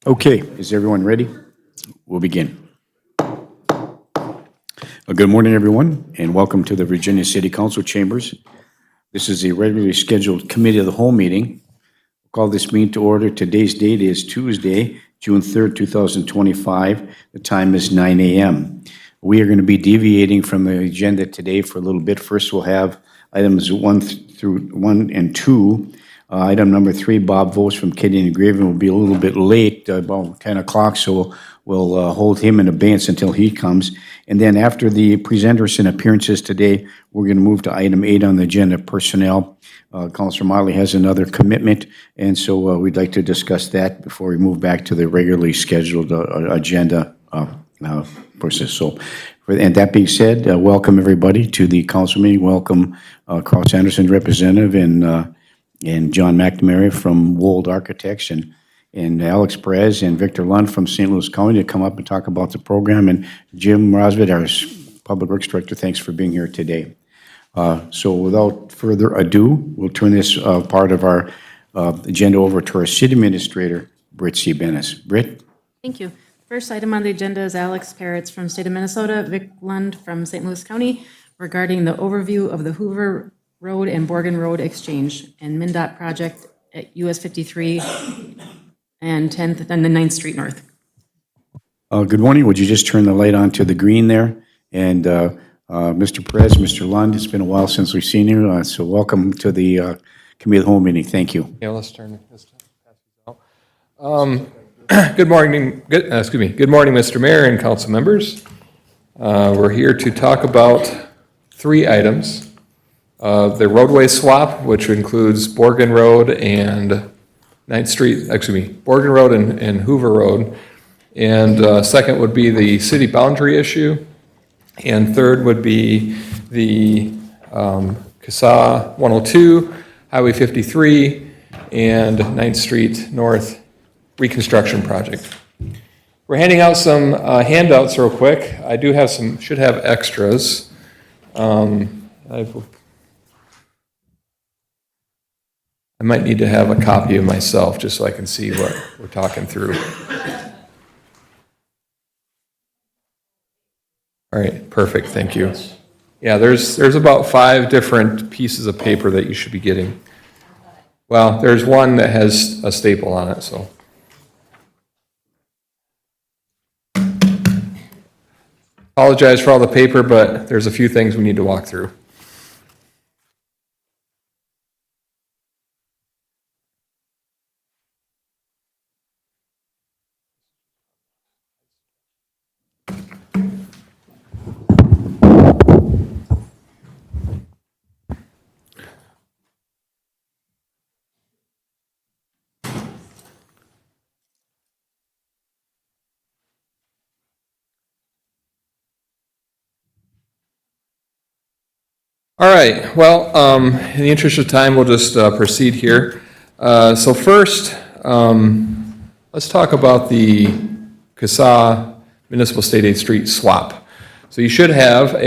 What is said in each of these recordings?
Okay, is everyone ready? We'll begin. Good morning, everyone, and welcome to the Virginia City Council Chambers. This is a regularly scheduled Committee of the Whole meeting. We'll call this meeting to order. Today's date is Tuesday, June 3rd, 2025. The time is 9 a.m. We are going to be deviating from the agenda today for a little bit. First, we'll have items 1 and 2. Item number 3, Bob Vos from Kitty and Graven will be a little bit late, about 10 o'clock, so we'll hold him in abeyance until he comes. And then after the presenters and appearances today, we're going to move to item 8 on the agenda, personnel. Councilor Motley has another commitment, and so we'd like to discuss that before we move back to the regularly scheduled agenda process. So, and that being said, welcome everybody to the council meeting. Welcome Cross Anderson representative and John McNamara from Wold Architects and Alex Perez and Victor Lund from St. Louis County to come up and talk about the program. And Jim Rosvid, our Public Works Director, thanks for being here today. So without further ado, we'll turn this part of our agenda over to our City Administrator, Britt C. Bennis. Britt? Thank you. First item on the agenda is Alex Perez from State of Minnesota, Vic Lund from St. Louis County regarding the overview of the Hoover Road and Borgen Road exchange and MnDOT project at US 53 and 10th and the 9th Street North. Good morning. Would you just turn the light on to the green there? And Mr. Perez, Mr. Lund, it's been a while since we've seen you, so welcome to the Committee of the Whole meeting. Thank you. Yeah, let's turn this out. Good morning, Good morning, Mr. Mayor and council members. We're here to talk about 3 items. The roadway swap, which includes Borgen Road and 9th Street, Borgen Road and Hoover Road. And second would be the city boundary issue. And third would be the CASA 102, Highway 53, and 9th Street North reconstruction project. We're handing out some handouts real quick. I do have should have extras. I might need to have a copy of myself just so I can see what we're talking through. All right, perfect, thank you. Yeah, there's about 5 different pieces of paper that you should be getting. Well, there's one that has a staple on it, so. Apologize for all the paper, but there's a few things we need to walk through. All right, well, in the interest of time, we'll just proceed here. So first, let's talk about the CASA Municipal State Aid Street swap. So you should have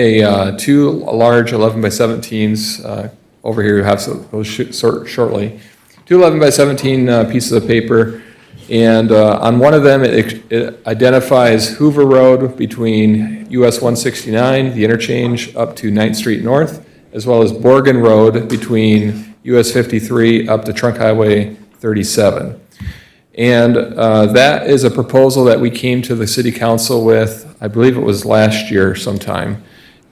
2 large 11 by 17s over here. You have those shortly. 2 11 by 17 pieces of paper, and on one of them it identifies Hoover Road between US 169, the interchange, up to 9th Street North, as well as Borgen Road between US 53 up to Trunk Highway 37. And that is a proposal that we came to the City Council with, I believe it was last year sometime.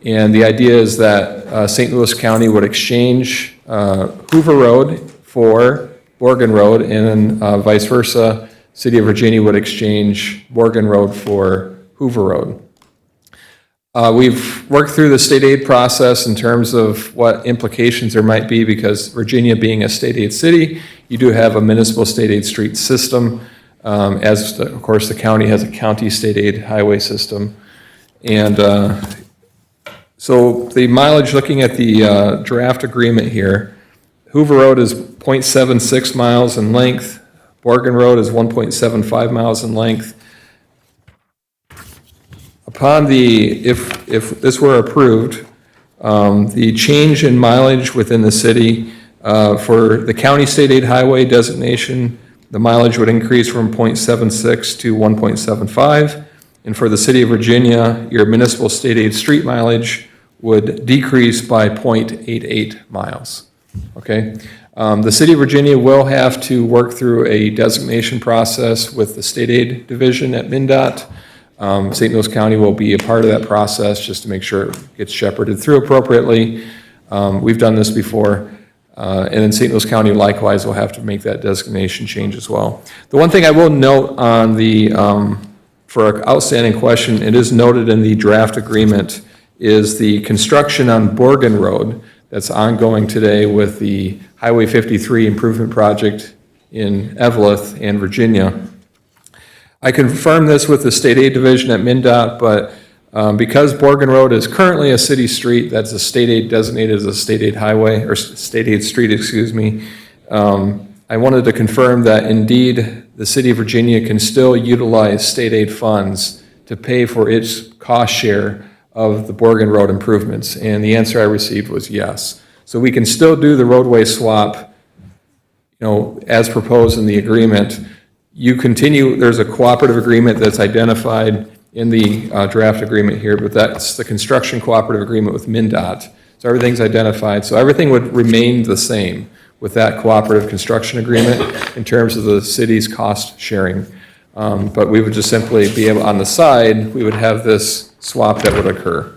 And the idea is that St. Louis County would exchange Hoover Road for Borgen Road, and then vice versa, City of Virginia would exchange Borgen Road for Hoover Road. We've worked through the state aid process in terms of what implications there might be, because Virginia being a state aid city, you do have a municipal state aid street system, of course the county has a county state aid highway system. And so the mileage, looking at the draft agreement here, Hoover Road is 0.76 miles in length, Borgen Road is 1.75 miles in length. Upon if this were approved, the change in mileage within the city for the county state aid highway designation the mileage would increase from 0.76 to 1.75. And for the city of Virginia, your municipal state aid street mileage would decrease by 0.88 miles, okay? The city of Virginia will have to work through a designation process with the state aid division at MnDOT. St. Louis County will be a part of that process just to make sure it gets shepherded through appropriately. We've done this before. And then St. Louis County likewise will have to make that designation change as well. The one thing I will note on the, for an outstanding question, it is noted in the draft agreement, is the construction on Borgen Road that's ongoing today with the Highway 53 improvement project in Eveleth and Virginia. I confirmed this with the state aid division at MnDOT, but because Borgen Road is currently a city street, that's a state aid designated as a state aid highway, or state aid street, excuse me, I wanted to confirm that indeed the city of Virginia can still utilize state aid funds to pay for its cost share of the Borgen Road improvements, and the answer I received was yes. So we can still do the roadway swap, as proposed in the agreement. You continue, there's a cooperative agreement that's identified in the draft agreement here, but that's the construction cooperative agreement with MnDOT. So everything's identified. So everything would remain the same with that cooperative construction agreement in terms of the city's cost sharing. But we would just simply be able, on the side, we would have this swap that would occur.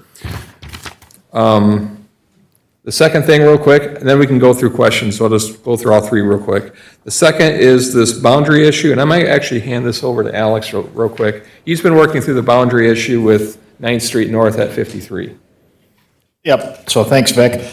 The second thing real quick, and then we can go through questions, so I'll just go through all three real quick. The second is this boundary issue, and I might actually hand this over to Alex real quick. He's been working through the boundary issue with 9th Street North at 53. Yep, so thanks, Vic.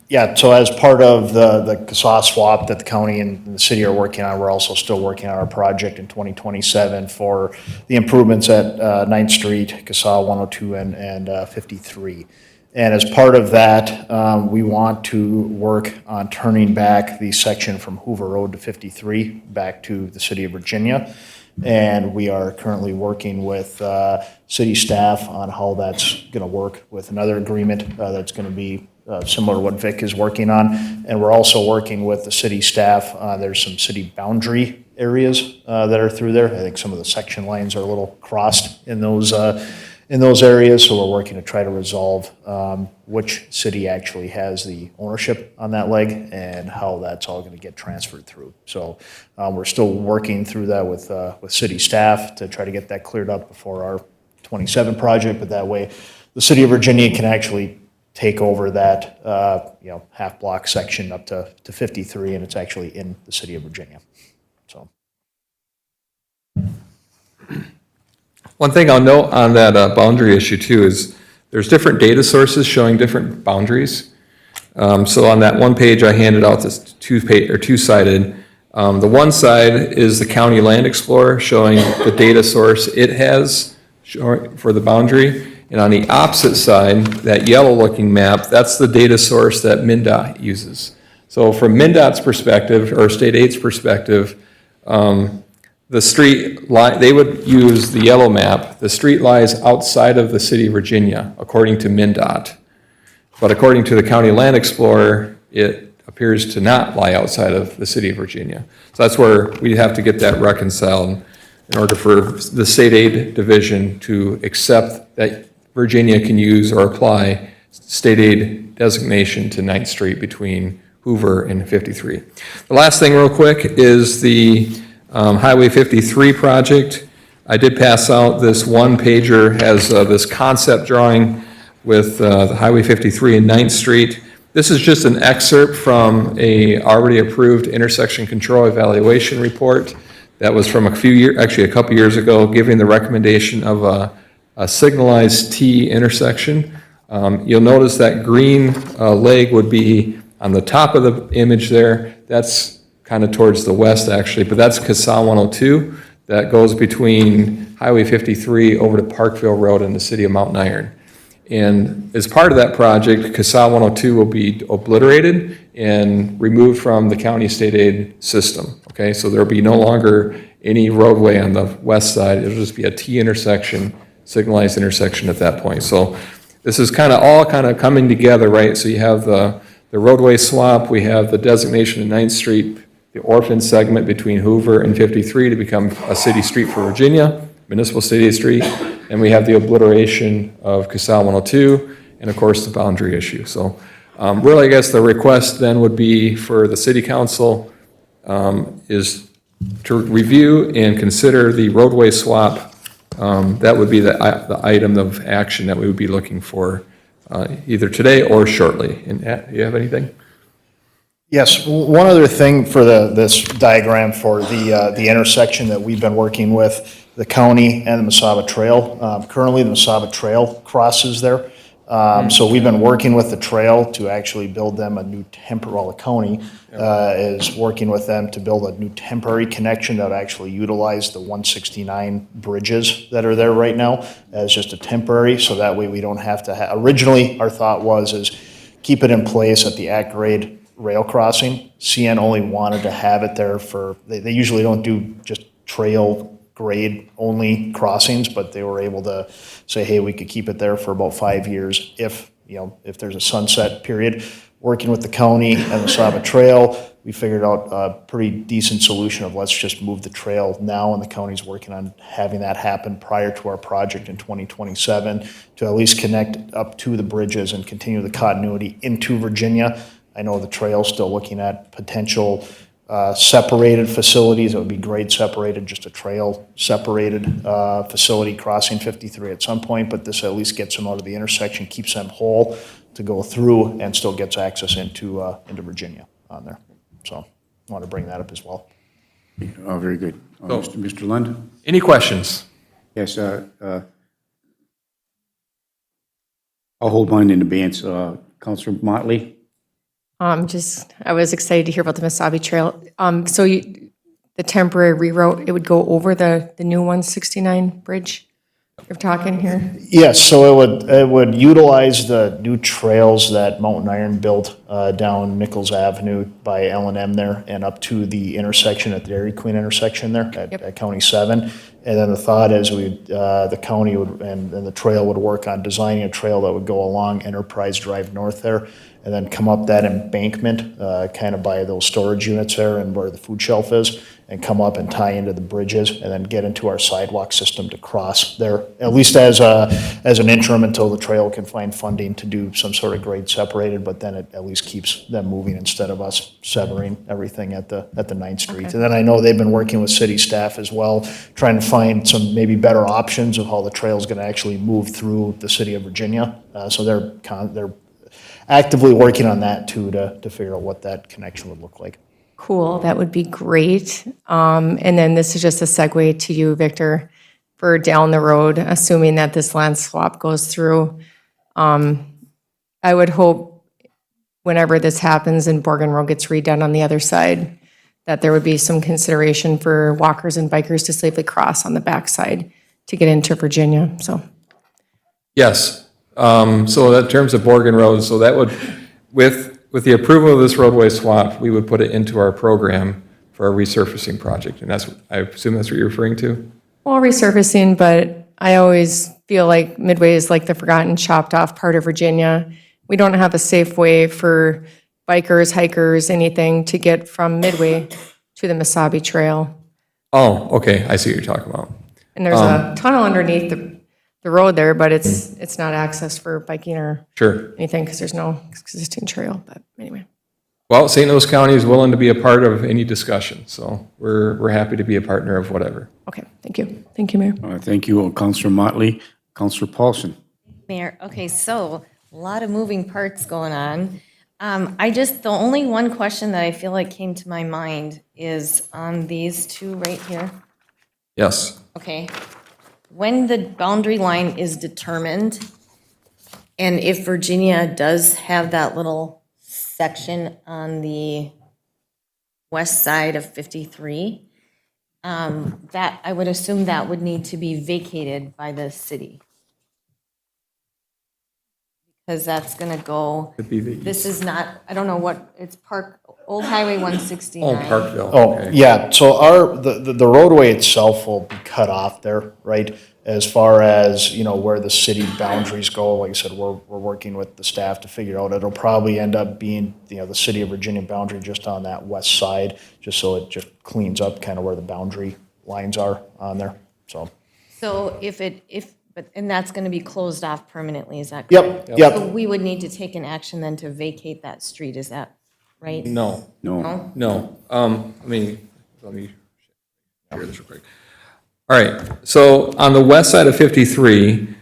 Yeah, so as part of the CSAH swap that the county and the city are working on, we're also still working on our project in 2027 for the improvements at 9th Street, CSAH 102 and 53. And as part of that, we want to work on turning back the section from Hoover Road to 53 back to the city of Virginia. And we are currently working with city staff on how that's going to work with another agreement that's going to be similar to what Vic is working on. And we're also working with the city staff. There's some city boundary areas that are through there. I think some of the section lines are a little crossed in those areas, so we're working to try to resolve which city actually has the ownership on that leg and how that's all going to get transferred through. So we're still working through that with city staff to try to get that cleared up before our 27 project, but that way the city of Virginia can actually take over that half block section up to 53, and it's actually in the city of Virginia. So. One thing I'll note on that boundary issue too is there's different data sources showing different boundaries. So on that one page I handed out, this two-sided. The one side is the County Land Explorer showing the data source it has for the boundary. And on the opposite side, that yellow-looking map, that's the data source that MnDOT uses. So from MnDOT's perspective, or state aid's perspective, the street, they would use the yellow map. The street lies outside of the city of Virginia, according to MnDOT. But according to the County Land Explorer, it appears to not lie outside of the city of Virginia. So that's where we have to get that reconciled in order for the state aid division to accept that Virginia can use or apply state aid designation to 9th Street between Hoover and 53. The last thing real quick is the Highway 53 project. I did pass out this one pager, has this concept drawing with the Highway 53 and 9th Street. This is just an excerpt from a already approved intersection control evaluation report that was from a couple years ago, giving the recommendation of a signalized T intersection. You'll notice that green leg would be on the top of the image there. That's kind of towards the west actually, but that's CSAH 102 that goes between Highway 53 over to Parkville Road in the city of Mountain Iron. And as part of that project, CSAH 102 will be obliterated and removed from the county state aid system. Okay, so there'll be no longer any roadway on the west side. It'll just be a T intersection, signalized intersection at that point. So this is all coming together, right? So you have the roadway swap, we have the designation of 9th Street the orphan segment between Hoover and 53 to become a city street for Virginia, municipal city street, and we have the obliteration of CASA 102, and of course, the boundary issue. So really, I guess the request then would be for the city council is to review and consider the roadway swap. That would be the item of action that we would be looking for either today or shortly. And do you have anything? Yes, one other thing for this diagram for the intersection that we've been working with the county and the Mesaba Trail. Currently, the Mesaba Trail crosses there. So we've been working with the trail to actually build them a new the county is working with them to build a new temporary connection that would actually utilize the 169 bridges that are there right now as just a temporary, so that way we don't have to originally, our thought is keep it in place at the at-grade rail crossing. CN only wanted to have it there for, they usually don't do just trail grade only crossings, but they were able to say, hey, we could keep it there for about 5 years if there's a sunset period. Working with the county and the Mesaba Trail, we figured out a pretty decent solution of let's just move the trail now, and the county's working on having that happen prior to our project in 2027 to at least connect up to the bridges and continue the continuity into Virginia. I know the trail's still looking at potential separated facilities. It would be grade separated, just a trail separated facility crossing 53 at some point, but this at least gets them out of the intersection, keeps them whole to go through, and still gets access into Virginia on there. So I want to bring that up as well. Oh, very good. Mr. Lund? Any questions? Yes, I'll hold mine in advance. Councilor Motley? I was excited to hear about the Mesabi Trail. The temporary reroute, it would go over the new 169 bridge you're talking here? Yes, so it would utilize the new trails that Mountain Iron built down Nichols Avenue by L&M there and up to the intersection at the Dairy Queen intersection there at County 7. And then the thought is the county would and the trail would work on designing a trail that would go along Enterprise Drive North there and then come up that embankment kind of by those storage units there and where the food shelf is, and come up and tie into the bridges and then get into our sidewalk system to cross there, at least as an interim until the trail can find funding to do some sort of grade separated, but then it at least keeps them moving instead of us severing everything at the 9th Street. Okay. And then I know they've been working with city staff as well, trying to find some maybe better options of how the trail is going to actually move through the city of Virginia. So they're actively working on that too to figure out what that connection would look like. Cool, that would be great. And then this is just a segue to you, Victor, for down the road, assuming that this land swap goes through. I would hope whenever this happens and Borgen Road gets redone on the other side, that there would be some consideration for walkers and bikers to safely cross on the backside to get into Virginia, so. Yes, so in terms of Borgen Road, so that would, with the approval of this roadway swap, we would put it into our program for our resurfacing project, and I assume that's what you're referring to? Well, resurfacing, but I always feel like Midway is like the forgotten, chopped off part of Virginia. We don't have a safe way for bikers, hikers, anything to get from Midway to the Mesabi Trail. Oh, okay, I see what you're talking about. And there's a tunnel underneath the road there, but it's not accessed for biking or anything because there's no existing trail, but anyway. Well, St. Louis County is willing to be a part of any discussion, so we're happy to be a partner of whatever. Okay, thank you. Thank you, Mayor. Thank you, Councilor Motley. Councilor Paulson. Mayor, okay, so a lot of moving parts going on. The only one question that I feel like came to my mind is on these two right here. Yes. Okay. When the boundary line is determined, and if Virginia does have that little section on the west side of 53, that I would assume that would need to be vacated by the city. Because that's going to go, this is not, I don't know what, it's Park Old Highway Oh, 169. Parkville. Oh, okay. yeah, so the roadway itself will be cut off there, right? As far as, where the city boundaries go, like I said, we're working with the staff to figure out. It'll probably end up being, the city of Virginia boundary just on that west side, just so it just cleans up kind of where the boundary lines are on there, so. So and that's going to be closed off permanently, is that correct? Yep. So we would need to take an action then to vacate that street, is that right? No, No. no. Let me share this real quick. All right, so on the west side of 53,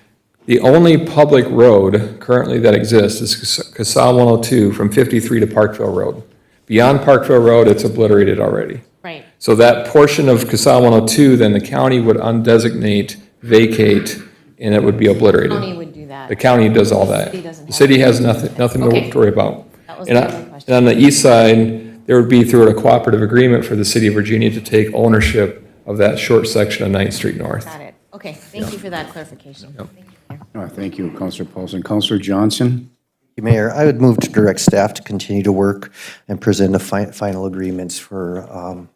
the only public road currently that exists is CASA 102 from 53 to Parkville Road. Beyond Parkville Road, it's obliterated already. Right. So that portion of CASA 102, then the county would undesignate, vacate, and it would be obliterated. County would do that. The county does all that. City doesn't The have city has nothing Okay. to worry about. That was And my on- only question. and on the east side, there would be through a cooperative agreement for the city of Virginia to take ownership of that short section of 9th Street North. Got it. Okay, thank you for that clarification. Thank you, Mayor. Thank you, Counselor Paulson. Counselor Johnson? Mayor, I would move to direct staff to continue to work and present the final agreements for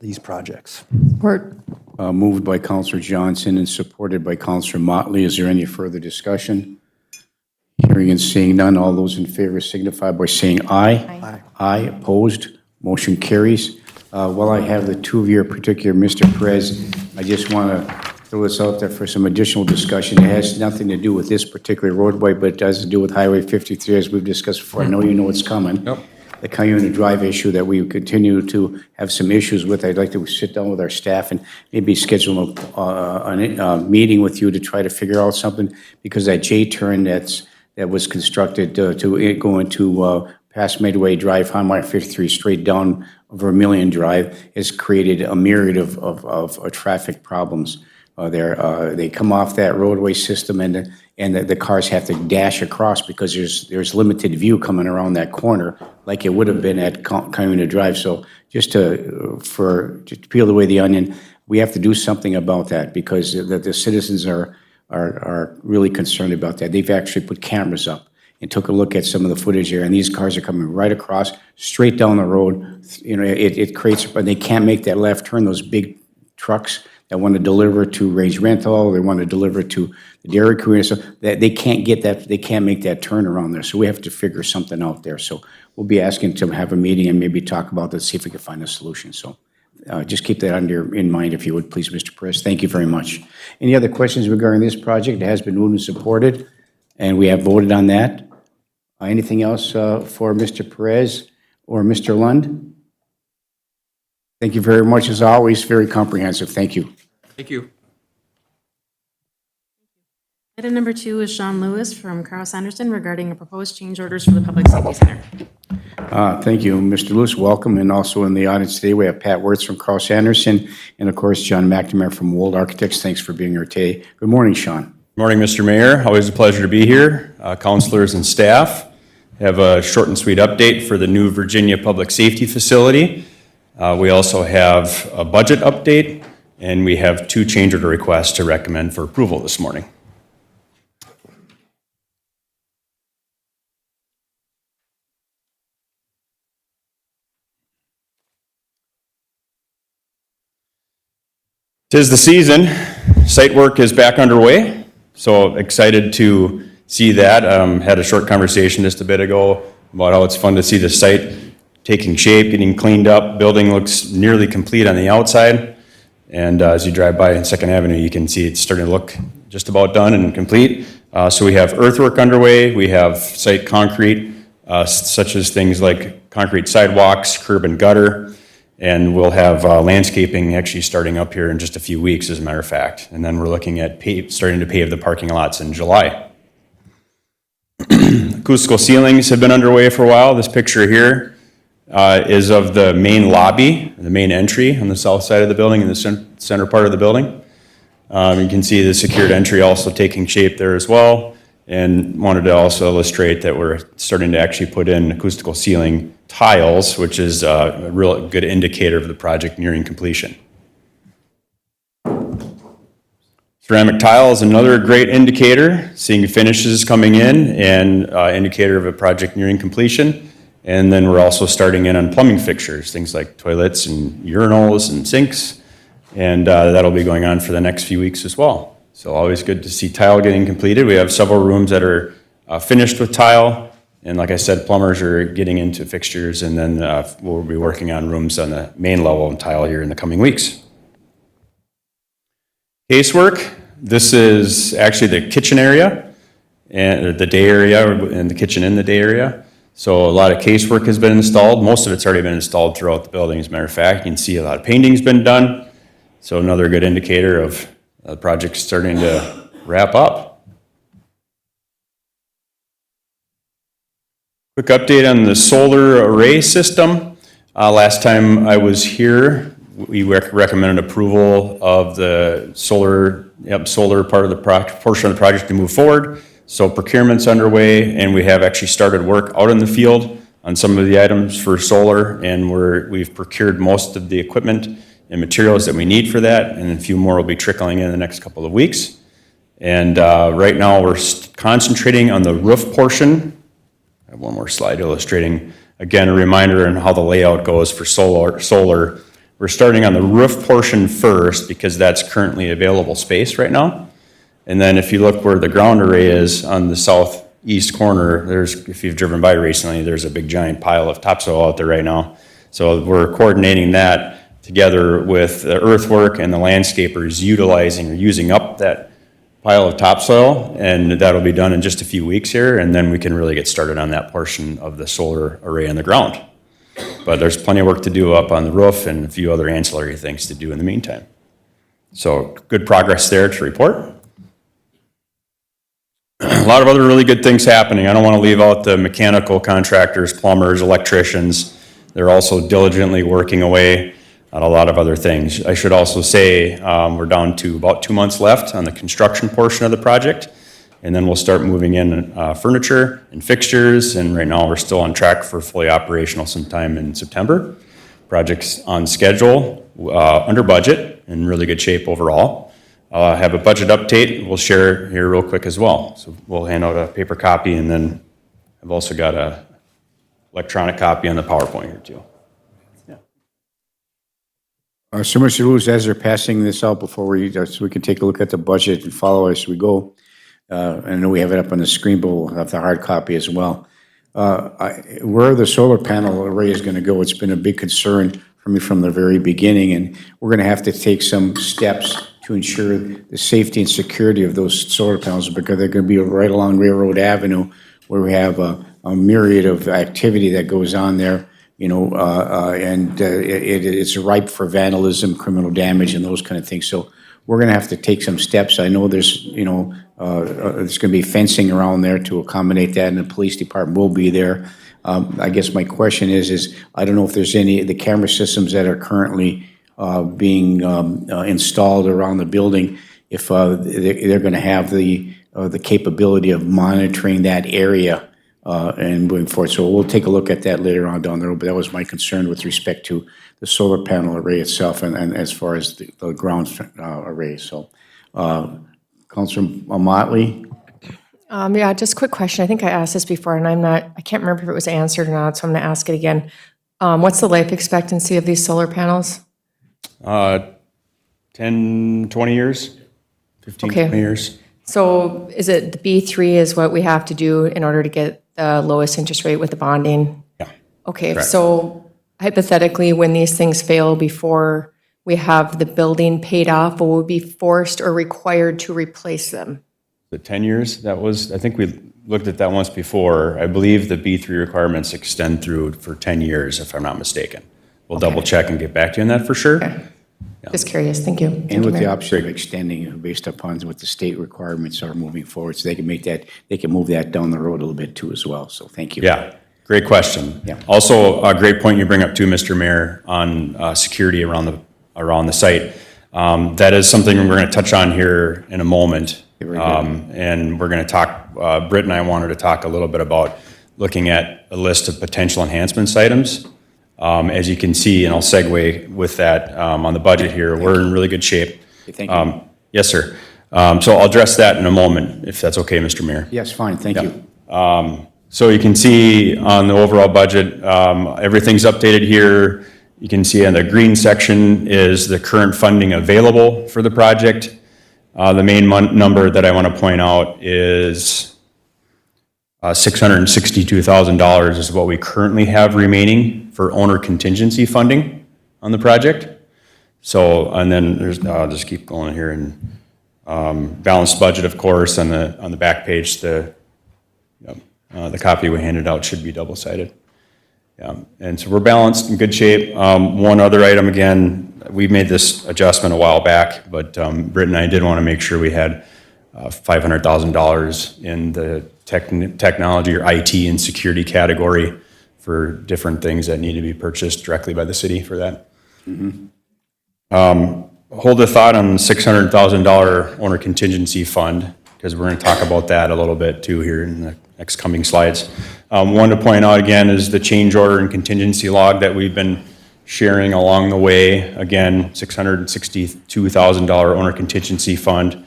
these projects. Support. Moved by Counselor Johnson and supported by Counselor Motley. Is there any further discussion? Hearing and seeing none, all those in favor signify by saying aye. Aye. Aye, opposed, motion carries. While I have the two of you, in particular, Mr. Perez, I just want to throw this out there for some additional discussion. It has nothing to do with this particular roadway, but it does to do with Highway 53, as we've discussed before. I know you know what's coming. Yep. The Cuyuna Drive issue that we continue to have some issues with. I'd like to sit down with our staff and maybe schedule a meeting with you to try to figure out something, because that J-turn that was constructed to go into past Midway Drive, Highway 53, straight down Vermillion Drive, has created a myriad of traffic problems there. They come off that roadway system, and the cars have to dash across because there's limited view coming around that corner, like it would have been at Cuyuna Drive. So just to peel away the onion, we have to do something about that, because the citizens are really concerned about that. They've actually put cameras up and took a look at some of the footage here, and these cars are coming right across, straight down the road. It creates, but they can't make that left turn. Those big trucks that want to deliver to Range Rental, they want to deliver to the Dairy Queen, so that they can't get that, they can't make that turn around there. So we have to figure something out there. So we'll be asking to have a meeting and maybe talk about that, see if we can find a solution. So just keep that in mind, if you would, please, Mr. Perez. Thank you very much. Any other questions regarding this project? It has been moved and supported, and we have voted on that. Anything else for Mr. Perez or Mr. Lund? Thank you very much, as always, very comprehensive. Thank you. Thank you. Item number 2 is Sean Lewis from Carl Sanderson regarding a proposed change orders for the Public Safety Center. Thank you, Mr. Lewis, welcome. And also in the audience today, we have Pat Wirtz from Carl Sanderson, and of course, John McNamara from Wold Architects. Thanks for being here today. Good morning, Sean. Morning, Mr. Mayor. Always a pleasure to be here. Councilors and staff, have a short and sweet update for the new Virginia Public Safety Facility. We also have a budget update, and we have 2 change order requests to recommend for approval this morning. Tis the season. Site work is back underway, so excited to see that. Had a short conversation just a bit ago about how it's fun to see the site taking shape, getting cleaned up. Building looks nearly complete on the outside, and as you drive by 2nd Avenue, you can see it's starting to look just about done and complete. So we have earthwork underway, we have site concrete, such as things like concrete sidewalks, curb and gutter, and we'll have landscaping actually starting up here in just a few weeks, as a matter of fact. And then we're looking at starting to pave the parking lots in July. Acoustical ceilings have been underway for a while. This picture here is of the main lobby, the main entry on the south side of the building, in the center part of the building. You can see the secured entry also taking shape there as well, and wanted to also illustrate that we're starting to actually put in acoustical ceiling tiles, which is a real good indicator of the project nearing completion. Ceramic tile is another great indicator, seeing finishes coming in, and indicator of a project nearing completion. And then we're also starting in on plumbing fixtures, things like toilets and urinals and sinks. And that'll be going on for the next few weeks as well. So always good to see tile getting completed. We have several rooms that are finished with tile. And like I said, plumbers are getting into fixtures, and then we'll be working on rooms on the main level and tile here in the coming weeks. Casework, this is actually the kitchen area, and the day area, and the kitchen in the day area. So a lot of casework has been installed. Most of it's already been installed throughout the building, as a matter of fact. You can see a lot of painting's been done. So another good indicator of the project starting to wrap up. Quick update on the solar array system. Last time I was here, we recommended approval of the solar part of the portion of the project to move forward. So procurement's underway, and we have actually started work out in the field on some of the items for solar, and we've procured most of the equipment and materials that we need for that, and a few more will be trickling in the next couple of weeks. And right now we're concentrating on the roof portion. I have one more slide illustrating, again, a reminder on how the layout goes for solar. We're starting on the roof portion first because that's currently available space right now. And then if you look where the ground array is on the southeast corner, if you've driven by recently, there's a big giant pile of topsoil out there right now. So we're coordinating that together with the earthwork and the landscapers utilizing or using up that pile of topsoil, and that'll be done in just a few weeks here, and then we can really get started on that portion of the solar array on the ground. But there's plenty of work to do up on the roof and a few other ancillary things to do in the meantime. So good progress there to report. A lot of other really good things happening. I don't want to leave out the mechanical contractors, plumbers, electricians. They're also diligently working away on a lot of other things. I should also say we're down to about 2 months left on the construction portion of the project, and then we'll start moving in furniture and fixtures, and right now we're still on track for fully operational sometime in September. Project's on schedule, under budget, in really good shape overall. Have a budget update we'll share here real quick as well. So we'll hand out a paper copy, and then I've also got a electronic copy on the PowerPoint here too. So Mr. Lewis, as they're passing this out so we can take a look at the budget and follow as we go. I know we have it up on the screen, but we'll have the hard copy as well. Where the solar panel array is going to go, it's been a big concern for me from the very beginning, and we're going to have to take some steps to ensure the safety and security of those solar panels, because they're going to be right along Railroad Avenue, where we have a myriad of activity that goes on there, and it's ripe for vandalism, criminal damage, and those kind of things. So we're going to have to take some steps. I know there's going to be fencing around there to accommodate that, and the police department will be there. I guess my question is I don't know if there's any of the camera systems that are currently being installed around the building, if they're going to have the capability of monitoring that area and moving forward. So we'll take a look at that later on down the road, but that was my concern with respect to the solar panel array itself and as far as the ground array. So Councilor Motley? Yeah, just a quick question. I think I asked this before, and I can't remember if it was answered or not, so I'm going to ask it again. What's the life expectancy of these solar panels? 10, 20 years, 15, Okay. 20 years. So is it the B3 is what we have to do in order to get the lowest interest rate with the bonding? Yeah. Okay, Correct. so hypothetically, when these things fail before we have the building paid off, will we be forced or required to replace them? The 10 years, I think we looked at that once before. I believe the B3 requirements extend through for 10 years, if I'm not mistaken. We'll double check and get back to you on that for sure. Okay. Just curious, thank you. And with the option of extending based upon what the state requirements are moving forward, so they can move that down the road a little bit too as well. So thank you. Yeah, great question. Yeah. Also, a great point you bring up too, Mr. Mayor, on security around the site. That is something we're going to touch on here in a moment. And we're going to talk, Britt and I wanted to talk a little bit about looking at a list of potential enhancements items. As you can see, and I'll segue with that on the budget here, we're in really good shape. Thank you. Yes, sir. So I'll address that in a moment, if that's okay, Mr. Mayor. Yes, fine, thank you. So you can see on the overall budget, everything's updated here. You can see in the green section is the current funding available for the project. The main number that I want to point out is $662,000 is what we currently have remaining for owner contingency funding on the project. So, and then there's, I'll just keep going here, and balanced budget, of course, on the back page, the copy we handed out should be double-sided. Yeah, and so we're balanced, in good shape. One other item, again, we made this adjustment a while back, but Britt and I did want to make sure we had $500,000 in the technology or IT and security category for different things that need to be purchased directly by the city for that. Hold a thought on the $600,000 owner contingency fund, because we're going to talk about that a little bit too here in the next coming slides. One to point out again is the change order and contingency log that we've been sharing along the way. Again, $662,000 owner contingency fund.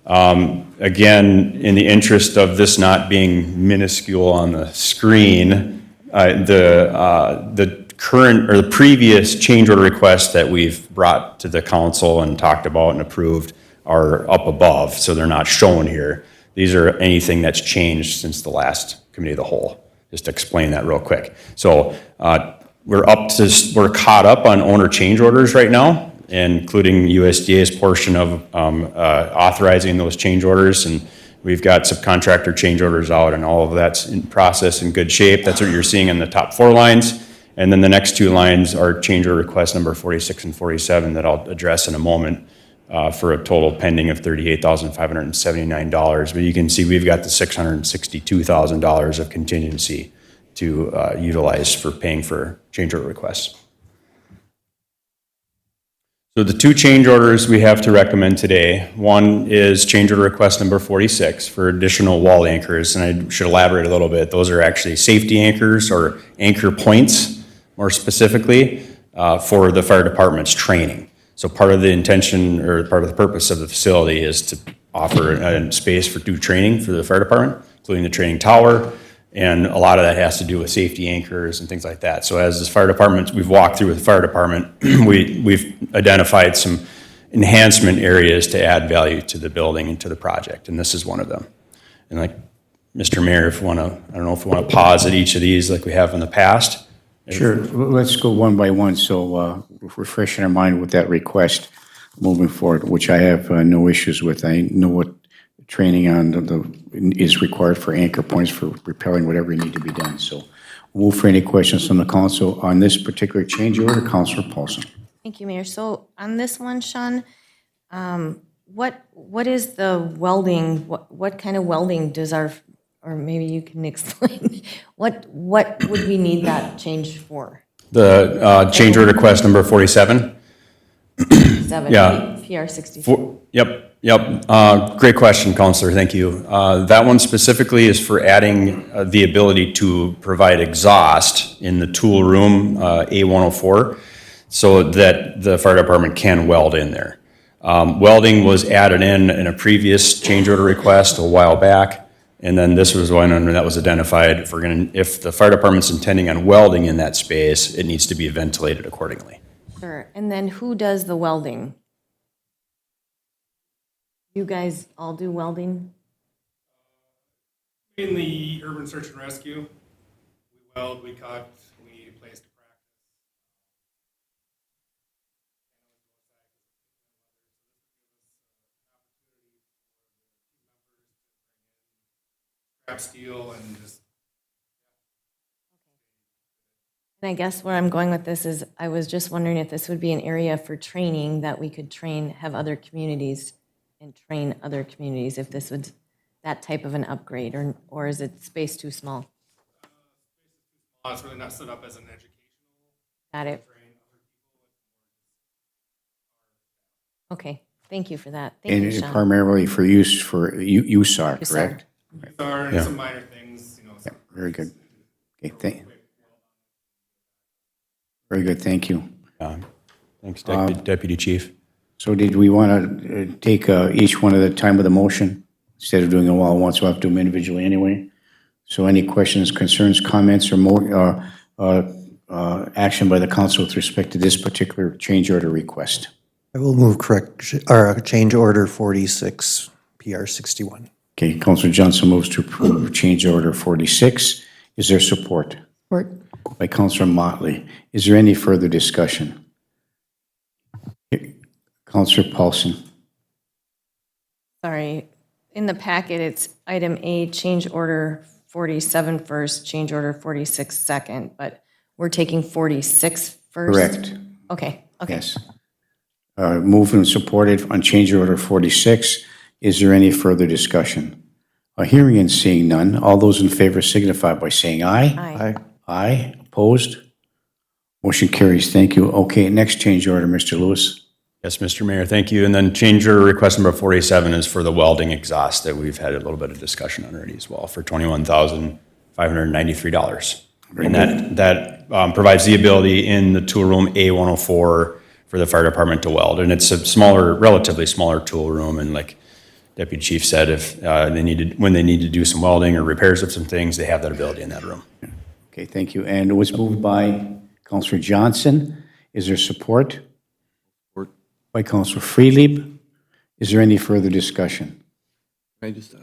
Again, in the interest of this not being minuscule on the screen, the current or the previous change order requests that we've brought to the council and talked about and approved are up above, so they're not shown here. These are anything that's changed since the last committee of the whole. Just to explain that real quick. So we're caught up on owner change orders right now, including USDA's portion of authorizing those change orders, and we've got subcontractor change orders out, and all of that's in process in good shape. That's what you're seeing in the top 4 lines. And then the next 2 lines are change order request number 46 and 47 that I'll address in a moment, for a total pending of $38,579. But you can see we've got the $662,000 of contingency to utilize for paying for change order requests. So the 2 change orders we have to recommend today, one is change order request number 46 for additional wall anchors, and I should elaborate a little bit. Those are actually safety anchors or anchor points, more specifically, for the fire department's training. So part of the intention or part of the purpose of the facility is to offer a space for do training for the fire department, including the training tower, and a lot of that has to do with safety anchors and things like that. So as this fire department, we've walked through with the fire department, we've identified some enhancement areas to add value to the building and to the project, and this is one of them. And like Mr. Mayor, if you want to, I don't know if you want to pause at each of these like we have in the past. Sure, let's go one by one, so refreshing our mind with that request moving forward, which I have no issues with. I know what training on is required for anchor points for repelling whatever need to be done. So we'll move for any questions from the council on this particular change order. Councilor Paulson. Thank you, Mayor. So on this one, Sean, what is the welding, what kind of welding does our, or maybe you can explain, what would we need that change for? The change order request number 47. 7, Yeah. PR 64. Yep. Great question, Counselor. Thank you. That one specifically is for adding the ability to provide exhaust in the tool room, A104, so that the fire department can weld in there. Welding was added in a previous change order request a while back, and then this was one that was identified. If the fire department's intending on welding in that space, it needs to be ventilated accordingly. Sure. And then who does the welding? You guys all do welding? In the urban search and rescue, we weld, we cut, we place to practice. Scrap steel and just. And I guess where I'm going with this is I was just wondering if this would be an area for training that we could have other communities and train other communities, if this would, that type of an upgrade, or is it space too small? It's really not set up as an educational. Got it. Okay, thank you for that. Thank you, And Sean. primarily for use for USAR, USAR. correct? And Yeah. some minor things, Yeah, very good. Okay, very good, thank you. Thanks, Deputy Chief. So did we want to take each one at a time with a motion? Instead of doing them all at once, we'll have to do them individually anyway. So any questions, concerns, comments, or more, action by the council with respect to this particular change order request? I will move change order 46, PR 61. Okay, Councilor Johnson moves to approve change order 46. Is there support? Support. By Councilor Motley. Is there any further discussion? Councilor Paulson. Sorry, in the packet, it's item A, change order 47 first, change order 46 second, but we're taking 46 first? Correct. Okay, okay. Yes. Moved and supported on change order 46. Is there any further discussion? Hearing and seeing none, all those in favor signify by saying aye. Aye. Aye. Opposed? Motion carries. Thank you. Okay, next change order, Mr. Lewis. Yes, Mr. Mayor, thank you. And then change order request number 47 is for the welding exhaust that we've had a little bit of discussion on already as well for $21,593. And that provides the ability in the tool room A104 for the fire department to weld. And it's a smaller, relatively smaller tool room. And like Deputy Chief said, if when they need to do some welding or repairs of some things, they have that ability in that room. Okay, thank you. And it was moved by Councilor Johnson. Is there support? Support. By Councilor Freelieb. Is there any further discussion? Can I just,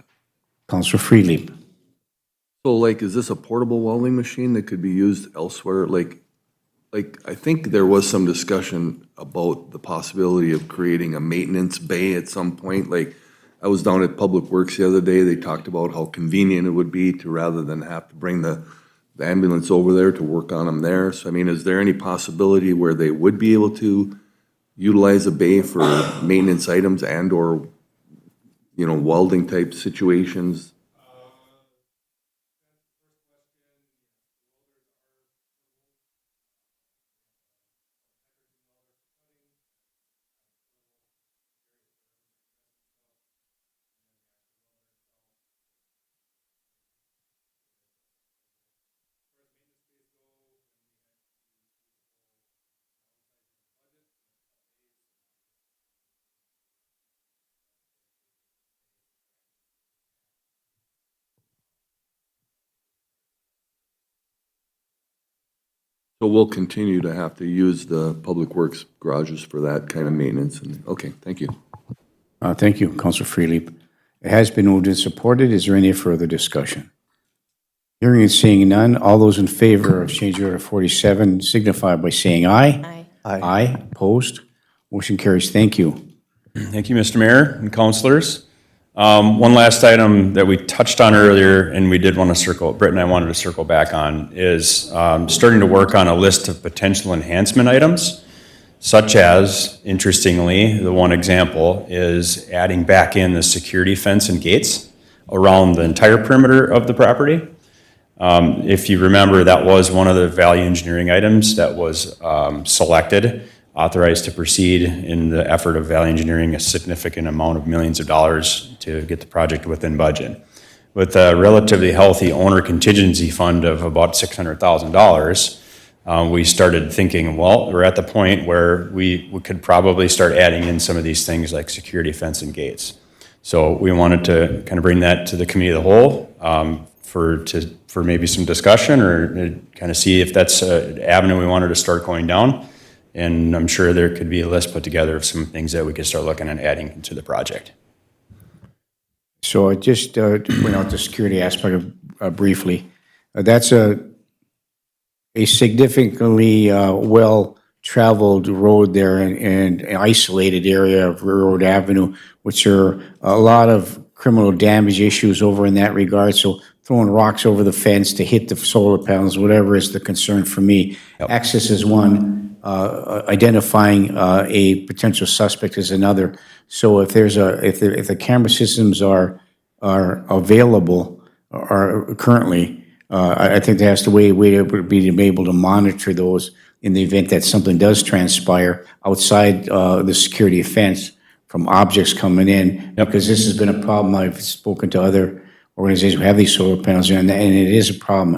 Councilor Freelieb. so like, is this a portable welding machine that could be used elsewhere? Like, I think there was some discussion about the possibility of creating a maintenance bay at some point. Like, I was down at Public Works the other day, they talked about how convenient it would be to, rather than have to bring the ambulance over there, to work on them there. So, I mean, is there any possibility where they would be able to utilize a bay for maintenance items and/or, you know, welding type situations? So we'll continue to have to use the Public Works garages for that kind of maintenance. And okay, thank you. Thank you, Councilor Freelieb. It has been moved and supported. Is there any further discussion? Hearing and seeing none, all those in favor of change order 47 signify by saying aye. Aye. Aye. Opposed? Motion carries. Thank you. Thank you, Mr. Mayor and councilors. One last item that we touched on earlier, and we did want to circle, Britt and I wanted to circle back on, is starting to work on a list of potential enhancement items, such as, interestingly, the one example is adding back in the security fence and gates around the entire perimeter of the property. If you remember, that was one of the value engineering items that was selected, authorized to proceed in the effort of value engineering a significant amount of millions of dollars to get the project within budget. With a relatively healthy owner contingency fund of about $600,000, we started thinking, well, we're at the point where we could probably start adding in some of these things like security fence and gates. So we wanted to kind of bring that to the committee of the whole for maybe some discussion or kind of see if that's an avenue we wanted to start going down. And I'm sure there could be a list put together of some things that we could start looking at adding to the project. So I just went out the security aspect of, briefly. That's a significantly well-traveled road there and an isolated area of Railroad Avenue, which are a lot of criminal damage issues over in that regard. So throwing rocks over the fence to hit the solar panels, whatever is the concern for me. Yep. Access is one. Identifying a potential suspect is another. So if there's if the camera systems are available or currently, I think there has to be to be able to monitor those in the event that something does transpire outside the security fence from objects coming in. Yep. Because this has been a problem. I've spoken to other organizations who have these solar panels, and it is a problem.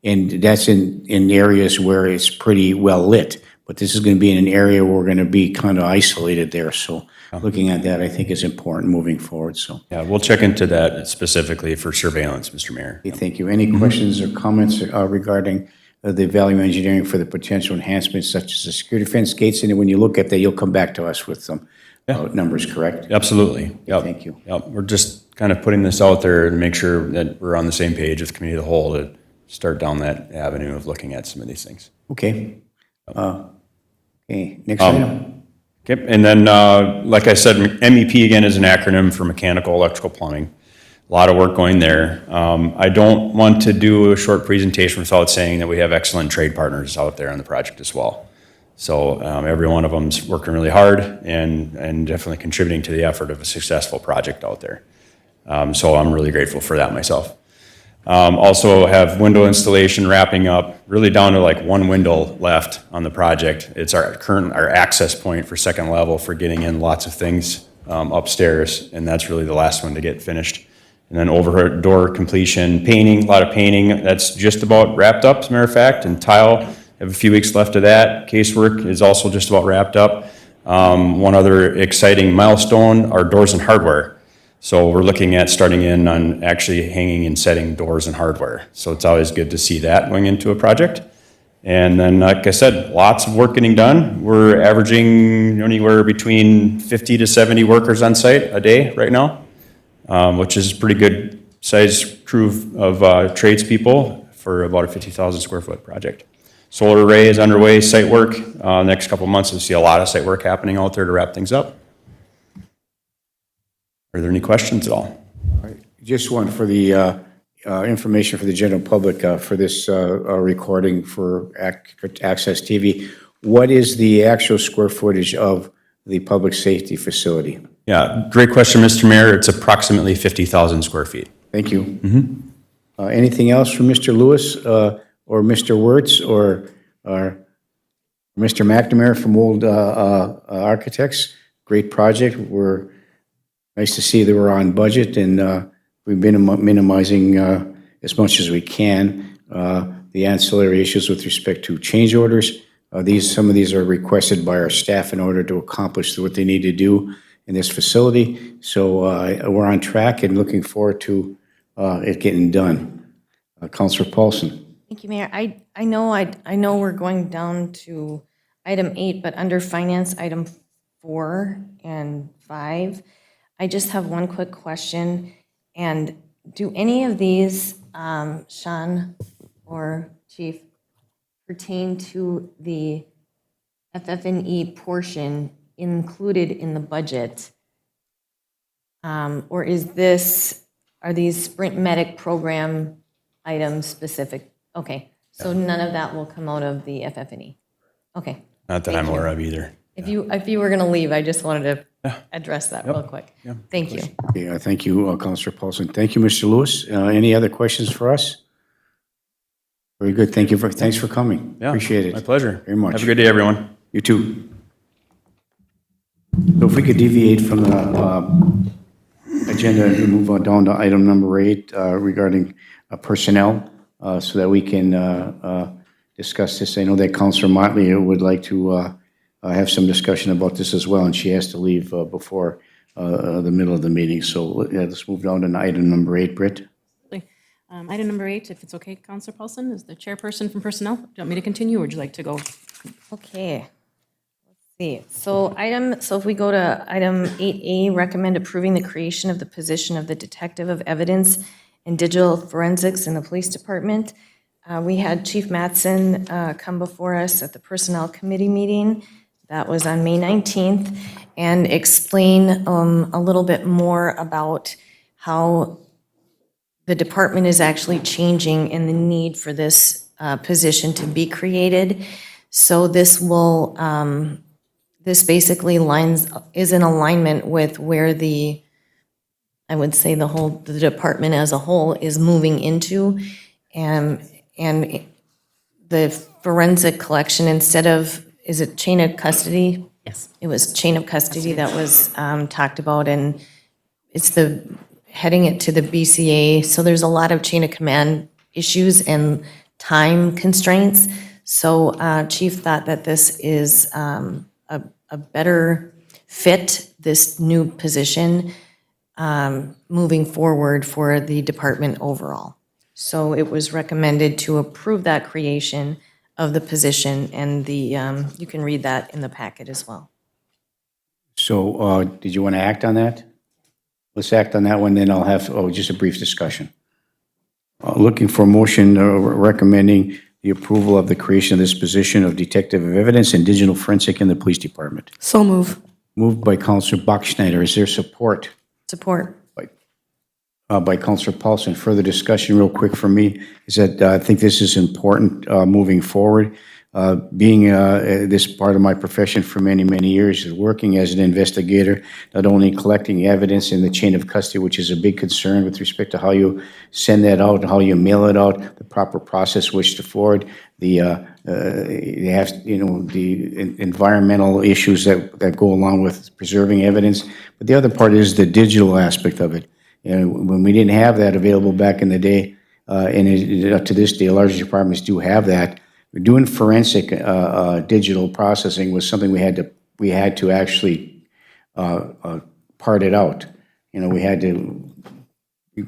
And that's in areas where it's pretty well lit. but this is going to be in an area where we're going to be kind of isolated there. So looking at that, I think is important moving forward, so. Yeah, we'll check into that specifically for surveillance, Mr. Mayor. Okay, thank you. Any questions or comments regarding the value engineering for the potential enhancements such as the security fence gates? And when you look at that, you'll come back to us with some numbers, correct? Absolutely. Yep. Thank you. Yep. We're just kind of putting this out there to make sure that we're on the same page with the committee of the whole to start down that avenue of looking at some of these things. Okay. Okay, next item. Okay, and then, like I said, MEP again is an acronym for mechanical, electrical, plumbing. A lot of work going there. I don't want to do a short presentation without saying that we have excellent trade partners out there on the project as well. So every one of them's working really hard and definitely contributing to the effort of a successful project out there. So I'm really grateful for that myself. Also have window installation wrapping up, really down to like one window left on the project. It's our access point for second level for getting in lots of things upstairs, and that's really the last one to get finished. And then overhead door completion, painting, a lot of painting, that's just about wrapped up, as a matter of fact, and tile, have a few weeks left of that. Casework is also just about wrapped up. One other exciting milestone, our doors and hardware. So we're looking at starting in on actually hanging and setting doors and hardware. So it's always good to see that going into a project. And then, like I said, lots of work getting done. We're averaging anywhere between 50 to 70 workers on site a day right now, which is a pretty good size crew of tradespeople for about a 50,000 square foot project. Solar array is underway, site work. Next couple of months, we'll see a lot of site work happening out there to wrap things up. Are there any questions at all? Just one for the information for the general public for this recording for Access TV. What is the actual square footage of the public safety facility? Yeah, great question, Mr. Mayor. It's approximately 50,000 square feet. Thank you. Anything else from Mr. Lewis or Mr. Wirtz or Mr. McNamara from Old Architects? Great project. We're nice to see that we're on budget, and we've been minimizing as much as we can the ancillary issues with respect to change orders. Some of these are requested by our staff in order to accomplish what they need to do in this facility. So we're on track and looking forward to it getting done. Councilor Paulson. Thank you, Mayor. I know we're going down to item 8, but under finance, item 4 and 5, I just have one quick question. And do any of these, Sean or Chief, pertain to the FF&E portion included in the budget? Or are these Sprint Medic program items specific? Okay, so none of that will come out of the FF&E? Okay. Not that I'm aware of either. If you were going to leave, I just wanted to address that real quick. Thank you. Yeah, thank you, Councilor Paulson. Thank you, Mr. Lewis. Any other questions for us? Very good. Thanks for coming. Yeah, Appreciate it. my pleasure. Very much. Have a good day, everyone. You too. So if we could deviate from the agenda and move on down to item number 8 regarding personnel so that we can discuss this. I know that Councilor Motley would like to have some discussion about this as well, and she has to leave before the middle of the meeting. So let's move down to item number 8, Britt. Item number 8, if it's okay, Councilor Paulson, is the chairperson from Personnel. Do you want me to continue, or would you like to go? Okay. Let's see. So if we go to item 8A, recommend approving the creation of the position of the Detective of Evidence and Digital Forensics in the Police Department. We had Chief Mattson come before us at the Personnel Committee meeting. That was on May 19th, and explain a little bit more about how the department is actually changing and the need for this position to be created. So this basically is in alignment with where I would say the department as a whole is moving into. And the forensic collection, instead of, is it chain of custody? Yes. It was chain of custody that was talked about, and it's heading it to the BCA. So there's a lot of chain of command issues and time constraints. So Chief thought that this is a better fit, this new position, moving forward for the department overall. So it was recommended to approve that creation of the position, and you can read that in the packet as well. So did you want to act on that? Let's act on that one, then I'll have, just a brief discussion. Looking for a motion recommending the approval of the creation of this position of Detective of Evidence and Digital Forensic in the Police Department. So move. Moved by Counselor Bachschnider. Is there support? Support. By Counselor Paulson. Further discussion real quick for me is that I think this is important moving forward. Being this part of my profession for many, many years, working as an investigator, not only collecting evidence in the chain of custody, which is a big concern with respect to how you send that out, how you mail it out, the proper process which to forward, the environmental issues that go along with preserving evidence. But the other part is the digital aspect of it. And when we didn't have that available back in the day, and to this day, large departments do have that. Doing forensic digital processing was something we had to actually part it out. We had to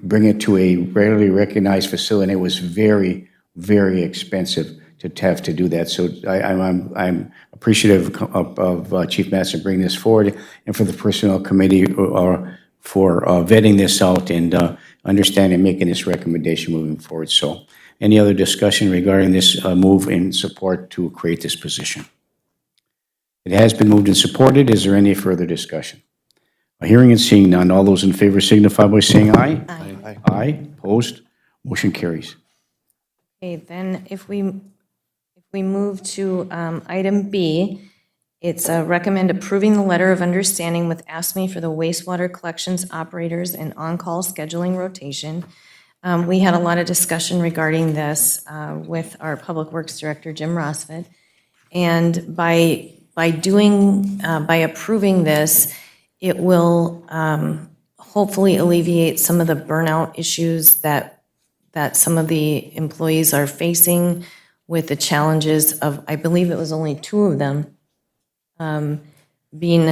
bring it to a rarely recognized facility, and it was very, very expensive to have to do that. So I'm appreciative of Chief Master bringing this forward, and for the Personnel Committee for vetting this out and understanding, making this recommendation moving forward. So any other discussion regarding this move in support to create this position? It has been moved and supported. Is there any further discussion? Hearing and seeing none, all those in favor signify by saying aye. Aye. Aye. Opposed? Motion carries. Okay, then if we move to item B, it's recommend approving the letter of understanding with ASME for the wastewater collections operators and on-call scheduling rotation. We had a lot of discussion regarding this with our Public Works Director, Jim Rosfeld. And by approving this, it will hopefully alleviate some of the burnout issues that some of the employees are facing with the challenges of, I believe it was only 2 of them, being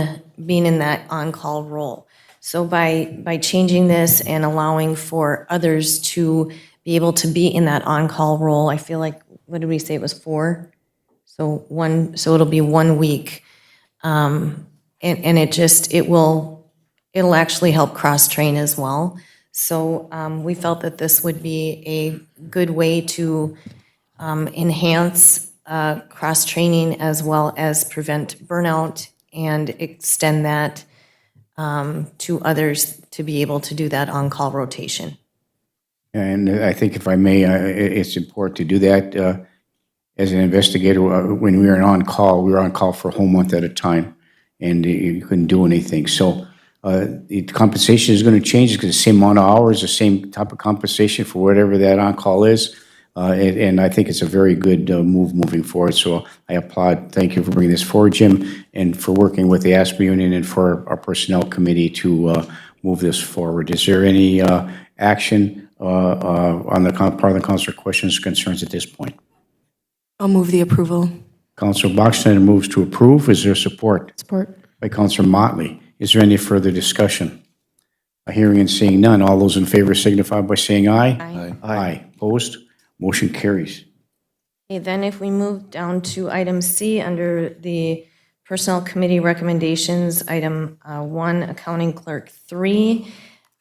in that on-call role. So by changing this and allowing for others to be able to be in that on-call role, I feel like, what did we say, it was 4? So it'll be 1 week. And it'll actually help cross-train as well. So we felt that this would be a good way to enhance cross-training as well as prevent burnout and extend that to others to be able to do that on-call rotation. And I think if I may, it's important to do that. As an investigator, when we were on call for a whole month at a time, and you couldn't do anything. So the compensation is going to change because the same amount of hours, the same type of compensation for whatever that on-call is. And I think it's a very good move moving forward. So I applaud, thank you for bringing this forward, Jim, and for working with the ASPE Union and for our Personnel Committee to move this forward. Is there any action on the part of the council, questions or concerns at this point? I'll move the approval. Councilor Bachstein moves to approve. Is there support? Support. By Councilor Motley. Is there any further discussion? Hearing and seeing none, all those in favor signify by saying aye. Aye. Aye. Opposed? Motion carries. Okay, then if we move down to item C under the Personnel Committee recommendations, item 1, Accounting Clerk 3.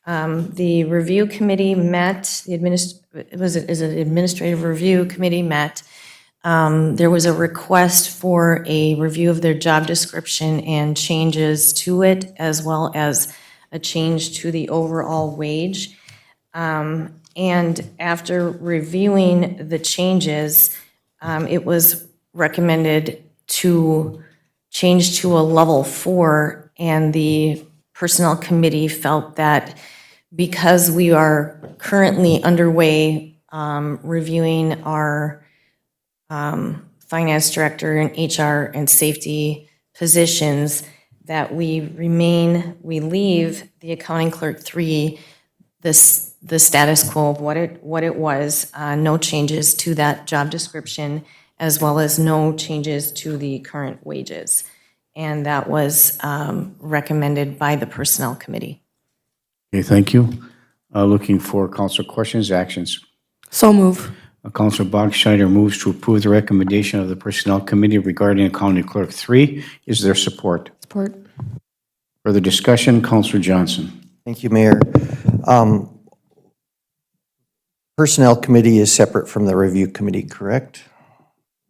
The review committee met, administrative review committee met. There was a request for a review of their job description and changes to it, as well as a change to the overall wage. And after reviewing the changes, it was recommended to change to a level 4, and the Personnel Committee felt that because we are currently underway reviewing our finance director and HR and safety positions, that we leave the accounting clerk 3, the status quo of what it was, no changes to that job description, as well as no changes to the current wages. And that was recommended by the Personnel Committee. Okay, thank you. Looking for council questions, actions. So move. Councilor Bachschnider moves to approve the recommendation of the Personnel Committee regarding County Clerk 3. Is there support? Support. Further discussion, Councilor Johnson. Thank you, Mayor. Personnel Committee is separate from the Review Committee, correct?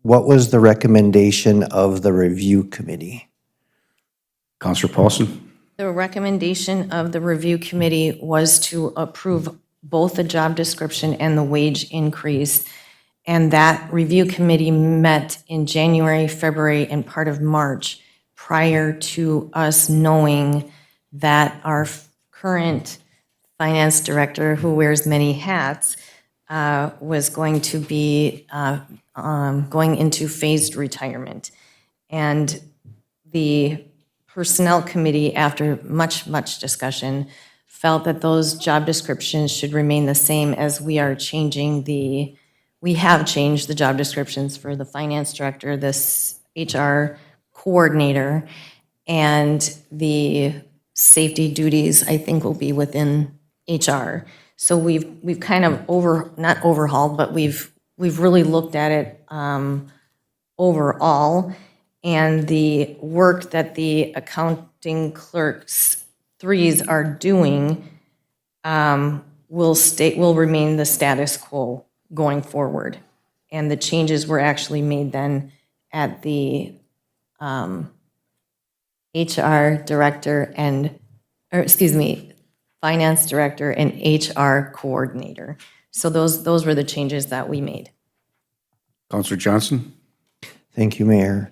What was the recommendation of the Review Committee? Councilor Paulson. The recommendation of the Review Committee was to approve both the job description and the wage increase. And that Review Committee met in January, February, and part of March prior to us knowing that our current finance director, who wears many hats, was going to be going into phased retirement. And the Personnel Committee, after much discussion, felt that those job descriptions should remain the same as we have changed the job descriptions for the finance director, this HR coordinator, and the safety duties, I think, will be within HR. So we've kind of not overhauled, but we've really looked at it overall. And the work that the accounting clerks 3s are doing will remain the status quo going forward. And the changes were actually made then at the HR director finance director and HR coordinator. So those were the changes that we made. Councilor Johnson. Thank you, Mayor.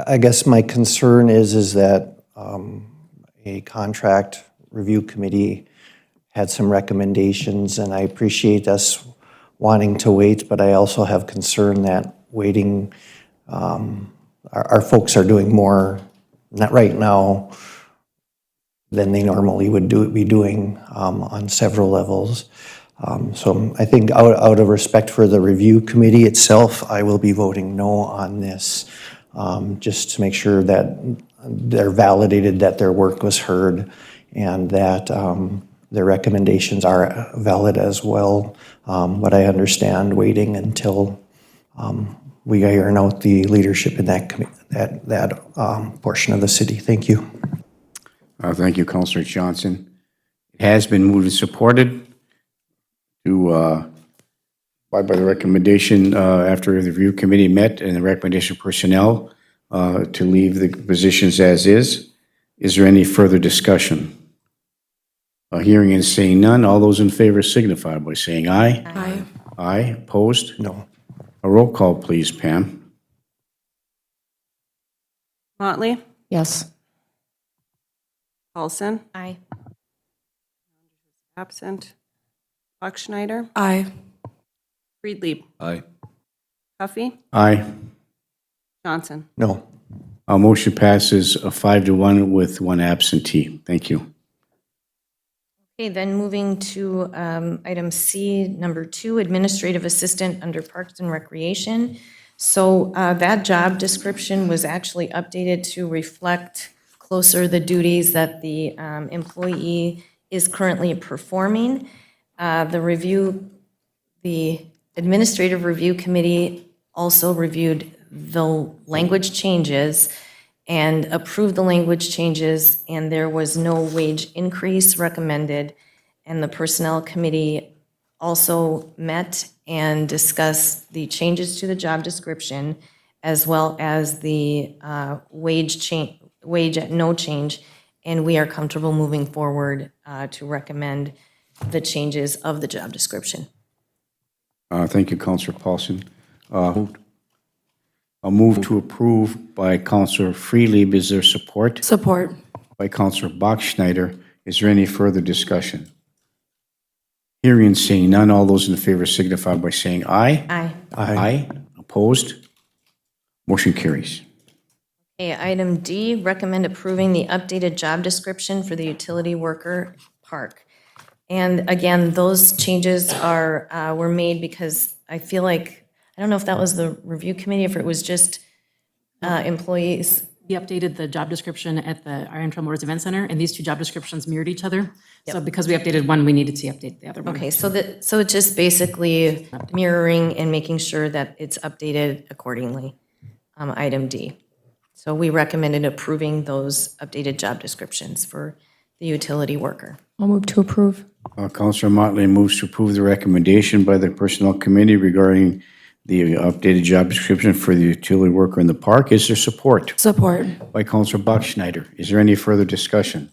I guess my concern is that a contract review committee had some recommendations, and I appreciate us wanting to wait, but I also have concern that waiting, our folks are doing more, not right now, than they normally would be doing on several levels. So I think out of respect for the review committee itself, I will be voting no on this, just to make sure that they're validated, that their work was heard, and that their recommendations are valid as well. But I understand waiting until we iron out the leadership in that portion of the city. Thank you. Thank you, Councilor Johnson. It has been moved and supported to abide by the recommendation after the review committee met and the recommendation of personnel to leave the positions as is. Is there any further discussion? Hearing and seeing none, all those in favor signify by saying aye. Aye. Aye. Opposed? No. A roll call, please, Pam. Motley, Yes. Paulson, Aye. absent. Bachschnider, Aye. Friedlieb, Aye. Huffy, Aye. Johnson. No. Motion passes 5-1 with one absentee. Thank you. Okay, then moving to item C, number 2, administrative assistant under Parks and Recreation. So that job description was actually updated to reflect closer the duties that the employee is currently performing. The Administrative Review Committee also reviewed the language changes and approved the language changes, and there was no wage increase recommended. And the Personnel Committee also met and discussed the changes to the job description, as well as the wage at no change, and we are comfortable moving forward to recommend the changes of the job description. Thank you, Councilor Paulson. A move to approve by Councilor Friedlieb. Is there support? Support. By Councilor Bachschnider. Is there any further discussion? Hearing and seeing none, all those in favor signify by saying aye. Aye. Aye. Opposed? Motion carries. Okay, item D, recommend approving the updated job description for the utility worker park. And again, those changes were made because I feel like, I don't know if that was the review committee, if it was just employees. We updated the job description at the Iron Trail Motors Event Center, and these two job descriptions mirrored each other. So because we updated one, we needed to update the other one. Okay, so it's just basically mirroring and making sure that it's updated accordingly, item D. So we recommended approving those updated job descriptions for the utility worker. I'll move to approve. Counselor Motley moves to approve the recommendation by the Personnel Committee regarding the updated job description for the utility worker in the park. Is there support? Support. By Counselor Bachschnider. Is there any further discussion?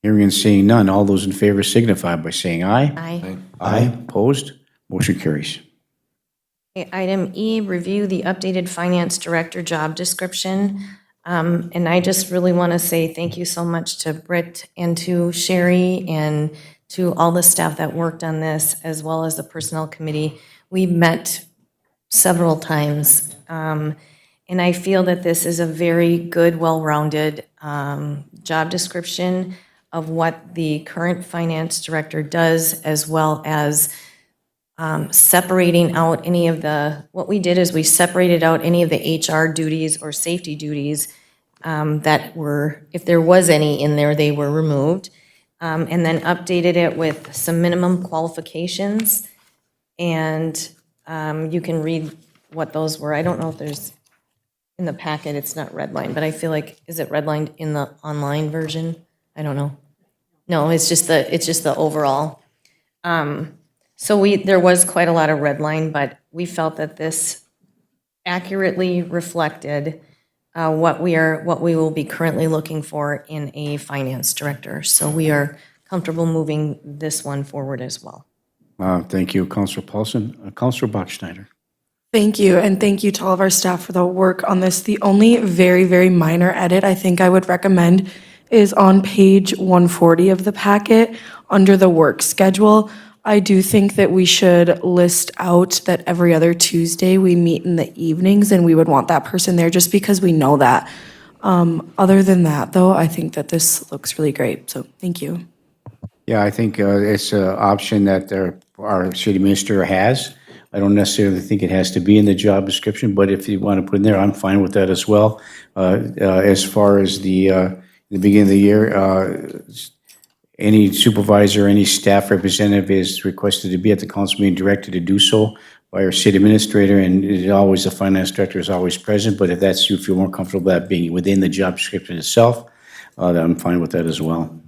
Hearing and seeing none, all those in favor signify by saying aye. Aye. Aye. Opposed? Motion carries. Okay, item E, review the updated finance director job description. And I just really want to say thank you so much to Britt and to Sherry and to all the staff that worked on this, as well as the personnel committee. We met several times. And I feel that this is a very good, well-rounded job description of what the current finance director does, as well as separating out any of the, what we did is we separated out any of the HR duties or safety duties that were, if there was any in there, they were removed. And then updated it with some minimum qualifications. And you can read what those were. I don't know if there's, in the packet, it's not redlined, but I feel like, is it redlined in the online version? I don't know. No, it's just the overall. So there was quite a lot of red line, but we felt that this accurately reflected what we will be currently looking for in a finance director. So we are comfortable moving this one forward as well. Thank you, Counselor Paulson. Counselor Bachschnider. Thank you, and thank you to all of our staff for the work on this. The only very, very minor edit I think I would recommend is on page 140 of the packet, under the work schedule. I do think that we should list out that every other Tuesday we meet in the evenings, and we would want that person there just because we know that. Other than that, though, I think that this looks really great, so thank you. Yeah, I think it's an option that our city minister has. I don't necessarily think it has to be in the job description, but if you want to put it in there, I'm fine with that as well. As far as the beginning of the year, any supervisor, any staff representative is requested to be at the council meeting, directed to do so by our city administrator, and the finance director is always present, but if you feel more comfortable with that being within the job description itself, then I'm fine with that as well.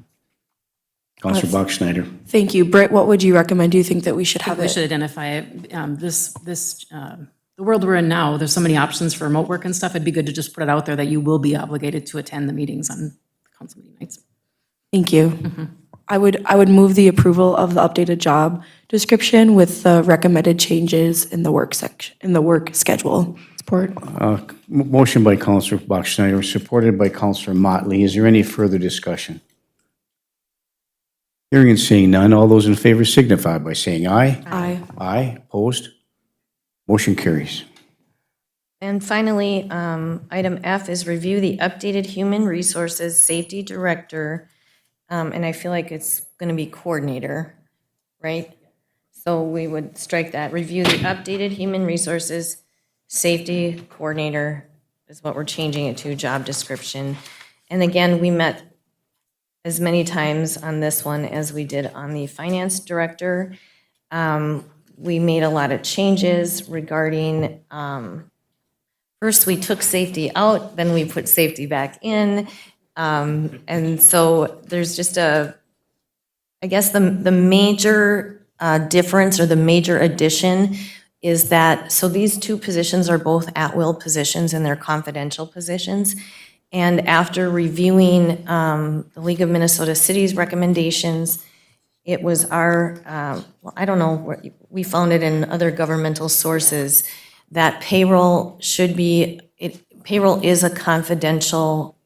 Councilor Bachschnider. Thank you. Britt, what would you recommend? Do you think that we should have We it? should identify it. The world we're in now, there's so many options for remote work and stuff. It'd be good to just put it out there that you will be obligated to attend the meetings on council meeting nights. Thank you. I would move the approval of the updated job description with the recommended changes in the work section, in the work schedule. Support. Motion by Councilor Bachschnider, supported by Councilor Motley. Is there any further discussion? Hearing and seeing none, all those in favor signify by saying aye. Aye. Aye. Opposed? Motion carries. And finally, item F is review the updated human resources safety director. And I feel like it's going to be coordinator, right? So we would strike that. Review the updated human resources safety coordinator is what we're changing it to, job description. And again, we met as many times on this one as we did on the finance director. We made a lot of changes regarding, first we took safety out, then we put safety back in. And so there's just I guess the major difference or the major addition is that, so these two positions are both at-will positions and they're confidential positions. And after reviewing the League of Minnesota Cities recommendations, it was our, well, I don't know, we found it in other governmental sources that payroll payroll is a confidential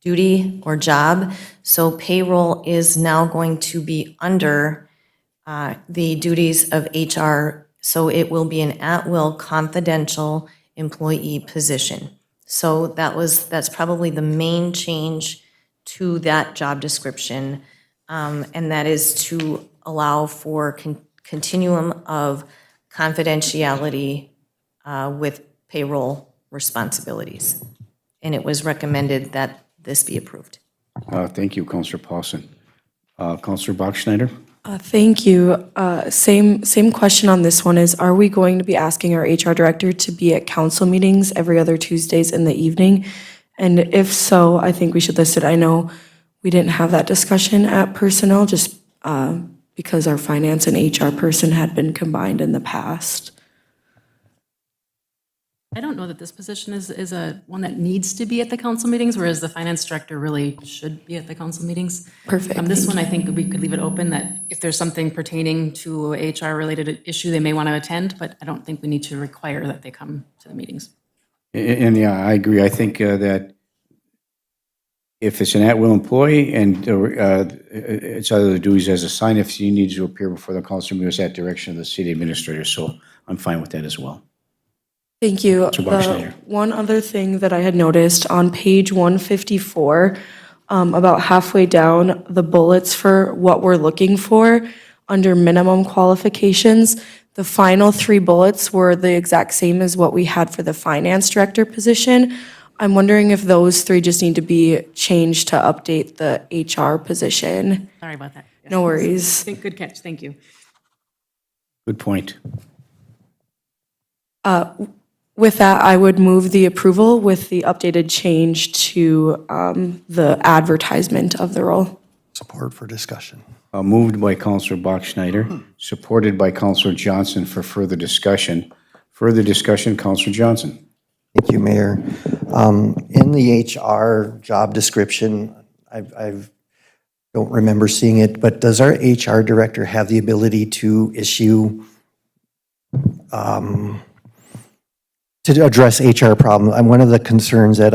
duty or job. So payroll is now going to be under the duties of HR. So it will be an at-will confidential employee position. So that's probably the main change to that job description. And that is to allow for continuum of confidentiality with payroll responsibilities. And it was recommended that this be approved. Thank you, Counselor Paulson. Counselor Bachschnider? Thank you. Same question on this one is, are we going to be asking our HR director to be at council meetings every other Tuesdays in the evening? And if so, I think we should list it. I know we didn't have that discussion at personnel just because our finance and HR person had been combined in the past. I don't know that this position is a one that needs to be at the council meetings, whereas the finance director really should be at the council meetings. Perfect. This one, I think we could leave it open that if there's something pertaining to a HR-related issue, they may want to attend, but I don't think we need to require that they come to the meetings. And yeah, I agree. I think that if it's an at-will employee and it's other the duties as assigned, if he needs to appear before the council, it was at direction of the city administrator. So I'm fine with that as well. Thank you. Bachschnider. One other thing that I had noticed on page 154, about halfway down, the bullets for what we're looking for under minimum qualifications, the final 3 bullets were the exact same as what we had for the finance director position. I'm wondering if those 3 just need to be changed to update the HR position. Sorry about that. Yes. No worries. Good catch, thank you. Good point. With that, I would move the approval with the updated change to the advertisement of the role. Support for discussion. Moved by Counselor Bachschnider, supported by Counselor Johnson for further discussion. Further discussion, Counselor Johnson. Thank you, Mayor. In the HR job description, I don't remember seeing it, but does our HR director have the ability to issue, to address HR problems? And one of the concerns that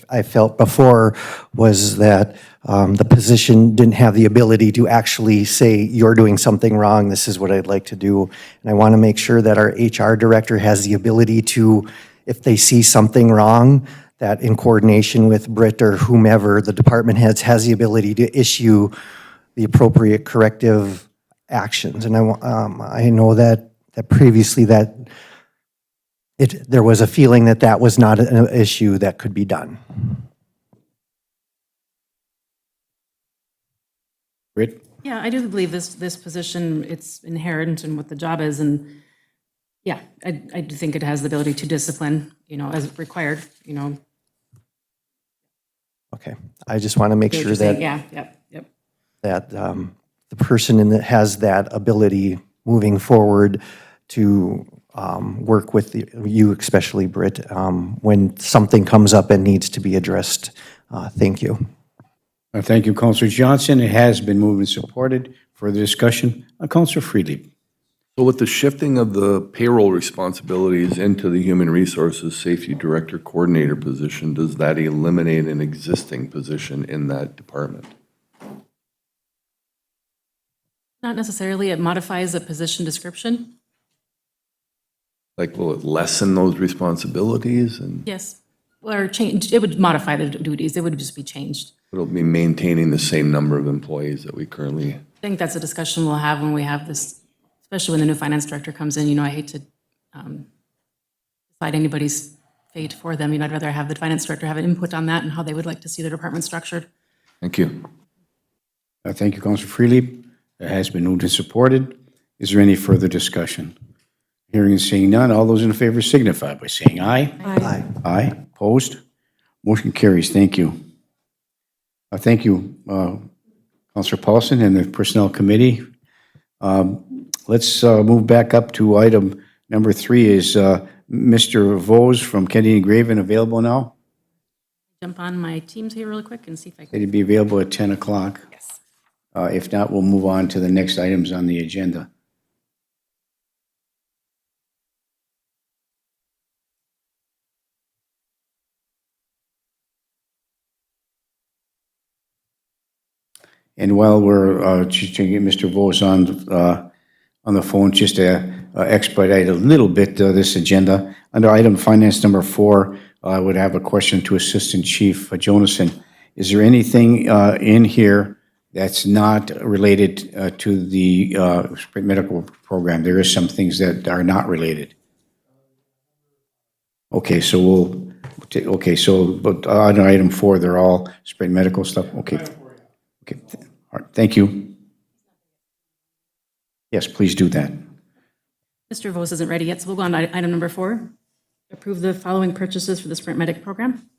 I felt before was that the position didn't have the ability to actually say, you're doing something wrong, this is what I'd like to do. And I want to make sure that our HR director has the ability to, if they see something wrong, that in coordination with Britt or whomever, the department heads has the ability to issue the appropriate corrective actions. And I know that previously that there was a feeling that that was not an issue that could be done. Britt? Yeah, I do believe this position, it's inherent in what the job is, and yeah, I do think it has the ability to discipline, as required, Okay, I just want to make sure that Yeah, yep. that the person that has that ability moving forward to work with you, especially Britt, when something comes up and needs to be addressed. Thank you. Thank you, Counselor Johnson. It has been moved and supported. Further discussion, Counselor Freely. So with the shifting of the payroll responsibilities into the Human Resources Safety Director Coordinator position, does that eliminate an existing position in that department? Not necessarily, it modifies a position description. Like, will it lessen those responsibilities and Yes, or change, it would modify the duties, it would just be changed. it'll be maintaining the same number of employees that we currently? I think that's a discussion we'll have when we have this, especially when the new finance director comes in. I hate to decide anybody's fate for them. I'd rather have the finance director have an input on that and how they would like to see their department structured. Thank you. Thank you, Counselor Freely. It has been moved and supported. Is there any further discussion? Hearing and seeing none, all those in favor signify by saying aye. Aye. Aye. Opposed? Motion carries. Thank you. Thank you, Counselor Paulson and the Personnel Committee. Let's move back up to item number 3. Is Mr. Vose from Kennedy and Graven available now? Jump on my Teams here real quick and see if I can. It'd be available at 10 o'clock. Yes. If not, we'll move on to the next items on the agenda. And while we're just to get Mr. Vose on the phone, just to expedite a little bit this agenda, under item finance number 4, I would have a question to Assistant Chief Jonason. Is there anything in here That's not related to the Sprint medical program. There is some things that are not related. Okay, so but on item 4, they're all Sprint medical stuff? Okay. Okay, all right, thank you. Yes, please do that. Mr. Vos isn't ready yet, so we'll go on to item number 4. Approve the following purchases for the Sprint Medic program.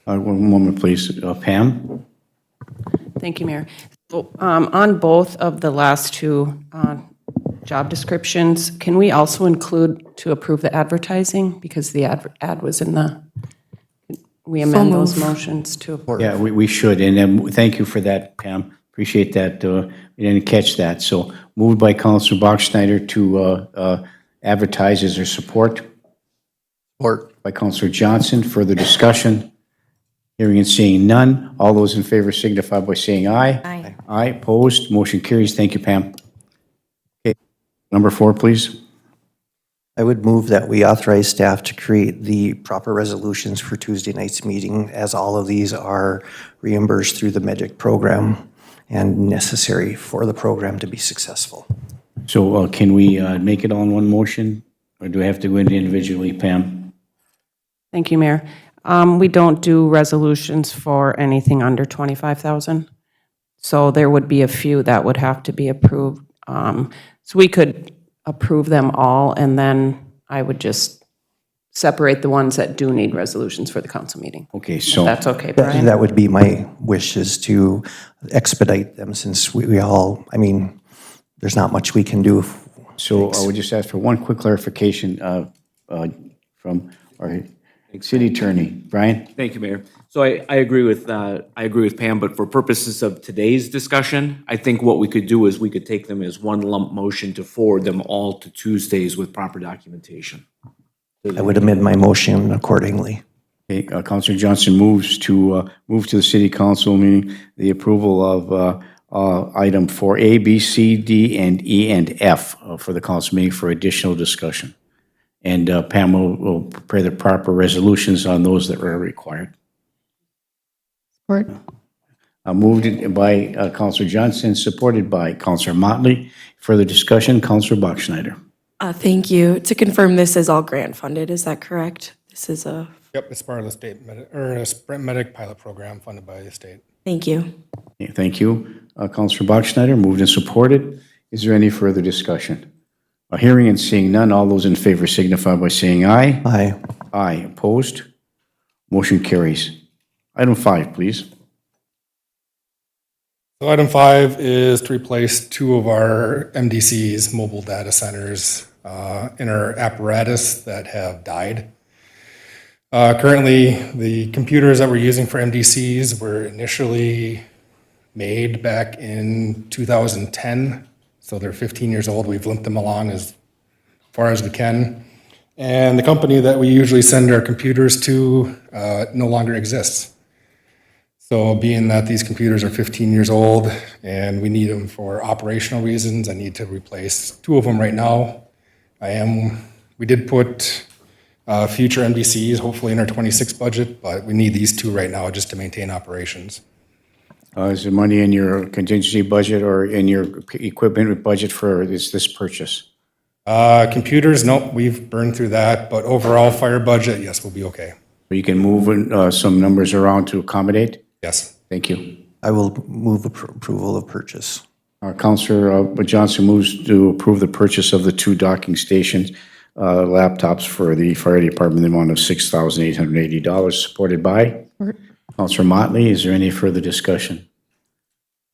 One moment, please. Pam? Thank you, Mayor. So, on both of the last two job descriptions, can we also include to approve the advertising? Because the ad was in the, we amend those motions to. Yeah, we should, and then thank you for that, Pam. Appreciate that. We didn't catch that. So moved by Councilor Bachschnider to advertise as their support. Support. By Councilor Johnson. Further discussion? Hearing and seeing none. All those in favor signify by saying aye. Aye. Aye, opposed, motion carries. Thank you, Pam. Okay, number 4, please. I would move that we authorize staff to create the proper resolutions for Tuesday night's meeting, as all of these are reimbursed through the MEDIC program and necessary for the program to be successful. So can we make it on one motion, or do I have to go in individually, Pam? Thank you, Mayor. We don't do resolutions for anything under 25,000. So there would be a few that would have to be approved. So we could approve them all, and then I would just separate the ones that do need resolutions for the council meeting. Okay, so. That's okay, Brian? That would be my wish, is to expedite them, since we all, I mean, there's not much we can do. So I would just ask for one quick clarification from our city attorney. Brian? Thank you, Mayor. So I agree with Pam, but for purposes of today's discussion, I think what we could do is we could take them as one lump motion to forward them all to Tuesdays with proper documentation. I would amend my motion accordingly. Okay, Councilor Johnson moves to move to the city council meeting the approval of item 4A, B, C, D, and E, and F for the council meeting for additional discussion. And Pam will prepare the proper resolutions on those that are required. Support. Moved by Councilor Johnson, supported by Councilor Motley. Further discussion, Councilor Bachschnider. Thank you. To confirm, this is all grant funded, is that correct? This is a, Yep, it's part of the state, a Sprint Medic pilot program funded by the state. thank you. Okay, thank you. Councilor Bachschnider, moved and supported. Is there any further discussion? Hearing and seeing none, all those in favor signify by saying aye. Aye. Aye. Opposed? Motion carries. Item 5, please. So item 5 is to replace 2 of our MDCs, mobile data centers, in our apparatus that have died. Currently, the computers that we're using for MDCs were initially made back in 2010, so they're 15 years old. We've limped them along as far as we can. And the company that we usually send our computers to no longer exists. So being that these computers are 15 years old and we need them for operational reasons, I need to replace 2 of them right now. We did put future MDCs, hopefully in our 26 budget, but we need these 2 right now just to maintain operations. Is there money in your contingency budget or in your equipment budget for this purchase? Computers, nope, we've burned through that, but overall fire budget, yes, we'll be okay. You can move some numbers around to accommodate? Yes. Thank you. I will move approval of purchase. Councilor Johnson moves to approve the purchase of the 2 docking stations laptops for the fire department in the amount of $6,880, supported by Councilor Motley. Is there any further discussion?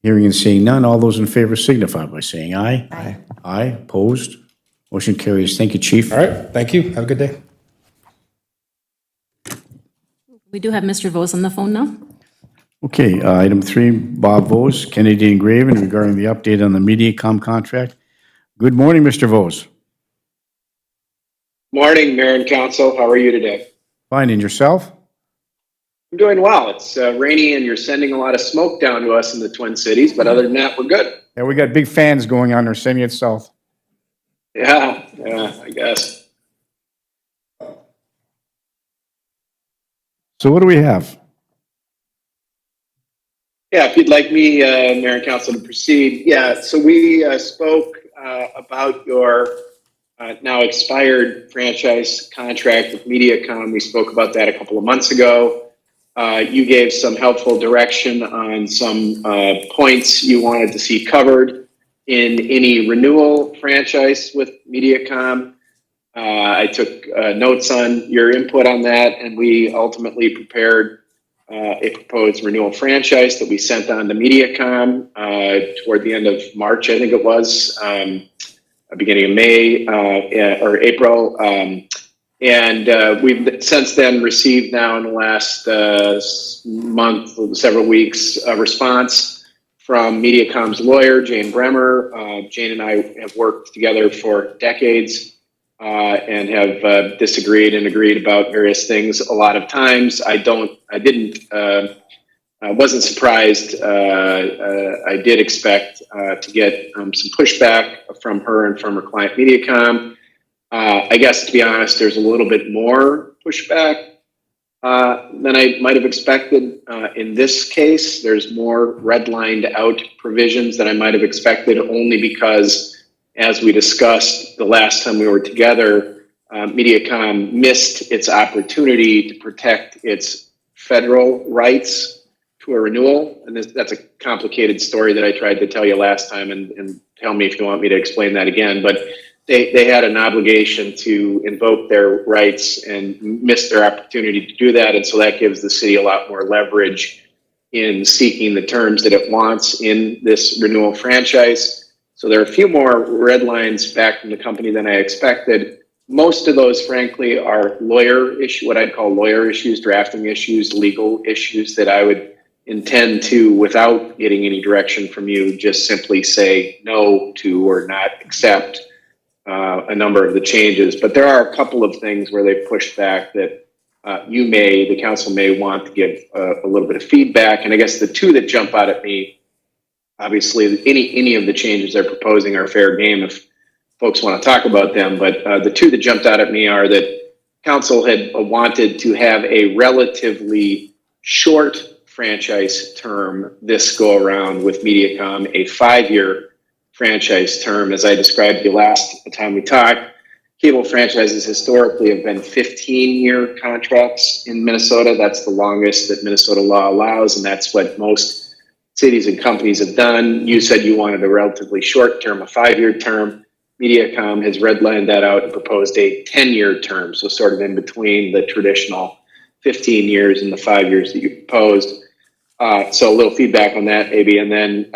Hearing and seeing none, all those in favor signify by saying aye. Aye. Aye. Opposed? Motion carries. Thank you, Chief. All right, thank you. Have a good day. We do have Mr. Vos on the phone now. Okay, item 3, Bob Vos, Kennedy and Graven, regarding the update on the Mediacom contract. Good morning, Mr. Vos. Morning, Mayor and Council. How are you today? Fine, and yourself? I'm doing well. It's rainy and you're sending a lot of smoke down to us in the Twin Cities, but other than that, we're good. Yeah, we got big fans going on. They're sending it south. Yeah, I guess. So what do we have? Yeah, if you'd like me, Mayor and Council, to proceed. Yeah, so we spoke about your now expired franchise contract with Mediacom. We spoke about that a couple of months ago. You gave some helpful direction on some points you wanted to see covered in any renewal franchise with Mediacom. I took notes on your input on that, and we ultimately prepared a proposed renewal franchise that we sent on to Mediacom toward the end of March, I think it was, beginning of May or April. And we've since then received now in the last month, several weeks, a response from Mediacom's lawyer, Jane Bremer. Jane and I have worked together for decades and have disagreed and agreed about various things a lot of times. I wasn't surprised. I did expect to get some pushback from her and from her client Mediacom. I guess, to be honest, there's a little bit more pushback than I might have expected. In this case, there's more redlined out provisions than I might have expected, only because, as we discussed the last time we were together, Mediacom missed its opportunity to protect its federal rights to a renewal. And that's a complicated story that I tried to tell you last time, and tell me if you want me to explain that again. But they had an obligation to invoke their rights and missed their opportunity to do that. And so that gives the city a lot more leverage in seeking the terms that it wants in this renewal franchise. So there are a few more red lines back from the company than I expected. Most of those, frankly, are what I'd call lawyer issues, drafting issues, legal issues that I would intend to, without getting any direction from you, just simply say no to or not accept a number of the changes. But there are a couple of things where they've pushed back that the council may want to give a little bit of feedback. And I guess the two that jump out at me, obviously, any of the changes they're proposing are fair game if folks want to talk about them. But the two that jumped out at me are that council had wanted to have a relatively short franchise term this go around with Mediacom, a 5-year franchise term. As I described to you last time we talked, cable franchises historically have been 15-year contracts in Minnesota. That's the longest that Minnesota law allows, and that's what most cities and companies have done. You said you wanted a relatively short term, a 5-year term. Mediacom has redlined that out and proposed a 10-year term, so sort of in between the traditional 15 years and the 5 years that you proposed. So a little feedback on that, maybe. And then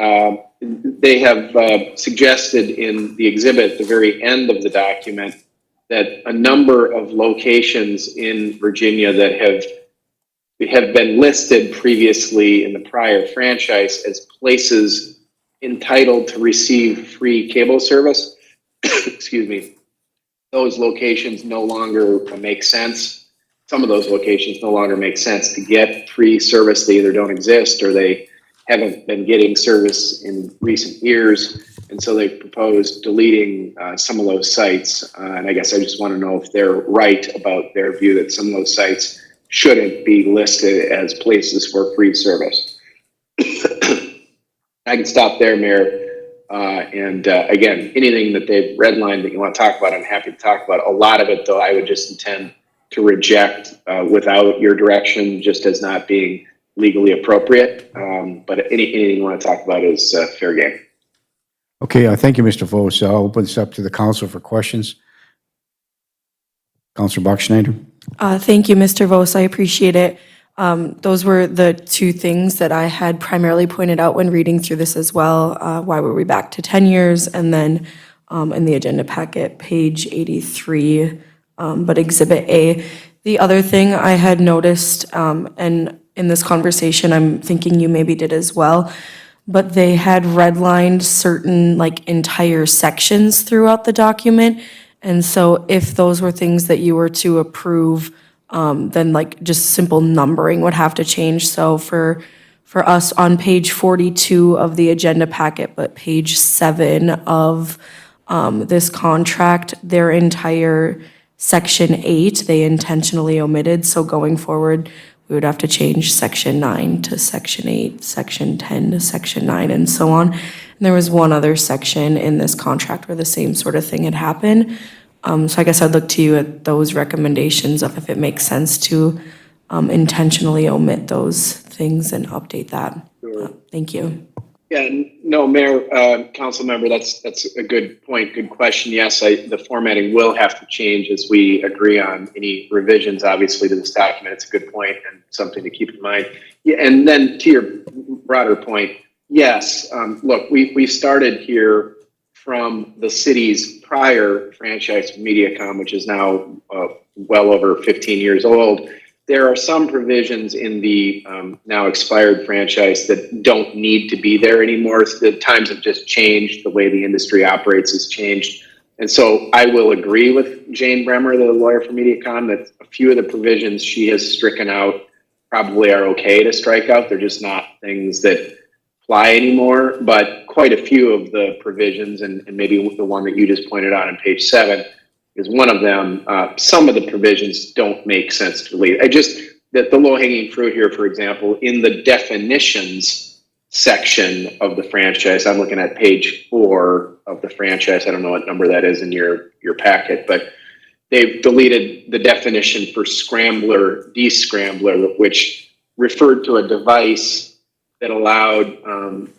they have suggested in the exhibit at the very end of the document that a number of locations in Virginia that have been listed previously in the prior franchise as places entitled to receive free cable service, excuse me, those locations no longer make sense. Some of those locations no longer make sense to get free service. They either don't exist or they haven't been getting service in recent years. And so they proposed deleting some of those sites. And I guess I just want to know if they're right about their view that some of those sites shouldn't be listed as places for free service. I can stop there, Mayor. And again, anything that they've redlined that you want to talk about, I'm happy to talk about. A lot of it, though, I would just intend to reject without your direction, just as not being legally appropriate. But anything you want to talk about is fair game. Okay, thank you, Mr. Vos. I'll open this up to the council for questions. Councilor Bachschneider. Thank you, Mr. Vos. I appreciate it. Those were the two things that I had primarily pointed out when reading through this as well. Why were we back to 10 years? And then in the agenda packet, page 83, but Exhibit A. The other thing I had noticed, and in this conversation, I'm thinking you maybe did as well, but they had redlined certain entire sections throughout the document. And so if those were things that you were to approve, then just simple numbering would have to change. So for us on page 42 of the agenda packet, but page 7 of this contract, their entire section 8, they intentionally omitted. So going forward, we would have to change section 9 to section 8, section 10 to section 9, and so on. And there was one other section in this contract where the same sort of thing had happened. So I guess I'd look to you at those recommendations of if it makes sense to intentionally omit those things and update that. Thank you. Yeah, no, Mayor, Council Member, that's a good point, good question. Yes, the formatting will have to change as we agree on any revisions, obviously, to this document. It's a good point and something to keep in mind. Yeah, and then to your broader point, yes, look, we started here from the city's prior franchise, Mediacom, which is now well over 15 years old. There are some provisions in the now expired franchise that don't need to be there anymore. The times have just changed. The way the industry operates has changed. And so I will agree with Jane Bremer, the lawyer for Mediacom, that a few of the provisions she has stricken out probably are okay to strike out. They're just not things that fly anymore. But quite a few of the provisions, and maybe the one that you just pointed out on page 7, is one of them. Some of the provisions don't make sense to delete. The low-hanging fruit here, for example, in the definitions section of the franchise, I'm looking at page 4 of the franchise. I don't know what number that is in your packet, but they've deleted the definition for scrambler, descrambler, which referred to a device that allowed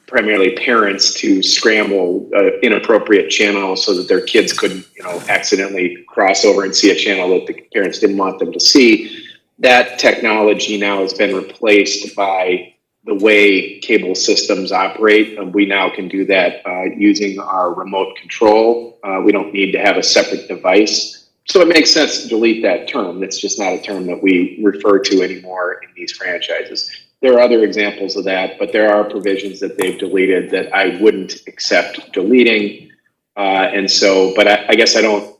primarily parents to scramble inappropriate channels so that their kids couldn't, accidentally cross over and see a channel that the parents didn't want them to see. That technology now has been replaced by the way cable systems operate. We now can do that using our remote control. We don't need to have a separate device. So it makes sense to delete that term. It's just not a term that we refer to anymore in these franchises. There are other examples of that, but there are provisions that they've deleted that I wouldn't accept deleting. But I guess I don't,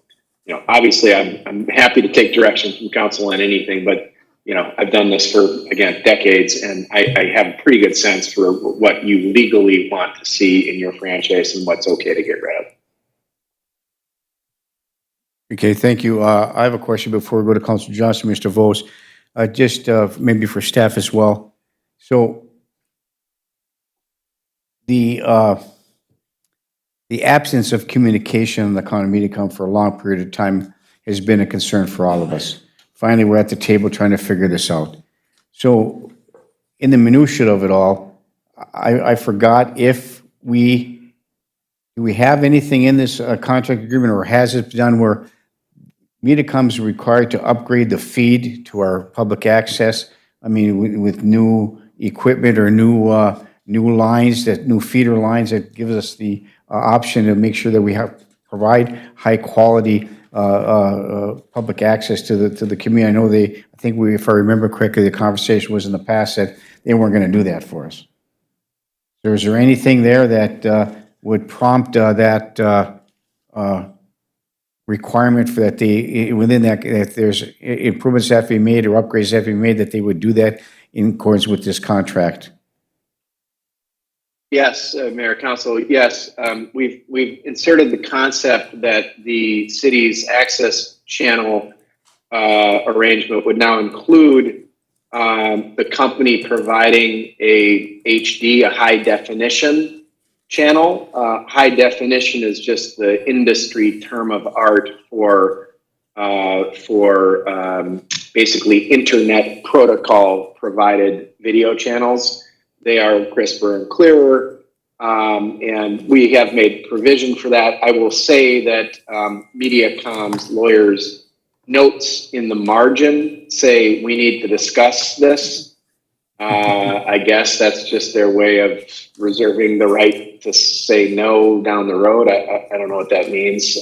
obviously I'm happy to take direction from council on anything, but I've done this for, again, decades, and I have a pretty good sense for what you legally want to see in your franchise and what's okay to get rid of. Okay, thank you. I have a question before we go to Councilor Johnson, Mr. Vos, just maybe for staff as well. So the absence of communication on the County Mediacom for a long period of time has been a concern for all of us. Finally, we're at the table trying to figure this out. So in the minutia of it all, I forgot if do we have anything in this contract agreement, or has it been done where Mediacom is required to upgrade the feed to our public access? I mean, with new equipment or new lines, new feeder lines that gives us the option to make sure that we provide high quality public access to the community. I know if I remember correctly, the conversation was in the past that they weren't going to do that for us. So is there anything there that would prompt that requirement for that within that, if there's improvements that have to be made or upgrades that have to be made, that they would do that in accordance with this contract? Yes, Mayor, Council, yes. We've inserted the concept that the city's access channel arrangement would now include the company providing a HD, a high definition channel. High definition is just the industry term of art for basically internet protocol provided video channels. They are crisper and clearer, and we have made provision for that. I will say that Mediacom's lawyers' notes in the margin say we need to discuss this. I guess that's just their way of reserving the right to say no down the road. I don't know what that means.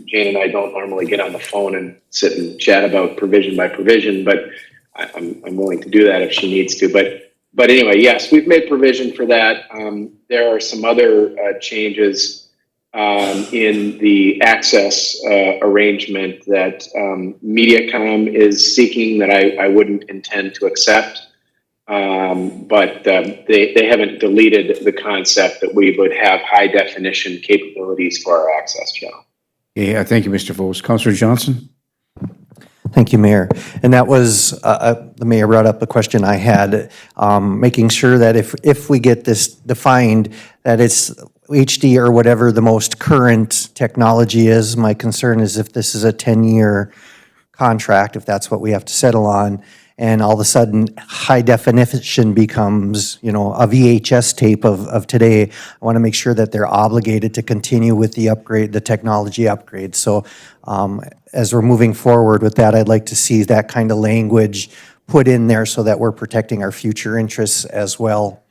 Jane and I don't normally get on the phone and sit and chat about provision by provision, but I'm willing to do that if she needs to. But anyway, yes, we've made provision for that. There are some other changes in the access arrangement that Mediacom is seeking that I wouldn't intend to accept. But they haven't deleted the concept that we would have high definition capabilities for our access channel. Yeah, thank you, Mr. Vos. Councilor Johnson? Thank you, Mayor. And that was, the mayor brought up a question I had, making sure that if we get this defined, that it's HD or whatever the most current technology is. My concern is if this is a 10-year contract, if that's what we have to settle on, and all of a sudden, high definition becomes, a VHS tape of today, I want to make sure that they're obligated to continue with the upgrade, the technology upgrade. So as we're moving forward with that, I'd like to see that kind of language put in there so that we're protecting our future interests as well.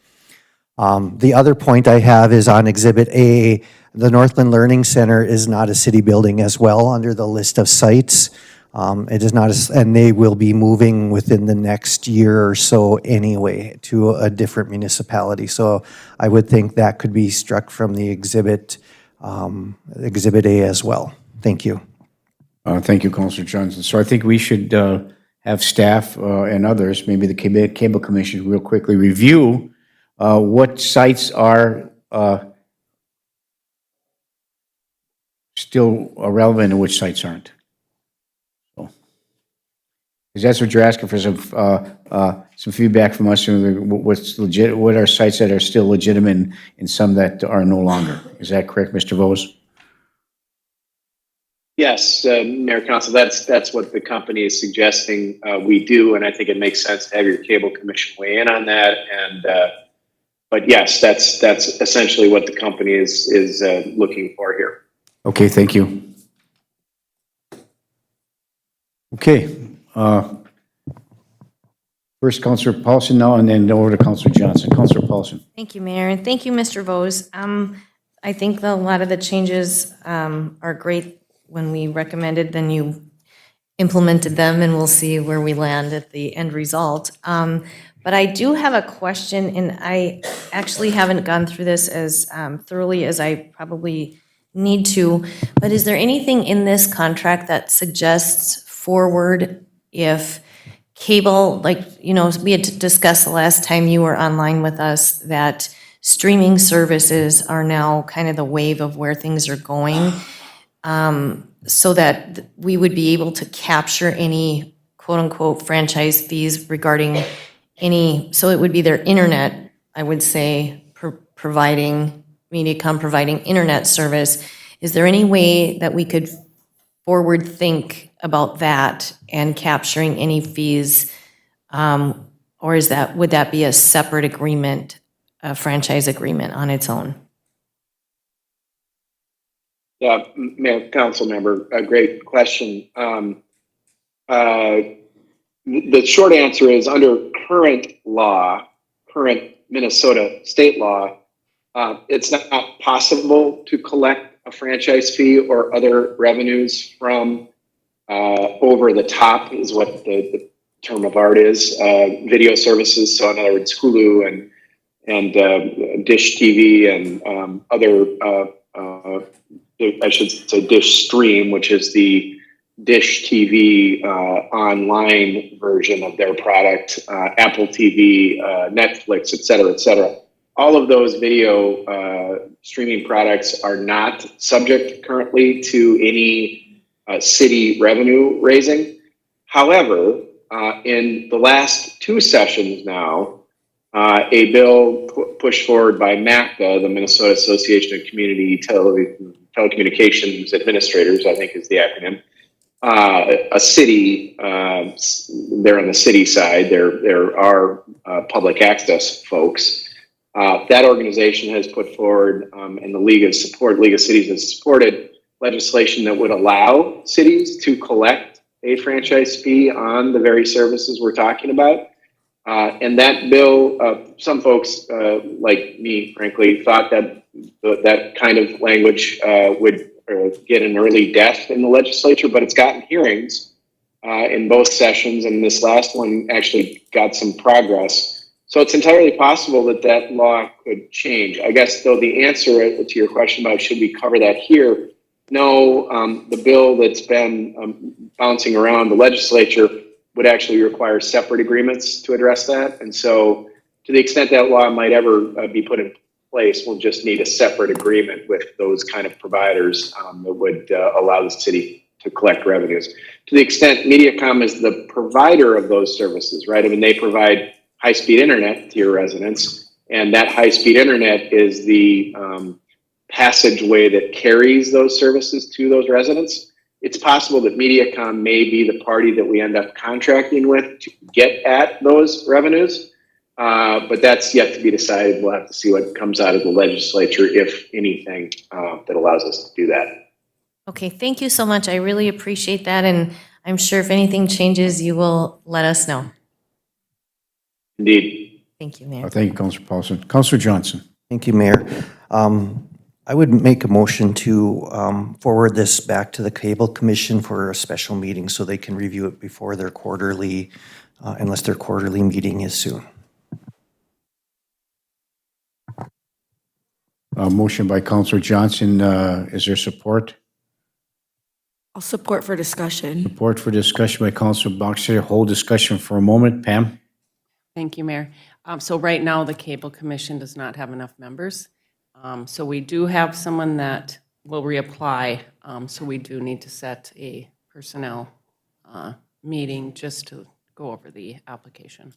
The other point I have is on Exhibit A, the Northland Learning Center is not a city building as well under the list of sites. It is not, and they will be moving within the next year or so anyway to a different municipality. So I would think that could be struck from the Exhibit A as well. Thank you. Thank you, Councilor Johnson. So I think we should have staff and others, maybe the Cable Commission, real quickly review what sites are still relevant and which sites aren't. Because that's what you're asking for, some feedback from us, what's legit, what are sites that are still legitimate and some that are no longer. Is that correct, Mr. Vose? Yes, Mayor Council, that's what the company is suggesting we do, and I think it makes sense to have your Cable Commission weigh in on that. And but yes, that's essentially what the company is looking for here. Okay, thank you. Okay. First, Councilor Paulson now, and then over to Councilor Johnson. Councilor Paulson. Thank you, Mayor, and thank you, Mr. Vose. I think a lot of the changes are great. When we recommended, then you implemented them, and we'll see where we land at the end result. But I do have a question, and I actually haven't gone through this as thoroughly as I probably need to. But is there anything in this contract that suggests forward if cable, we had discussed the last time you were online with us that streaming services are now kind of the wave of where things are going, so that we would be able to capture any quote-unquote franchise fees regarding so it would be their internet, I would say, providing, Mediacom providing internet service. Is there any way that we could forward think about that and capturing any fees, or would that be a separate agreement, a franchise agreement on its own? Yeah, Mayor, Council Member, a great question. The short answer is under current Minnesota state law, it's not possible to collect a franchise fee or other revenues from over the top is what the term of art is, video services. So in other words, Hulu and Dish TV and other, I should say Dish Stream, which is the Dish TV online version of their product, Apple TV, Netflix, et cetera, et cetera. All of those video streaming products are not subject currently to any city revenue raising. However, in the last two sessions now, a bill pushed forward by MACTA, the Minnesota Association of Community Telecommunications Administrators, I think is the acronym, a city, they're on the city side, there are public access folks. That organization has put forward, and the League of Cities has supported legislation that would allow cities to collect a franchise fee on the very services we're talking about. And that bill, some folks like me, frankly, thought that that kind of language would get an early death in the legislature, but it's gotten hearings in both sessions, and this last one actually got some progress. So it's entirely possible that that law could change. I guess, though, the answer to your question about should we cover that here, no, the bill that's been bouncing around the legislature would actually require separate agreements to address that. And so to the extent that law might ever be put in place, we'll just need a separate agreement with those kind of providers that would allow the city to collect revenues. To the extent Mediacom is the provider of those services, right? I mean, they provide high-speed internet to your residents, and that high-speed internet is the passageway that carries those services to those residents. It's possible that Mediacom may be the party that we end up contracting with to get at those revenues, but that's yet to be decided. We'll have to see what comes out of the legislature, if anything, that allows us to do that. Okay, thank you so much. I really appreciate that, and I'm sure if anything changes, you will let us know. Indeed. Thank you, Mayor. Thank you, Councilor Paulson. Councilor Johnson. Thank you, Mayor. I would make a motion to forward this back to the Cable Commission for a special meeting so they can review it before their quarterly, unless their quarterly meeting is soon. Motion by Councilor Johnson. Is there support? I'll support for discussion. Support for discussion by Councilor Boxer. Hold discussion for a moment. Pam? Thank you, Mayor. So right now, the Cable Commission does not have enough members. So we do have someone that will reapply. So we do need to set a personnel meeting just to go over the application.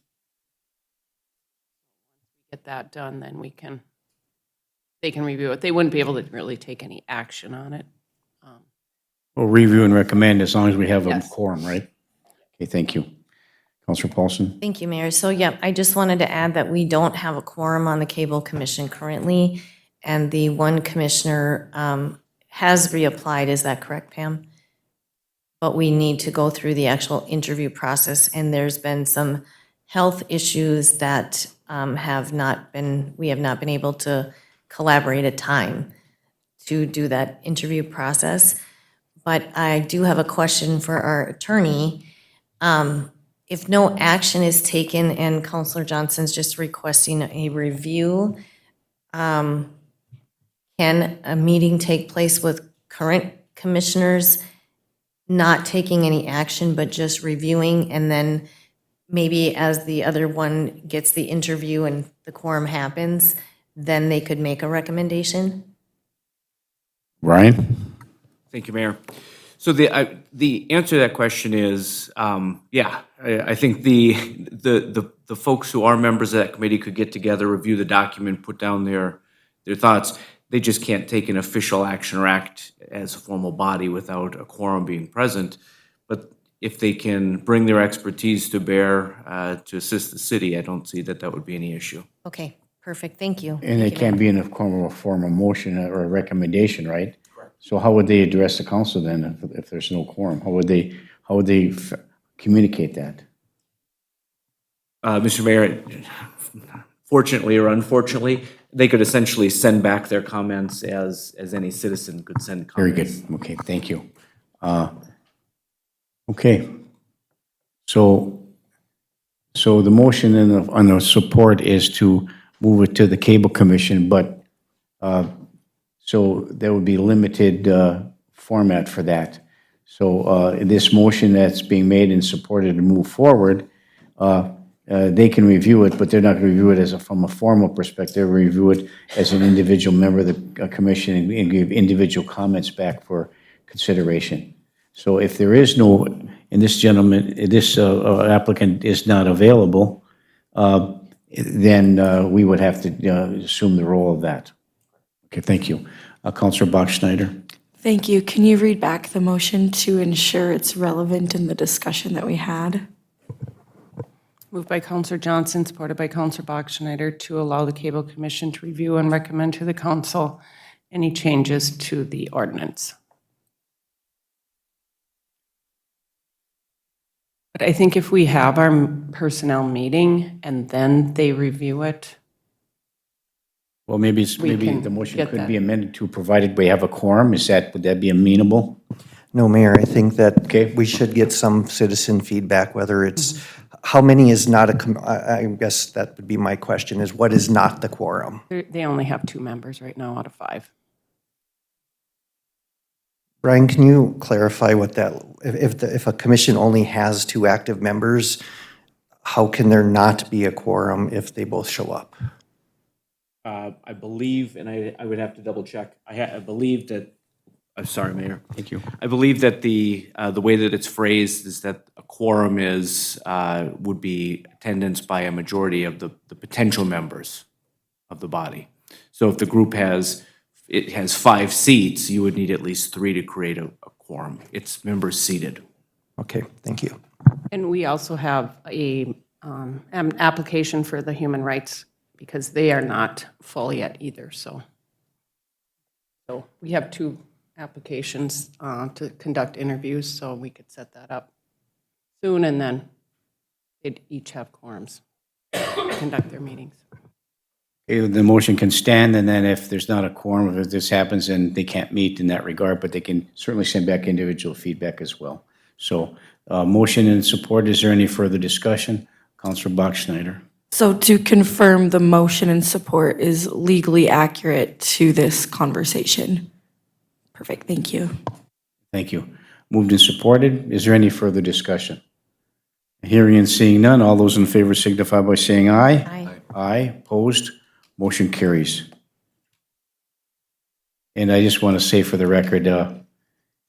Get that done, then they can review it. They wouldn't be able to really take any action on it. We'll review and recommend as long as we have a Yes. quorum, right? Okay, thank you. Councilor Paulson? Thank you, Mayor. So, yeah, I just wanted to add that we don't have a quorum on the Cable Commission currently, and the one commissioner has reapplied. Is that correct, Pam? But we need to go through the actual interview process, and there's been some health issues that we have not been able to collaborate a time to do that interview process. But I do have a question for our attorney. If no action is taken and Councilor Johnson's just requesting a review, can a meeting take place with current commissioners not taking any action but just reviewing, and then maybe as the other one gets the interview and the quorum happens, then they could make a recommendation? Ryan? Thank you, Mayor. So the answer to that question is, yeah, I think the folks who are members of that committee could get together, review the document, put down their thoughts. They just can't take an official action or act as a formal body without a quorum being present. But if they can bring their expertise to bear to assist the city, I don't see that would be any issue. Okay, perfect, thank you. And it can't be in a form of motion or a recommendation, right? Correct. So how would they address the council then if there's no quorum? How would they communicate that? Mr. Mayor, fortunately or unfortunately, they could essentially send back their comments as any citizen could send Very comments. good. Okay, thank you. Okay. So the motion on the support is to move it to the Cable Commission, but so there would be limited format for that. So this motion that's being made and supported to move forward, they can review it, but they're not going to review it from a formal perspective. They'll review it as an individual member of the commission and give individual comments back for consideration. So if there is no, and this applicant is not available, then we would have to assume the role of that. Okay, thank you. Councilor Bachschneider. Thank you. Can you read back the motion to ensure it's relevant in the discussion that we had? Moved by Councilor Johnson, supported by Councilor Bachschneider, to allow the Cable Commission to review and recommend to the council any changes to the ordinance. But I think if we have our personnel meeting and then they review it, Well, maybe can the motion get could that. be amended to provided we have a quorum. Would that be amenable? No, Mayor, I think that Okay. we should get some citizen feedback, whether it's, how many is not I guess that would be my question, is what is not the quorum? they only have 2 members right now out of 5. Brian, can you clarify what that, if a commission only has 2 active members, how can there not be a quorum if they both show up? I believe, and I would have to double check, I believe that Sorry, Mayor. Thank you. I believe that the way that it's phrased is that a quorum is, would be attendance by a majority of the potential members of the body. So if the group has 5 seats, you would need at least 3 to create a quorum. It's members seated. Okay, thank you. And we also have an application for the human rights because they are not full yet either, so. So we have 2 applications to conduct interviews, so we could set that up soon, and then they'd each have quorums to conduct their meetings. Okay, the motion can stand, and then if there's not a quorum, if this happens and they can't meet in that regard, but they can certainly send back individual feedback as well. So, motion and support, is there any further discussion? Councilor Bachschnider. So to confirm, the motion and support is legally accurate to this conversation. Perfect, thank you. Thank you. Moved and supported. Is there any further discussion? Hearing and seeing none, all those in favor signify by saying aye. Aye. Aye, opposed, motion carries. And I just want to say for the record, the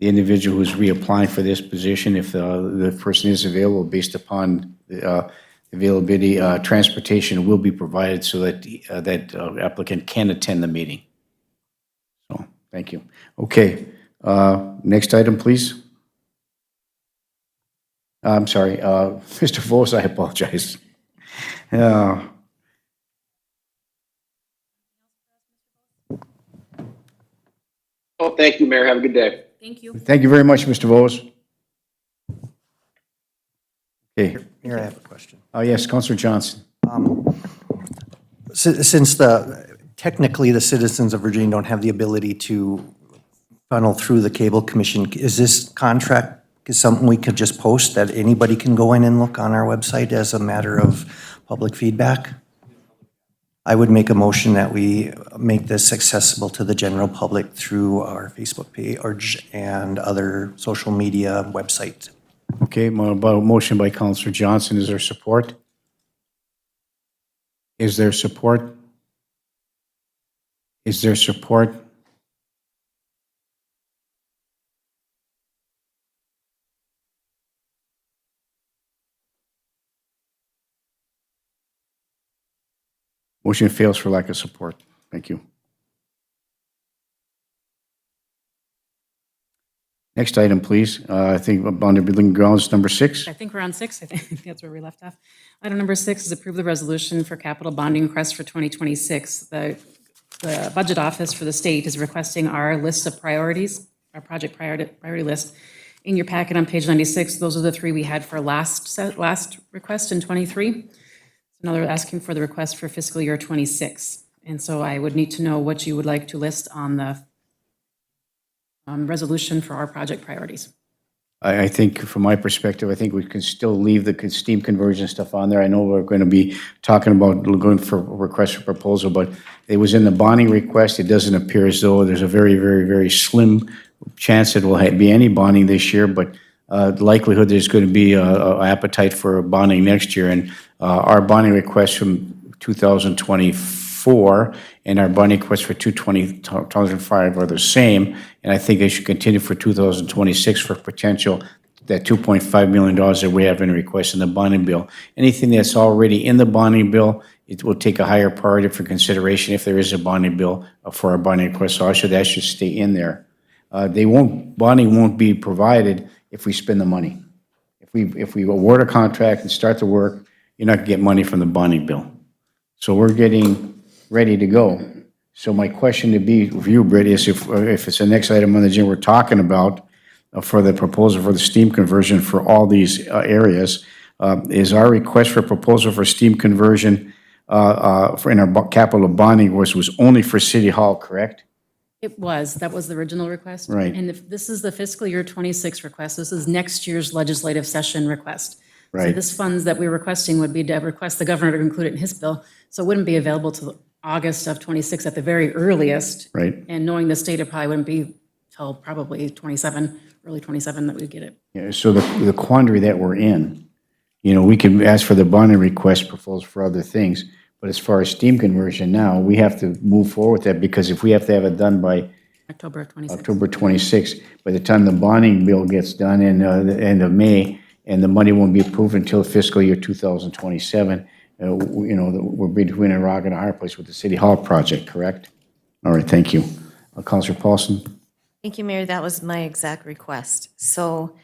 individual who's reapplying for this position, if the person is available based upon the availability, transportation will be provided so that that applicant can attend the meeting. So, thank you. Okay, next item, please. I'm sorry, Mr. Vos, I apologize. Oh, thank you, Mayor. Have a good day. Thank you. Thank you very much, Mr. Vos. Okay. Mayor, I have a question. Oh, yes, Councilor Johnson. Since technically the citizens of Virginia don't have the ability to funnel through the cable commission, is this contract something we could just post that anybody can go in and look on our website as a matter of public feedback? I would make a motion that we make this accessible to the general public through our Facebook page and other social media websites. Okay, about a motion by Councilor Johnson. Is there support? Is there support? Is there support? Motion fails for lack of support. Thank you. Next item, please. I think on the building grounds, number 6. I think we're on 6. I think that's where we left off. Item number 6 is approve the resolution for capital bonding request for 2026. The budget office for the state is requesting our list of priorities, our project priority list. In your packet on page 96, those are the 3 we had for last request in 23. Now they're asking for the request for fiscal year 26. And so I would need to know what you would like to list on the resolution for our project priorities. I think, from my perspective, I think we can still leave the steam conversion stuff on there. I know we're going to be talking about going for a request for proposal, but it was in the bonding request. It doesn't appear as though there's a very, very, very slim chance it will be any bonding this year, but the likelihood there's going to be an appetite for bonding next year. And our bonding request from 2024 and our bonding request for 2025 are the same. And I think they should continue for 2026 for potential, that $2.5 million that we have in request in the bonding bill. Anything that's already in the bonding bill, it will take a higher priority for consideration if there is a bonding bill for our bonding request. So that should stay in there. Bonding won't be provided if we spend the money. If we award a contract and start the work, you're not gonna get money from the bonding bill. So we're getting ready to go. So my question to be for you, Britt, is if it's the next item on the agenda we're talking about for the proposal for the steam conversion for all these areas, is our request for proposal for steam conversion in our capital bonding was only for City Hall, correct? That was the original request. Right. And if this is the fiscal year 26 request, this is next year's legislative session request. So Right. this funds that we're requesting would be to request the governor to include it in his bill. So it wouldn't be available till August of 26 at the very earliest. Right. And knowing this data probably wouldn't be till probably 27, early 27 that we'd get it. Yeah, so the quandary that we're in, we can ask for the bonding request proposal for other things, but as far as steam conversion now, we have to move forward with that, because if we have to have it done by October of 26. October 26th. By the time the bonding bill gets done in the end of May, and the money won't be approved until fiscal year 2027, we're between a rock and a hard place with the City Hall project, correct? All right, thank you. Counselor Paulson? Thank you, Mayor. That was my exact request. So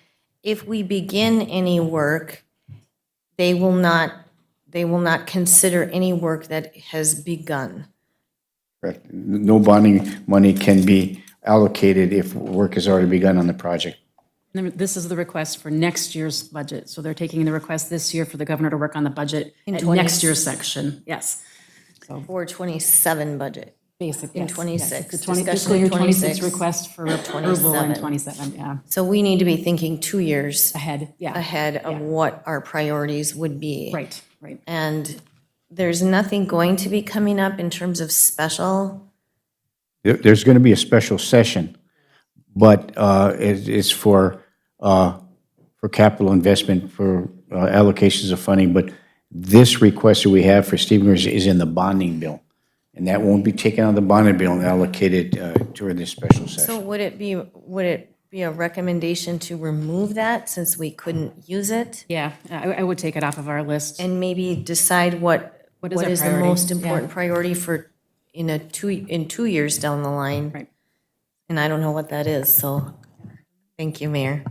if we begin any work, they will not consider any work that has begun. Correct. No bonding money can be allocated if work has already begun on the project. This is the request for next year's budget. So they're taking the request this year for the governor to work on the budget In at 20 next year's section. Yes. For 27 budget. Basically. In yes, 26. yes. The Discussion fiscal year in 26 26. request for approval in 27. 27, yeah. So we need to be thinking 2 years Ahead, yeah. ahead of what our priorities would be. Right, right. And there's nothing going to be coming up in terms of special. There's going to be a special session, but it's for capital investment, for allocations of funding. But this request that we have for Stephen is in the bonding bill, and that won't be taken out of the bonding bill and allocated during this special So session. would it be a recommendation to remove that since we couldn't use it? Yeah, I would take it off of our list. And maybe decide what is our is the priority? most Yeah. important priority for in 2 years down the line? Right. And I don't know what that is, so thank you, Mayor.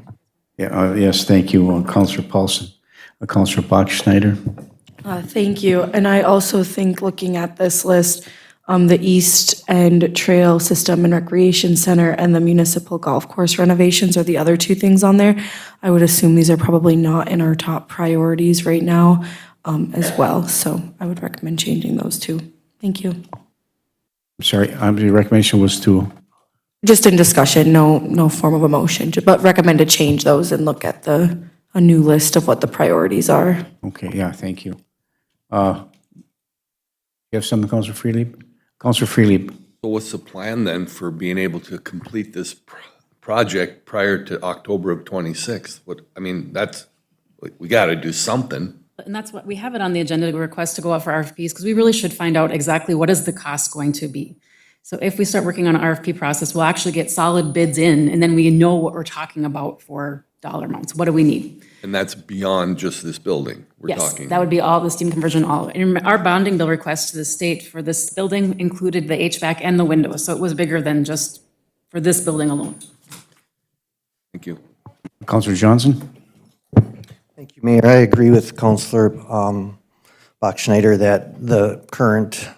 Yeah, yes, thank you, Counselor Paulson. Counselor Bachschnider? Thank you. And I also think looking at this list, the East End Trail System and Recreation Center and the municipal golf course renovations are the other two things on there. I would assume these are probably not in our top priorities right now as well. So I would recommend changing those two. Thank you. Sorry, the recommendation was to, Just in discussion, no form of a motion, but recommend to change those and look at a new list of what the priorities are. okay, yeah, thank you. You have something, Counselor Freely? Counselor Freely? So what's the plan then for being able to complete this project prior to October of 26? We got to do something. And that's what, we have it on the agenda to request to go out for RFPs, because we really should find out exactly what is the cost going to be. So if we start working on an RFP process, we'll actually get solid bids in, and then we know what we're talking about for dollar amounts. What do we need? And that's beyond just this building we're Yes, talking. that would be all the steam conversion, all. And our bonding bill request to the state for this building included the HVAC and the windows, so it was bigger than just for this building alone. Thank you. Counselor Johnson? Thank you, Mayor. I agree with Counselor Bachschnider that the current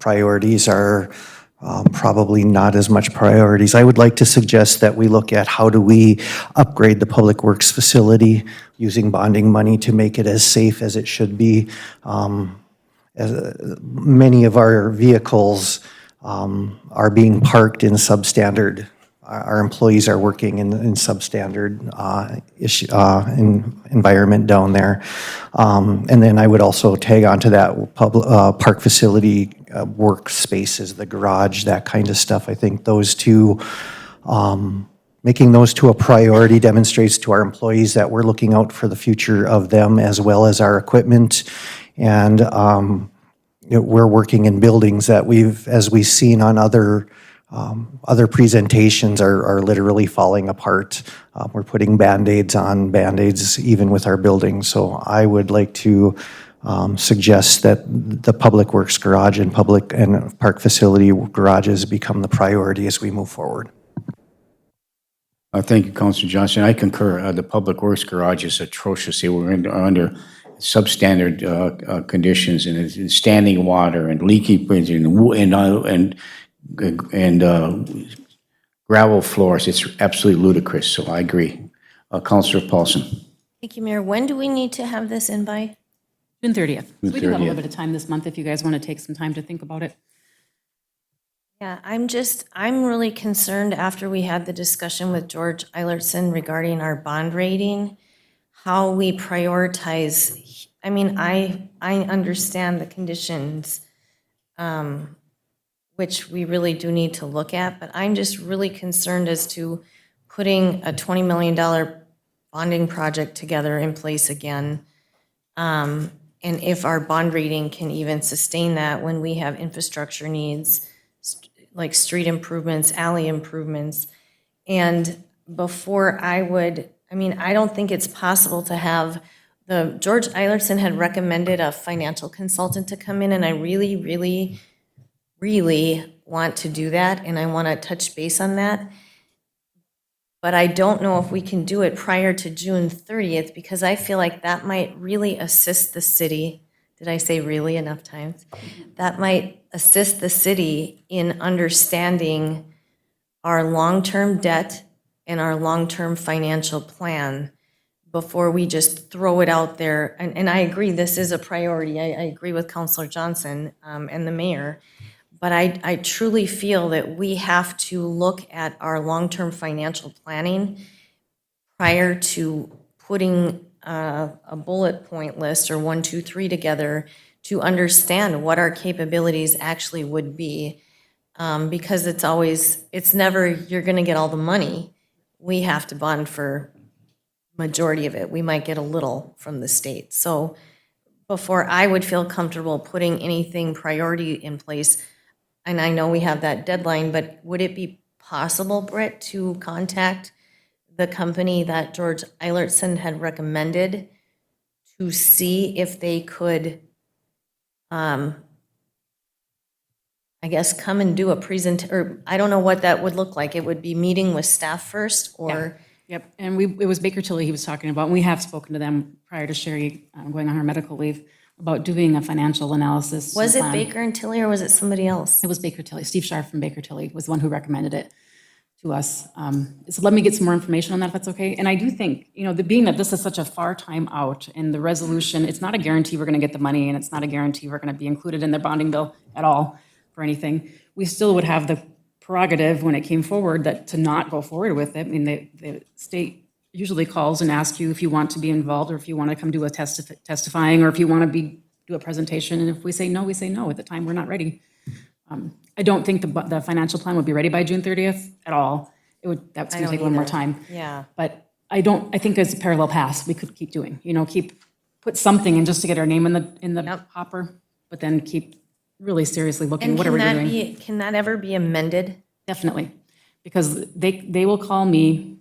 priorities are probably not as much priorities. I would like to suggest that we look at how do we upgrade the Public Works facility using bonding money to make it as safe as it should be. Many of our vehicles are being parked in substandard. Our employees are working in substandard environment down there. And then I would also tag onto that park facility workspaces, the garage, that kind of stuff. I think those two, making those two a priority demonstrates to our employees that we're looking out for the future of them as well as our equipment. And we're working in buildings that as we've seen on other presentations are literally falling apart. We're putting Band-Aids on Band-Aids even with our buildings. So I would like to suggest that the Public Works garage and park facility garages become the priority as we move forward. Thank you, Counselor Johnson. I concur. The Public Works garage is atrocious. We're under substandard conditions, and it's standing water and leaky and gravel floors. It's absolutely ludicrous, so I agree. Counselor Paulson. Thank you, Mayor. When do we need to have this in by? June 30th. So we do have a 30th. little bit of time this month if you guys want to take some time to think about it. Yeah, I'm really concerned after we had the discussion with George Eilertson regarding our bond rating, how we prioritize. I mean, I understand the conditions, which we really do need to look at, but I'm just really concerned as to putting a $20 million bonding project together in place again. And if our bond rating can even sustain that when we have infrastructure needs, like street improvements, alley improvements. And before I would, I mean, I don't think it's possible to have, George Eilertson had recommended a financial consultant to come in, and I really, really, really want to do that, and I want to touch base on that. But I don't know if we can do it prior to June 30th, because I feel like that might really assist the city. Did I say really enough times? That might assist the city in understanding our long-term debt and our long-term financial plan before we just throw it out there. And I agree, this is a priority. I agree with Councilor Johnson and the mayor. But I truly feel that we have to look at our long-term financial planning prior to putting a bullet point list or 1, 2, 3 together to understand what our capabilities actually would be. Because it's never, you're gonna get all the money. We have to bond for majority of it. We might get a little from the state. So before I would feel comfortable putting anything priority in place, and I know we have that deadline, but would it be possible, Britt, to contact the company that George Eilertson had recommended to see if they could, I guess, come and do a or I don't know what that would look like. It would be meeting with staff first, or? Yep, and it was Baker Tilly he was talking about, and we have spoken to them prior to Sherry going on her medical leave about doing a financial analysis. Was it plan. Baker and Tilly, or was it somebody else? It was Baker Tilly. Steve Scharf from Baker Tilly was the one who recommended it to us. So let me get some more information on that, if that's okay. And I do think, being that this is such a far time out, and the resolution, it's not a guarantee we're going to get the money, and it's not a guarantee we're going to be included in their bonding bill at all for anything. We still would have the prerogative when it came forward that to not go forward with it. I mean, the state usually calls and asks you if you want to be involved, or if you want to come do a testifying, or if you want to do a presentation. And if we say no, we say no. At the time, we're not ready. I don't think the financial plan would be ready by June 30th at all. That's going to take a little more time. Yeah. But I think it's a parallel paths we could keep doing. Put something in just to get our name in the hopper, but then keep really seriously looking. And what are we doing? Can that ever be amended? Definitely, because they will call me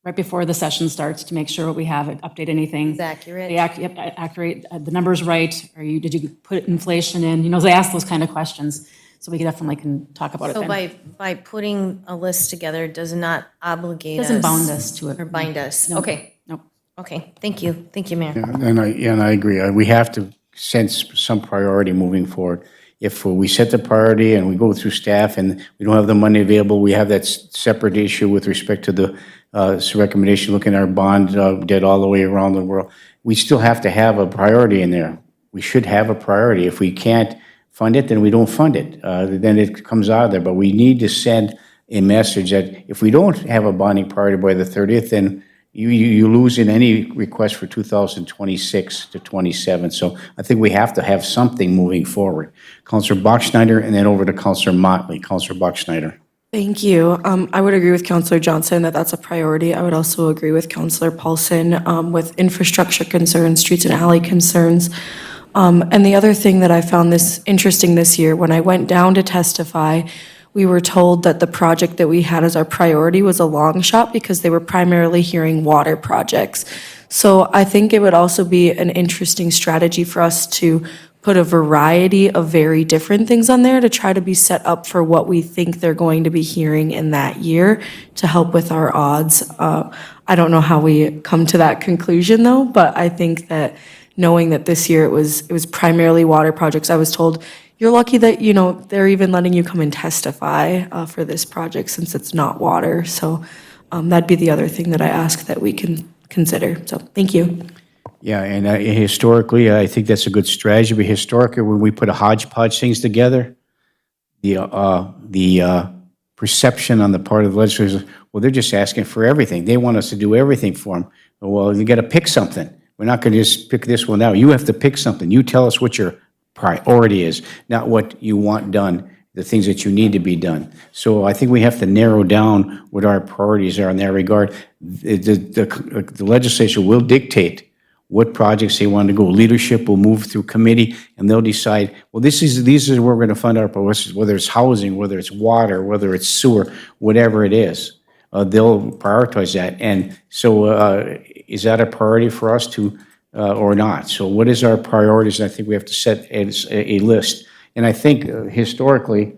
right before the session starts to make sure what we have, update anything. It's accurate. Accurate, the numbers right. Did you put inflation in? They ask those kind of questions, so we definitely can talk about it So then. by putting a list together does not obligate us? Doesn't bound us to it. Or bind us? No. Okay. Nope. Okay, thank you. Thank you, Mayor. And I agree. We have to sense some priority moving forward. If we set the priority and we go through staff and we don't have the money available, we have that separate issue with respect to the recommendation, looking at our bond debt all the way around the world. We still have to have a priority in there. We should have a priority. If we can't fund it, then we don't fund it. Then it comes out of there. But we need to send a message that if we don't have a bonding priority by the 30th, then you lose in any request for 2026 to 27. So I think we have to have something moving forward. Councillor Bachschneider, and then over to Councillor Motley. Councillor Bachschneider. Thank you. I would agree with Councillor Johnson that that's a priority. I would also agree with Councillor Paulson with infrastructure concerns, streets and alley concerns. And the other thing that I found interesting this year, when I went down to testify, we were told that the project that we had as our priority was a long shot because they were primarily hearing water projects. So I think it would also be an interesting strategy for us to put a variety of very different things on there to try to be set up for what we think they're going to be hearing in that year to help with our odds. I don't know how we come to that conclusion though, but I think that knowing that this year it was primarily water projects, I was told, you're lucky that, they're even letting you come and testify for this project since it's not water. So that'd be the other thing that I ask that we can consider. So thank you. Yeah, and historically, I think that's a good strategy. But historically, when we put a hodgepodge things together, the perception on the part of the legislators, well, they're just asking for everything. They want us to do everything for them. Well, you got to pick something. We're not going to just pick this one out. You have to pick something. You tell us what your priority is, not what you want done, the things that you need to be done. So I think we have to narrow down what our priorities are in that regard. The legislature will dictate what projects they want to go. Leadership will move through committee, and they'll decide, well, these are where we're going to fund our projects, whether it's housing, whether it's water, whether it's sewer, whatever it is. They'll prioritize that. And so is that a priority for us to, or not? So what is our priorities? And I think we have to set a list. And I think historically,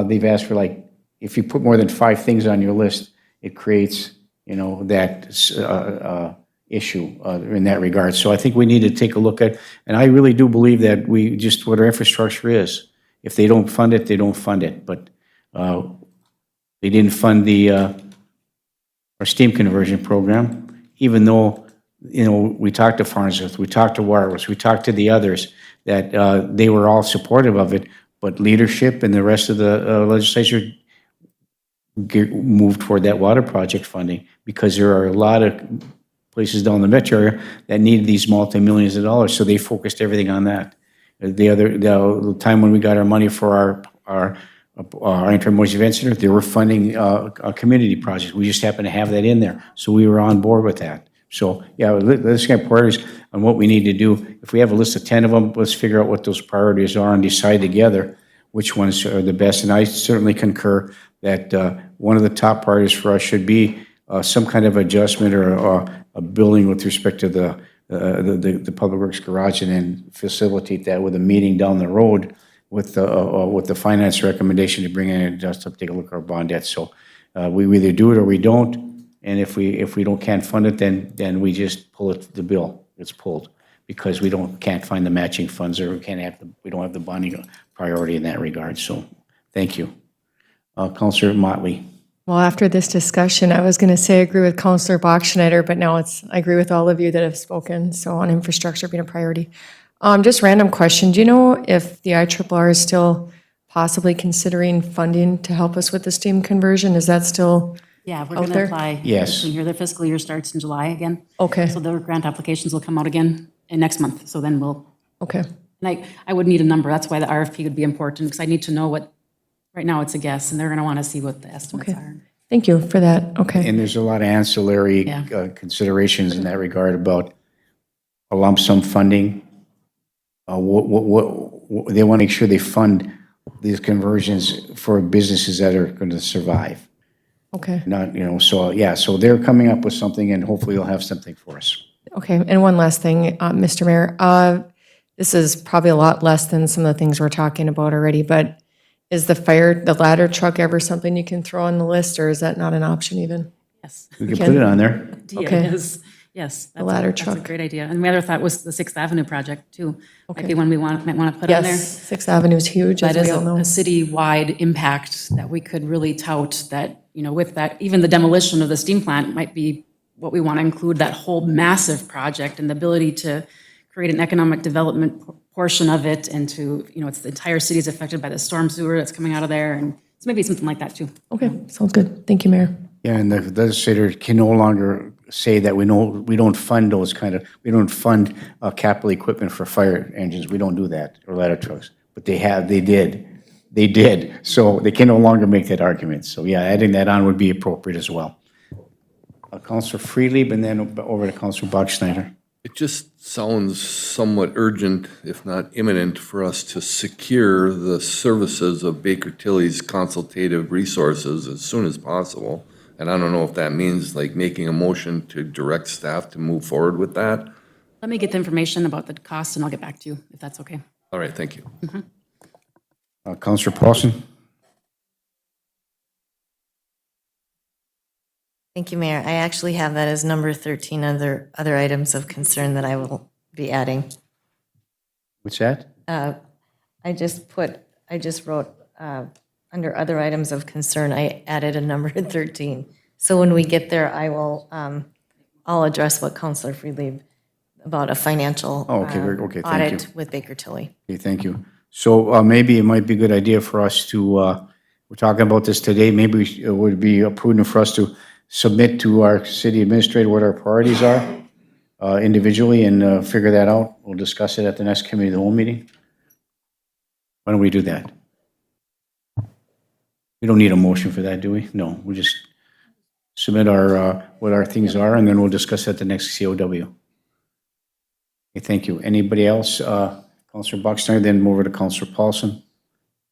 they've asked for, like, if you put more than 5 things on your list, it creates, that issue in that regard. So I think we need to take a look at, and I really do believe that what our infrastructure is. If they don't fund it, they don't fund it. But they didn't fund our steam conversion program, even though, we talked to Farnsworth, we talked to Waterworks, we talked to the others, that they were all supportive of it, but leadership and the rest of the legislature moved toward that water project funding, because there are a lot of places down the metro area that needed these multi-millions of dollars, so they focused everything on that. The time when we got our money for our interim event center, they were funding a community project. We just happened to have that in there, so we were on board with that. So yeah, let's get priorities on what we need to do. If we have a list of 10 of them, let's figure out what those priorities are and decide together which ones are the best. And I certainly concur that one of the top priorities for us should be some kind of adjustment or a building with respect to the Public Works garage, and then facilitate that with a meeting down the road with the finance recommendation to bring in and just take a look at our bond debt. So we either do it or we don't. And if we can't fund it, then we just pull the bill. It's pulled because we can't find the matching funds, or we don't have the bonding priority in that regard. So thank you. Councilor Motley. Well, after this discussion, I was going to say I agree with Councilor Bachschneider, but now I agree with all of you that have spoken, so on infrastructure being a priority. Just random question. Do you know if the IRRR is still possibly considering funding to help us with the steam conversion? Is that still Yeah, we're out going to there? apply. Yes. Here, their fiscal year starts in July again. Okay, So their grant applications will come out again next month. So then okay. I would need a number. That's why the RFP would be important, because I need to know right now it's a guess, and they're going to want to see what the estimates Okay. are. Thank you for that. Okay. And there's a lot of ancillary Yeah. considerations in that regard about a lump sum funding. What they want to make sure they fund these conversions for businesses that are going to survive. Okay. Not, so they're coming up with something, and hopefully they'll have something for us. Okay, and one last thing, Mr. Mayor. This is probably a lot less than some of the things we're talking about already, but is the ladder truck ever something you can throw on the list, or is that not an option even? Yes. We can put it on there. Okay. Yes. The ladder That's truck. a great idea. And my other thought was the 6th Avenue project, too. Might be one we might want to put on there. Yes, 6th Avenue is huge, as That is we all know. a city-wide impact that we could really tout, that, with that, even the demolition of the steam plant might be what we want to include, that whole massive project, and the ability to create an economic development portion of it, and to, it's the entire city is affected by the storm sewer that's coming out of there, and so maybe something like that, too. Okay, sounds good. Thank you, Mayor. Yeah, and the legislator can no longer say that we don't fund we don't fund capital equipment for fire engines. We don't do that, or ladder trucks. But they did. So they can no longer make that argument. So yeah, adding that on would be appropriate as well. Councilor Freely, and then over to Councilor Bachschneider. It just sounds somewhat urgent, if not imminent, for us to secure the services of Baker Tilly's consultative resources as soon as possible. And I don't know if that means like making a motion to direct staff to move forward with that. Let me get the information about the cost, and I'll get back to you, if that's okay. All right, thank you. Councilor Paulson. Thank you, Mayor. I actually have that as number 13 other items of concern that I will be adding. What's that? I just wrote, under other items of concern, I added a number 13. So when we get there, I'll address what Councilor Freely about a financial Okay, thank audit you. with Baker Tilly. Okay, thank you. So maybe it might be a good idea for us to, we're talking about this today, maybe it would be prudent for us to submit to our city administrator what our priorities are individually, and figure that out. We'll discuss it at the next committee of the whole meeting. Why don't we do that? We don't need a motion for that, do we? No, we just submit what our things are, and then we'll discuss at the next COW. Okay, thank you. Anybody else? Counselor Buckstein, then move over to Counselor Paulson.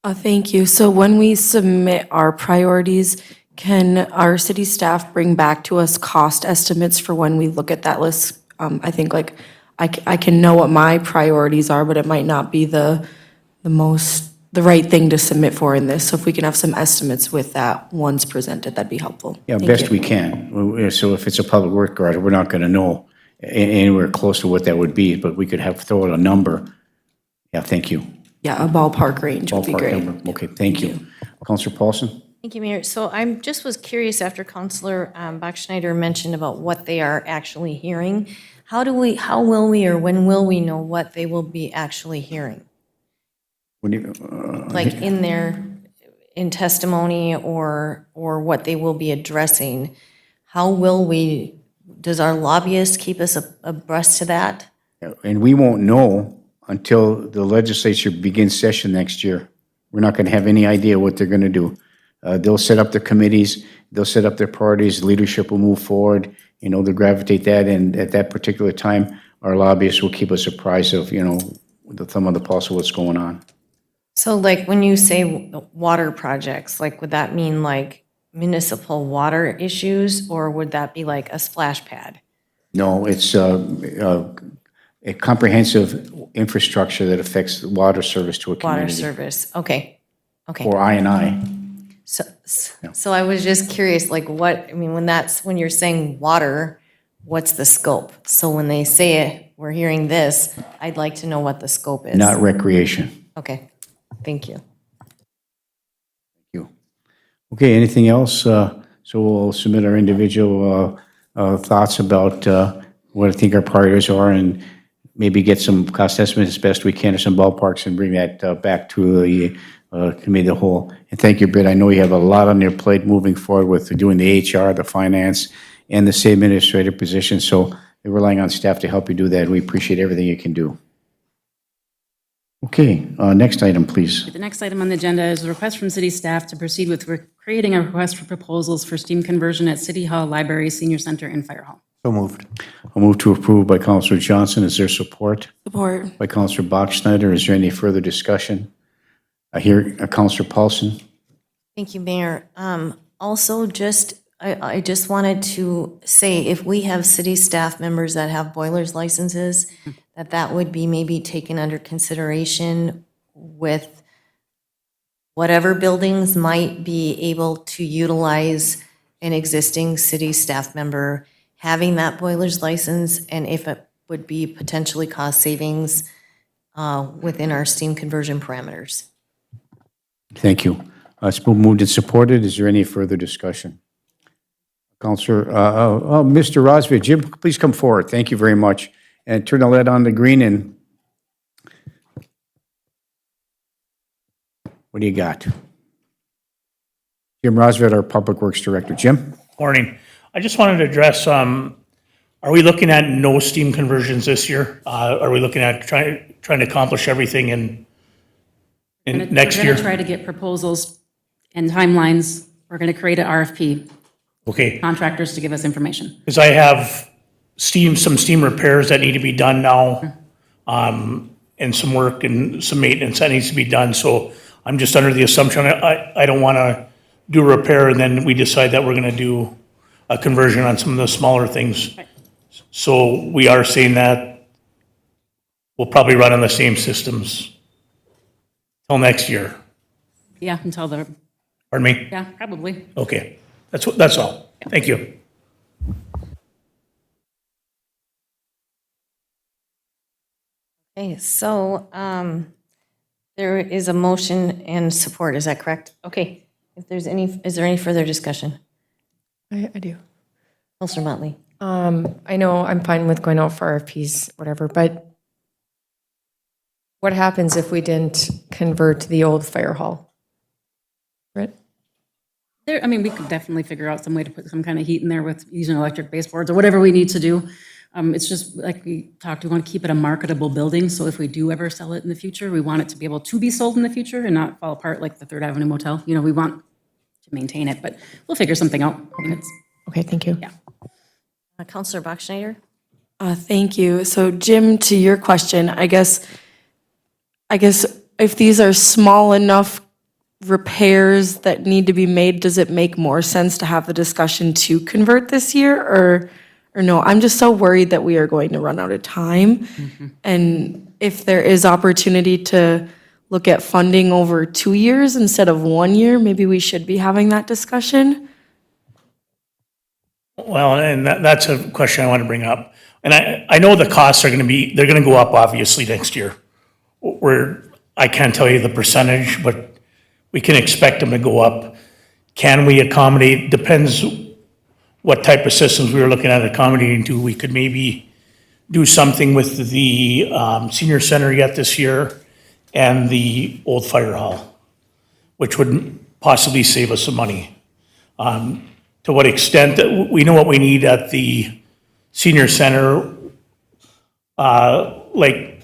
Thank you. So when we submit our priorities, can our city staff bring back to us cost estimates for when we look at that list? I think like I can know what my priorities are, but it might not be the right thing to submit for in this. So if we can have some estimates with that once presented, that'd be helpful. Yeah, Thank best you. we can. So if it's a public work garage, we're not gonna know anywhere close to what that would be, but we could throw out a number. Yeah, thank you. Yeah, a ballpark range would be Ballpark great. number. Okay, thank you. Counselor Paulson? Thank you, Mayor. So I'm just was curious after Counselor Bachschnider mentioned about what they are actually hearing. How will we, or when will we know what they will be actually hearing? What do you, Like in testimony or what they will be addressing? How will we, does our lobbyist keep us abreast to that? and we won't know until the legislature begins session next year. We're not gonna have any idea what they're gonna do. They'll set up their committees, they'll set up their priorities, leadership will move forward, they'll gravitate that, and at that particular time, our lobbyists will keep us apprised of, the thumb of the pulse of what's going on. So like when you say water projects, like would that mean like municipal water issues, or would that be like a splash pad? No, it's a comprehensive infrastructure that affects the water service to a Water community. service, okay, okay. Or I&I. So I was just curious, like what, I mean, when you're saying water, what's the scope? So when they say it, we're hearing this, I'd like to know what the scope is. Not recreation. Okay, thank you. Okay, anything else? So we'll submit our individual thoughts about what I think our priorities are, and maybe get some cost estimates as best we can, or some ballparks, and bring that back to the committee of the whole. And thank you, Britt. I know you have a lot on your plate moving forward with doing the HR, the finance, and the city administrator position, so we're relying on staff to help you do that, and we appreciate everything you can do. Okay, next item, please. The next item on the agenda is a request from city staff to proceed with creating a request for proposals for steam conversion at City Hall, Library, Senior Center, and Fire Hall. So moved. I'll move to approve by Councilor Johnson. Is there support? Support. By Councilor Bachschnider. Is there any further discussion? I hear Councilor Paulson. Thank you, Mayor. Also, I just wanted to say, if we have city staff members that have boilers licenses, that would be maybe taken under consideration with whatever buildings might be able to utilize an existing city staff member having that boiler's license, and if it would be potentially cost savings within our steam conversion parameters. Thank you. It's been moved and supported. Is there any further discussion? Councilor, Mr. Rosvik, Jim, please come forward. Thank you very much. And turn the lead on to green, and what do you got? Jim Rosvik, our Public Works Director. Jim? Morning. I just wanted to address, are we looking at no steam conversions this year? Are we looking at trying to accomplish everything in next We're year? going to try to get proposals and timelines. We're going to create an RFP, Okay, contractors to give us information. because I have some steam repairs that need to be done now, and some work and some maintenance that needs to be done, so I'm just under the assumption, I don't want to do a repair and then we decide that we're going to do a conversion on some of the smaller things. So we are saying that we'll probably run on the same systems till next year. Yeah, until the, Pardon me? yeah, probably. Okay, that's all. Thank you. Okay, so there is a motion and support, is that correct? Okay, if there's is there any further discussion? I do. Counselor Motley? I know I'm fine with going out for RFPs, whatever, but what happens if we didn't convert the old fire hall? Britt? We could definitely figure out some way to put some kind of heat in there with using electric baseboards or whatever we need to do. It's just like we talked, we want to keep it a marketable building, so if we do ever sell it in the future, we want it to be able to be sold in the future and not fall apart like the Third Avenue Motel. We want to maintain it, but we'll figure something out. Okay, thank you. Yeah. Counselor Bachschnider? Thank you. So Jim, to your question, I guess if these are small enough repairs that need to be made, does it make more sense to have the discussion to convert this year or no? I'm just so worried that we are going to run out of time. And if there is opportunity to look at funding over 2 years instead of 1 year, maybe we should be having that discussion. Well, and that's a question I want to bring up. And I know the costs are going to be, they're going to go up obviously next year. I can't tell you the percentage, but we can expect them to go up. Can we accommodate, depends what type of systems we were looking at accommodating to. We could maybe do something with the senior center yet this year and the old fire hall, which would possibly save us some money. To what extent, we know what we need at the senior center, like,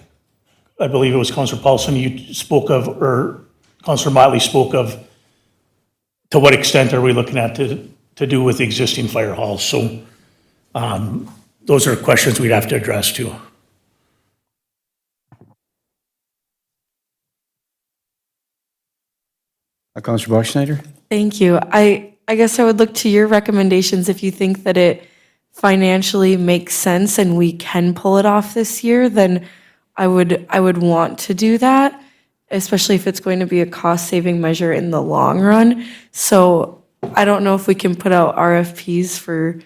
I believe it was Councilor Paulson you spoke of, or Councilor Motley spoke of, to what extent are we looking at to do with the existing fire halls? So those are questions we'd have to address too. Councilor Bachschnider? Thank you. I guess I would look to your recommendations if you think that it financially makes sense and we can pull it off this year, then I would want to do that, especially if it's going to be a cost-saving measure in the long run. So I don't know if we can put out RFPs for,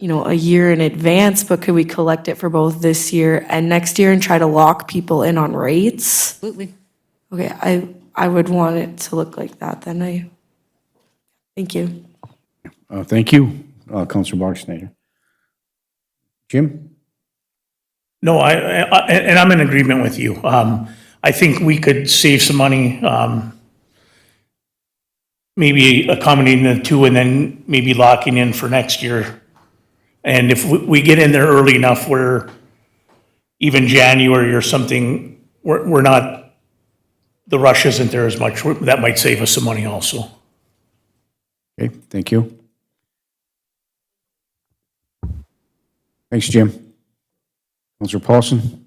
a year in advance, but could we collect it for both this year and next year and try to lock people in on rates? Absolutely. Okay, I would want it to look like that then. Thank you. Thank you, Councilor Bachschnider. Jim? No, and I'm in agreement with you. I think we could save some money, maybe accommodating the two and then maybe locking in for next year. And if we get in there early enough where even January or something, we're not, the rush isn't there as much, that might save us some money also. Okay, thank you. Thanks, Jim. Councilor Paulson?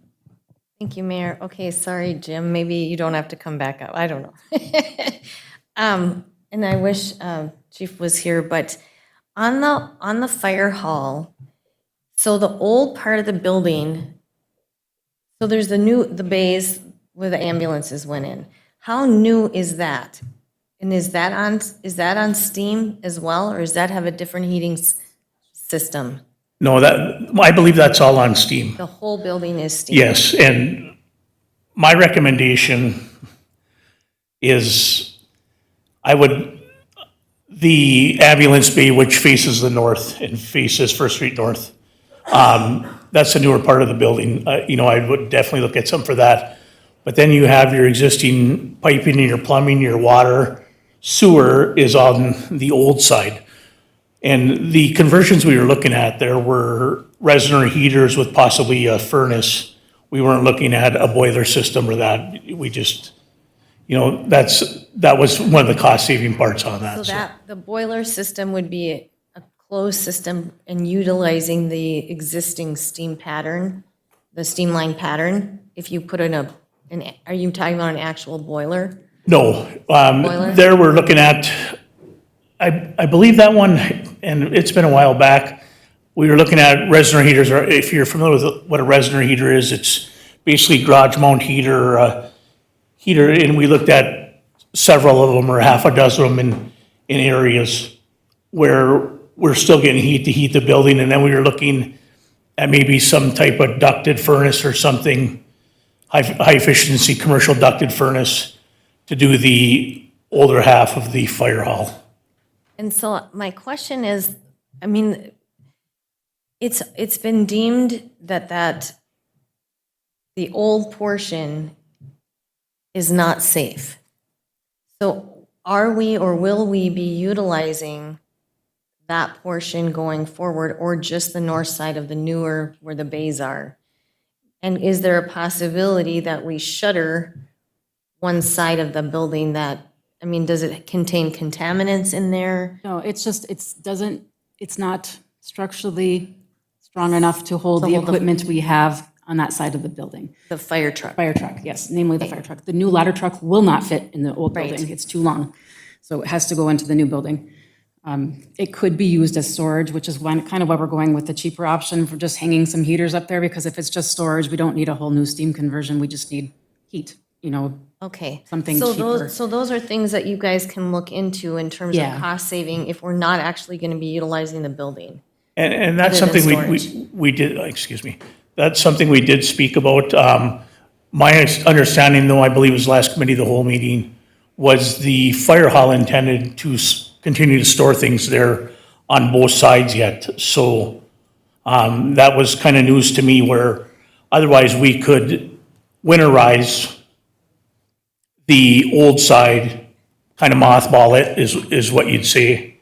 Thank you, Mayor. Okay, sorry, Jim, maybe you don't have to come back up, I don't know. And I wish Chief was here, but on the fire hall, so the old part of the building, so there's the bays where the ambulances went in. How new is that? And is that on steam as well, or does that have a different heating system? No, I believe that's all on steam. The whole building is steam? Yes, and my recommendation is the ambulance bay, which faces the north and faces First Street North, that's the newer part of the building. I would definitely look at something for that. But then you have your existing piping and your plumbing, your water, sewer is on the old side. And the conversions we were looking at, there were resident heaters with possibly a furnace. We weren't looking at a boiler system or that. We just, that was one of the cost-saving parts on that. So the boiler system would be a closed system and utilizing the existing steam pattern, the steam line pattern, if you put in are you talking about an actual boiler? No, Boiler? there we're looking at, I believe that one, and it's been a while back, we were looking at resident heaters, or if you're familiar with what a resident heater is, it's basically garage mount heater, and we looked at several of them, or half a dozen of them in areas where we're still getting heat to heat the building, and then we were looking at maybe some type of ducted furnace or something, high efficiency commercial ducted furnace to do the older half of the fire hall. And so my question is, it's been deemed that the old portion is not safe. So are we or will we be utilizing that portion going forward, or just the north side of the newer where the bays are? And is there a possibility that we shutter one side of the building does it contain contaminants in there? No, it's not structurally strong enough to hold the equipment we have on that side of the building. The fire truck. Fire truck, yes, namely the fire truck. The new ladder truck will not fit in the old building. It's too long. So it has to go into the new building. It could be used as storage, which is kind of why we're going with the cheaper option for just hanging some heaters up there, because if it's just storage, we don't need a whole new steam conversion. We just need heat, Okay. something So cheaper. those are things that you guys can look into in terms of Yeah. cost saving if we're not actually going to be utilizing the building. And that's Other than something we did, excuse me, that's something we did speak about. My understanding, though, I believe was last committee, the whole meeting, was the fire hall intended to continue to store things there on both sides yet. So that was kind of news to me, where otherwise we could winterize the old side, kind of mothball it, is what you'd say,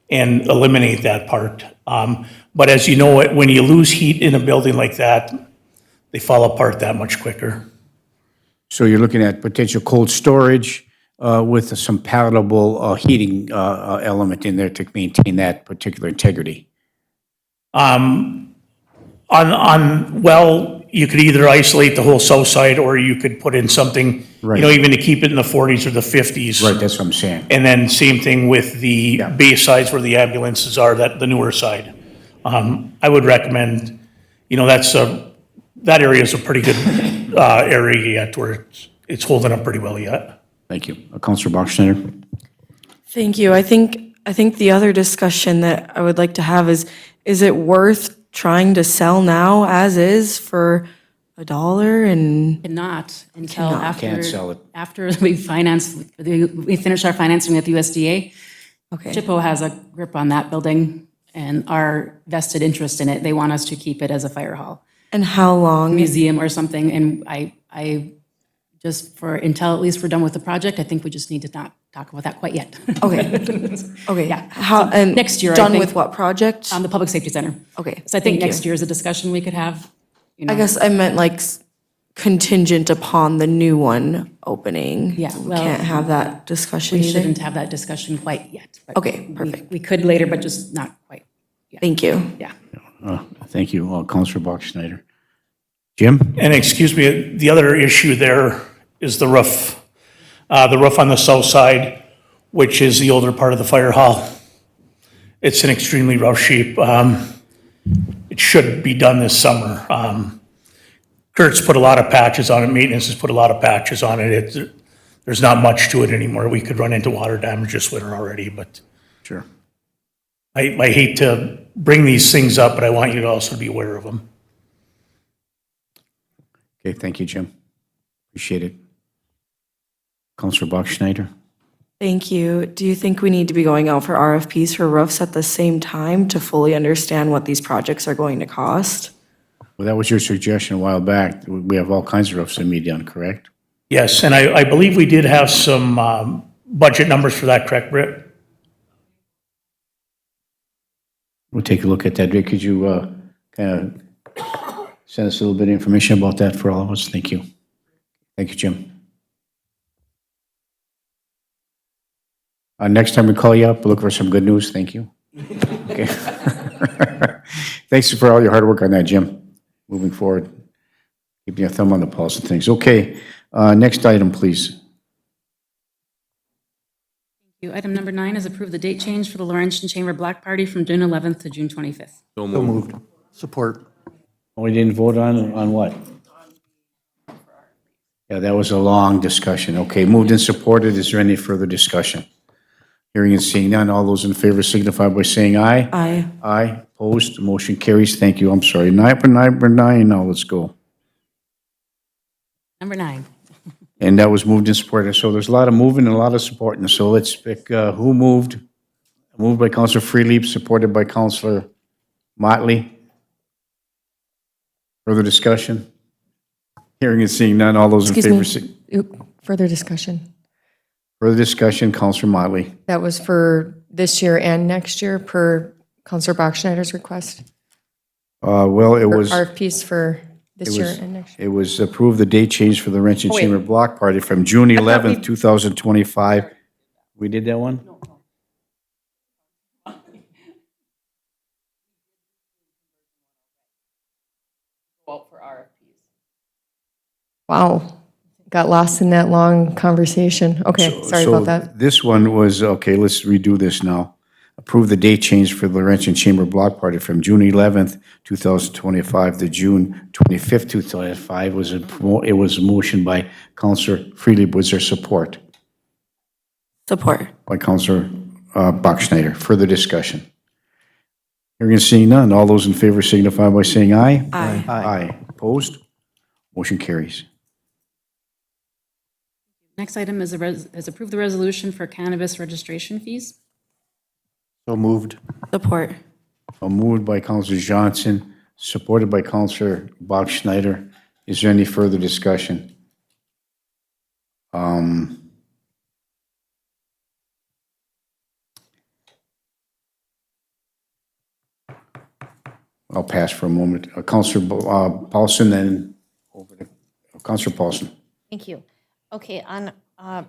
and eliminate that part. But as you know, when you lose heat in a building like that, they fall apart that much quicker. So you're looking at potential cold storage with some palatable heating element in there to maintain that particular integrity. Well, you could either isolate the whole south side, or you could put in something, Right. even to keep it in the 40s or the 50s. Right, that's what I'm saying. And then same thing with the base sides where the ambulances are, the newer side. I would recommend, that area is a pretty good area yet, where it's holding up pretty well yet. Thank you. Councilor Bachschnider? Thank you. I think the other discussion that I would like to have is it worth trying to sell now as is for $1 and Cannot until Can't sell it. after we finish our financing with USDA. okay. Chippo has a grip on that building and our vested interest in it. They want us to keep it as a fire hall, And how long? museum or something. And I just until at least we're done with the project, I think we just need to not talk about that quite yet. Okay. Okay. Yeah. How, So and next year, I done think- with what project? On the Public Safety Center. Okay. So I think thank you. next year is a discussion we could have. I guess I meant like contingent upon the new one opening. Yeah, We well, can't have that discussion We either. shouldn't have that discussion quite yet. but Okay, perfect. We could later, but just not quite. Thank you. Yeah. Thank you, Councilor Bachschnider. Jim? And excuse me, the other issue there is the roof. The roof on the south side, which is the older part of the fire hall. It's in extremely rough shape. It should be done this summer. Kurt's put a lot of patches on it, maintenance has put a lot of patches on it. There's not much to it anymore. We could run into water damage this winter already, but Sure. I hate to bring these things up, but I want you to also be aware of them. Okay, thank you, Jim. Appreciate it. Councilor Bachschnider? Thank you. Do you think we need to be going out for RFPs for roofs at the same time to fully understand what these projects are going to cost? Well, that was your suggestion a while back. We have all kinds of roofs to be done, correct? Yes, and I believe we did have some budget numbers for that, correct, Britt? We'll take a look at that. Rick, could you kind of send us a little bit of information about that for all of us? Thank you. Thank you, Jim. Next time we call you up, we'll look for some good news. Thank you. Okay. Thanks for all your hard work on that, Jim. Moving forward, keeping your thumb on the pulse of things. Okay, next item, please. Item number 9 is approve the date change for the Laurentian Chamber Block Party from June 11th to June 25th. So So moved. moved. Support. We didn't vote on what? Yeah, that was a long discussion. Okay, moved and supported. Is there any further discussion? Hearing and seeing none, all those in favor signify by saying aye. Aye. Aye, opposed, motion carries. Thank you. I'm sorry. Number nine, now let's go. Number 9. And that was moved and supported. So there's a lot of moving and a lot of supporting. So let's pick who moved. Moved by Councilor Freeliep, supported by Councilor Motley. Further discussion? Hearing and seeing none, all those in favor. Excuse me. Further discussion. Further discussion, Councilor Motley. That was for this year and next year per Counselor Bachschnider's request? Well, it Or was. RFPs for this It year was- and next year? It was approved the date change for the Laurentian Oh, wait. Chamber Block Party from June thought 11th, 2025. We did that one? Wow, got lost in that long conversation. Okay, sorry about that. This one was, okay, let's redo this now. Approve the date change for the Laurentian Chamber Block Party from June 11th, 2025 to June 25th, 2025. It was a motion by Councillor Freely. Was there support? Support. By Councillor Bachschnider. Further discussion? Hearing and seeing none. All those in favor signify by saying aye. Aye. Aye. Opposed? Motion carries. Next item is approve the resolution for cannabis registration fees. So moved. Support. Moved by Councillor Johnson, supported by Councillor Bachschnider. Is there any further discussion? I'll pass for a moment. Councillor Paulson, and over to Councillor Paulson. Thank you. Okay, on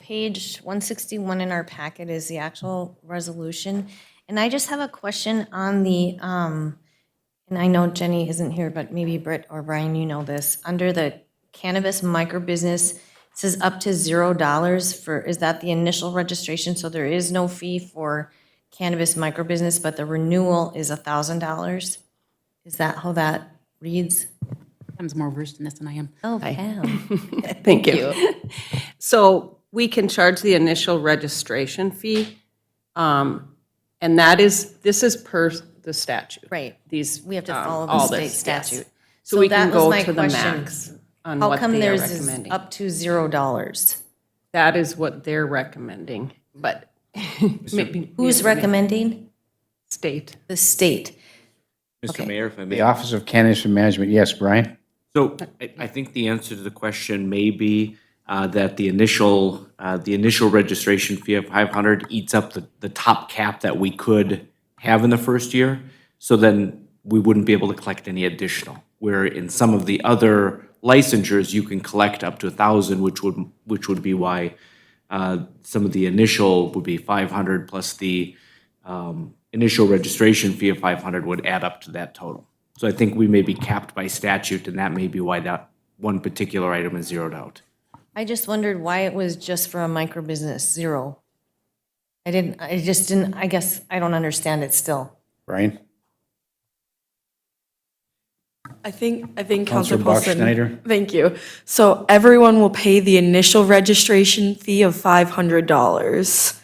page 161 in our packet is the actual resolution. And I just have a question on the, and I know Jenny isn't here, but maybe Britt or Brian, you know this. Under the cannabis microbusiness, it says up to $0 for, is that the initial registration? So there is no fee for cannabis microbusiness, but the renewal is $1,000? Is that how that reads? Pam's more versed in this than I am. Oh, Pam. Thank you. So we can charge the initial registration fee, and this is per the statute. Right. These. We have to follow the all state this, yes. statute. So we can that was go my to the question. max on How what come they are theirs is recommending. up to $0? That is what they're recommending, but maybe. Who's recommending? State. The state. Mr. Mayor, if I may. The Office of Cannabis Management, yes, Brian? So I think the answer to the question may be that the initial registration fee of 500 eats up the top cap that we could have in the first year. So then we wouldn't be able to collect any additional. Where in some of the other licensures, you can collect up to 1,000, which would be why some of the initial would be 500 plus the initial registration fee of 500 would add up to that total. So I think we may be capped by statute, and that may be why that one particular item is zeroed out. I just wondered why it was just for a micro business, $0. I guess I don't understand it still. Brian? I think Councilor Councilor Paulson. Bachschnider? Thank you. So everyone will pay the initial registration fee of $500.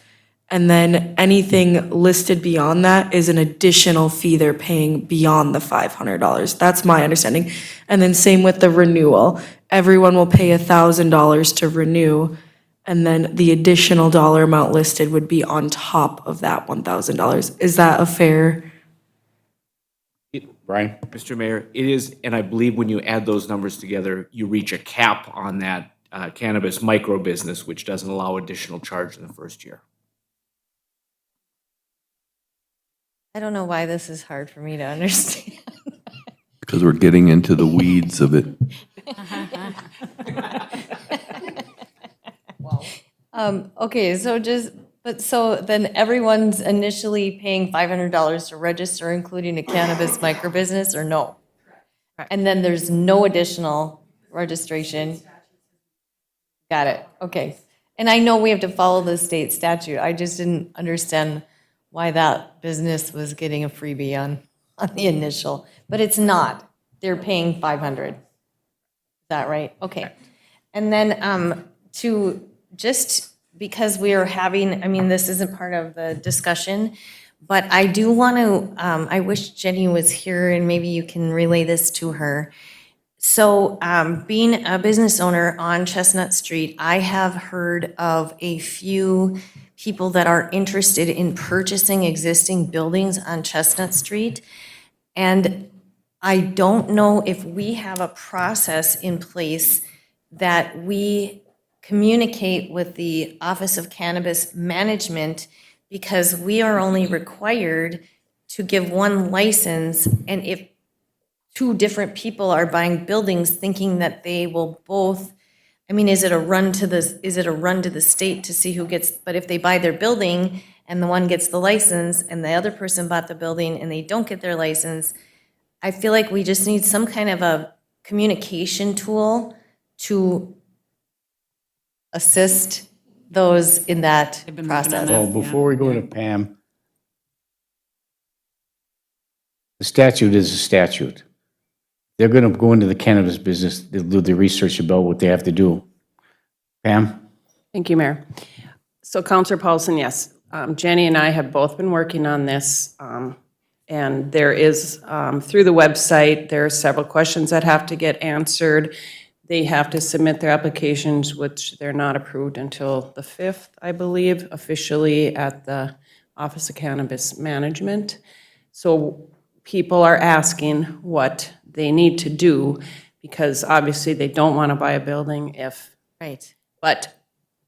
And then anything listed beyond that is an additional fee they're paying beyond the $500. That's my understanding. And then same with the renewal. Everyone will pay $1,000 to renew. And then the additional dollar amount listed would be on top of that $1,000. Is that a fair? Brian? Mr. Mayor, it is, and I believe when you add those numbers together, you reach a cap on that cannabis micro business, which doesn't allow additional charge in the first year. I don't know why this is hard for me to understand. Because we're getting into the weeds of it. Okay, so then everyone's initially paying $500 to register, including a cannabis micro business, or no? And then there's no additional registration? Got it, okay. And I know we have to follow the state statute, I just didn't understand why that business was getting a freebie on the initial, but it's not. They're paying $500. Is that right? Okay. And then because we are having, I mean, this isn't part of the discussion, but I do want to, I wish Jenny was here and maybe you can relay this to her. So being a business owner on Chestnut Street, I have heard of a few people that are interested in purchasing existing buildings on Chestnut Street. And I don't know if we have a process in place that we communicate with the Office of Cannabis Management, because we are only required to give one license. And if two different people are buying buildings thinking that they will both, I mean, is it a run to the state to see who gets, but if they buy their building and the one gets the license and the other person bought the building and they don't get their license, I feel like we just need some kind of a communication tool to assist those in that They've been working on process. that. Well, before we go to Pam, the statute is a statute. They're going to go into the cannabis business, they'll do the research about what they have to do. Pam? Thank you, Mayor. So Counselor Paulson, yes, Jenny and I have both been working on this. And there is, through the website, there are several questions that have to get answered. They have to submit their applications, which they're not approved until the 5th, I believe, officially at the Office of Cannabis Management. So people are asking what they need to do, because obviously they don't want to buy a building if, Right. but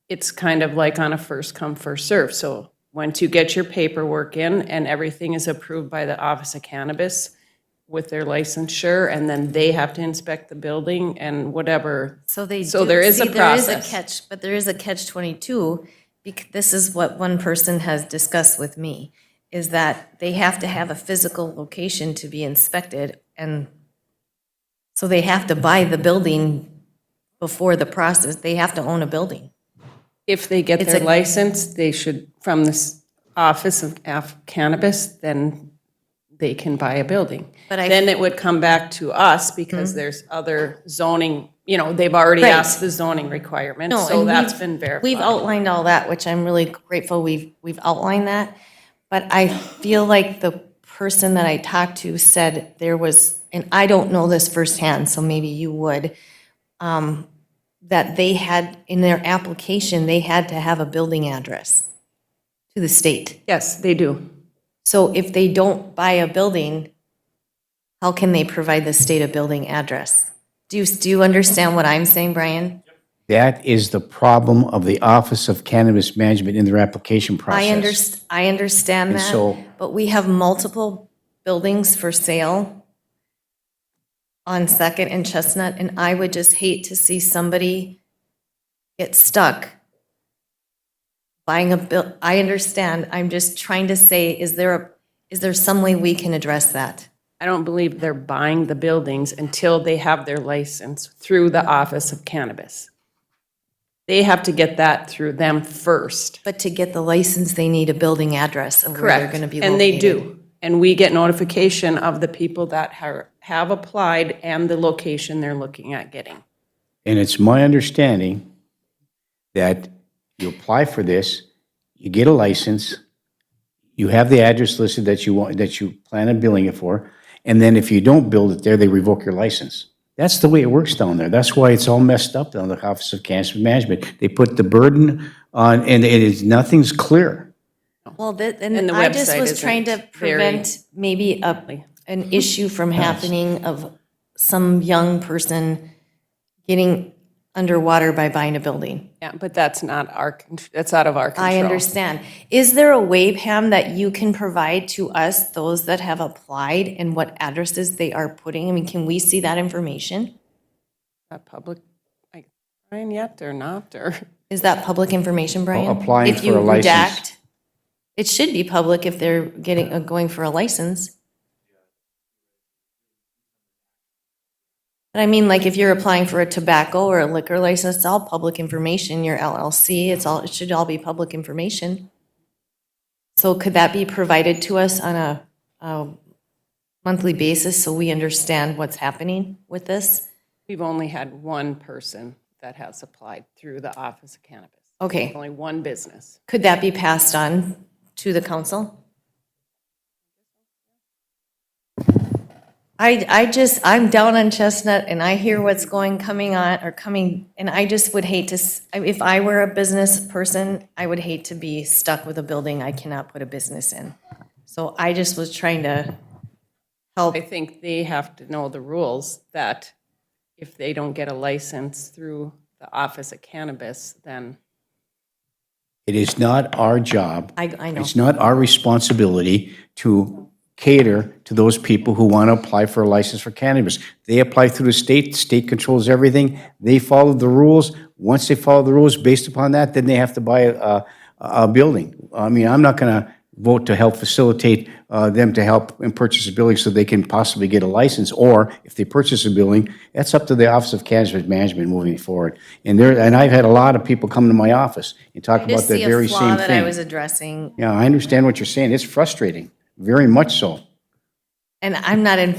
it's kind of like on a first come, first serve. So once you get your paperwork in and everything is approved by the Office of Cannabis with their licensure, and then they have to inspect the building and whatever. So they So do- there is see, a process. There is a catch, but there is a catch-22. This is what one person has discussed with me, is that they have to have a physical location to be inspected, and so they have to buy the building before the process. They have to own a building. If they get It's their a- license, they should, from this Office of Cannabis, then they can buy a building. But I- Then it would come back to us, because there's other zoning, they've already Right. asked the zoning requirements, No, so and that's we've- been verified. We've outlined all that, which I'm really grateful we've outlined that. But I feel like the person that I talked to said there was, and I don't know this firsthand, so maybe you would, that they had, in their application, they had to have a building address to the state. Yes, they do. So if they don't buy a building, how can they provide the state a building address? Do you understand what I'm saying, Brian? That is the problem of the Office of Cannabis Management in their application process. I understand And that, so- but we have multiple buildings for sale on Second and Chestnut, and I would just hate to see somebody get stuck buying a bill. I understand, I'm just trying to say, is there some way we can address that? I don't believe they're buying the buildings until they have their license through the Office of Cannabis. They have to get that through them first. But to get the license, they need a building address of where they're Correct. gonna be located. And they do. And we get notification of the people that have applied and the location they're looking at getting. And it's my understanding that you apply for this, you get a license, you have the address listed that you plan on billing it for, and then if you don't build it there, they revoke your license. That's the way it works down there. That's why it's all messed up down the Office of Cannabis Management. They put the burden on, and nothing's clear. Well, And and the I just website was trying to isn't very- prevent maybe an issue from happening of some young person getting underwater by buying a building. Yeah, but that's not that's out of our control. I understand. Is there a way, Pam, that you can provide to us, those that have applied, and what addresses they are putting? I mean, can we see that information? Not public, like, Brian, yet or not, or? Is that public information, Brian? applying If you for a license. redact, it should be public if they're going for a license. But I mean, like, if you're applying for a tobacco or a liquor license, it's all public information, your LLC, it should all be public information. So could that be provided to us on a monthly basis so we understand what's happening with this? We've only had one person that has applied through the Office of Cannabis. Okay, Only one business. could that be passed on to the council? I'm down on Chestnut and I hear what's coming, and I just would hate to, if I were a business person, I would hate to be stuck with a building I cannot put a business in. So I just was trying to help. I think they have to know the rules that if they don't get a license through the Office of Cannabis, then It is not our job. I know. It's not our responsibility to cater to those people who want to apply for a license for cannabis. They apply through the state controls everything, they follow the rules. Once they follow the rules based upon that, then they have to buy a building. I mean, I'm not gonna vote to help facilitate them to help and purchase a building so they can possibly get a license, or if they purchase a building, that's up to the Office of Cannabis Management moving forward. And I've had a lot of people come to my office and talk I about just that see a very flaw same that I was thing. addressing, Yeah, I understand what you're saying. It's frustrating, very much so. and I'm not in.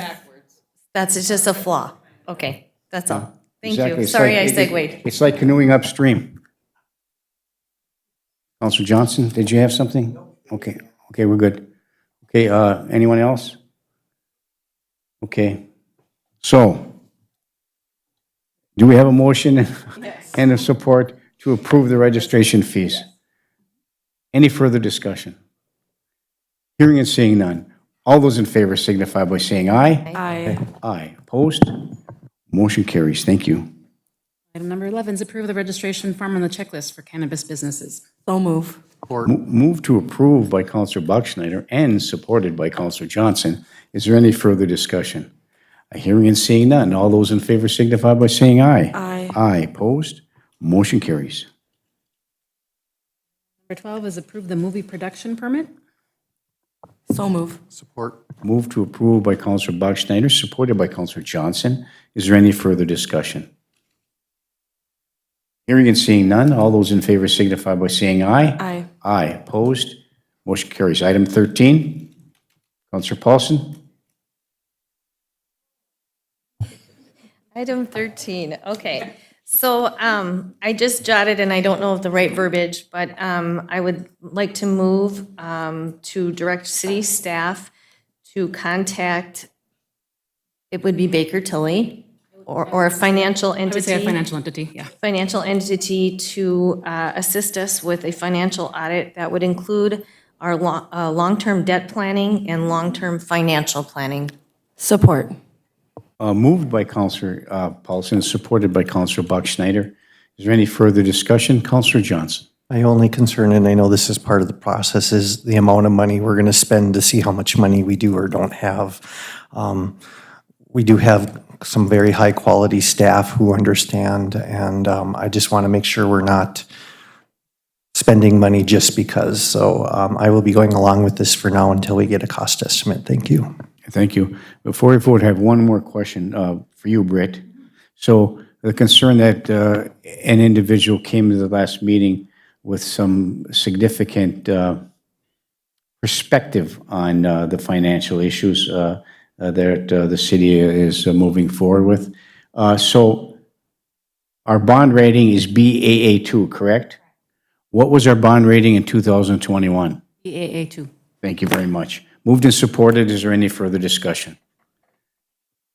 That's just a flaw. Okay, that's all. Thank Exactly. you. It's Sorry I like- segued. It's like canoeing upstream. Counselor Johnson, did you have something? Okay, okay, we're good. Okay, anyone else? Okay, so, do we have a motion and a support to approve the registration fees? Any further discussion? Hearing and seeing none. All those in favor signify by saying aye. Aye. Aye. Opposed? Motion carries. Thank you. Item number 11 is approve the registration form on the checklist for cannabis businesses. So move. Move to approve by Counselor Buckschneider and supported by Counselor Johnson. Is there any further discussion? Hearing and seeing none. All those in favor signify by saying aye. Aye. Aye. Opposed? Motion carries. Number 12 is approve the movie production permit. So move. Support. Move to approve by Counselor Buckschneider, supported by Counselor Johnson. Is there any further discussion? Hearing and seeing none. All those in favor signify by saying aye. Aye. Aye. Opposed? Motion carries. Item 13. Counselor Paulson. Item 13, okay. So I just jotted, and I don't know of the right verbiage, but I would like to move to direct city staff to contact, it would be Baker Tilly, or a financial I would say a entity. financial entity, yeah. Financial entity to assist us with a financial audit that would include our long-term debt planning and long-term financial planning. Support. Moved by Counselor Paulson, supported by Counselor Buckschneider. Is there any further discussion? Counselor Johnson. My only concern, and I know this is part of the process, is the amount of money we're going to spend to see how much money we do or don't have. We do have some very high-quality staff who understand, and I just want to make sure we're not spending money just because. So I will be going along with this for now until we get a cost estimate. Thank you. Thank you. Before we vote, I have one more question for you, Britt. So the concern that an individual came to the last meeting with some significant perspective on the financial issues that the city is moving forward with. So our bond rating is BAA2, correct? What was our bond rating in 2021? BAA2. Thank you very much. Moved and supported. Is there any further discussion?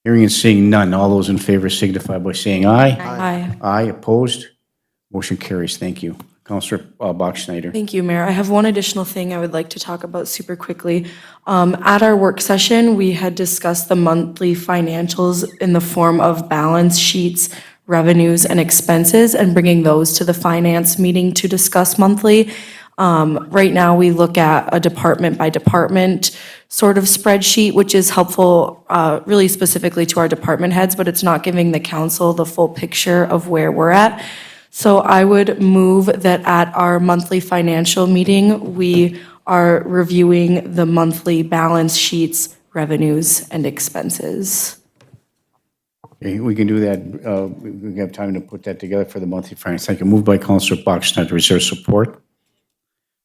Hearing and seeing none. All those in favor signify by saying aye. Aye. Aye. Opposed? Motion carries. Thank you. Counselor Bachschneider. Thank you, Mayor. I have one additional thing I would like to talk about super quickly. At our work session, we had discussed the monthly financials in the form of balance sheets, revenues, and expenses, and bringing those to the finance meeting to discuss monthly. Right now, we look at a department by department sort of spreadsheet, which is helpful really specifically to our department heads, but it's not giving the council the full picture of where we're at. So I would move that at our monthly financial meeting, we are reviewing the monthly balance sheets, revenues, and expenses. Okay, we can do that. We have time to put that together for the monthly finance. Thank you. Moved by Counselor Bachschneider. Is there support?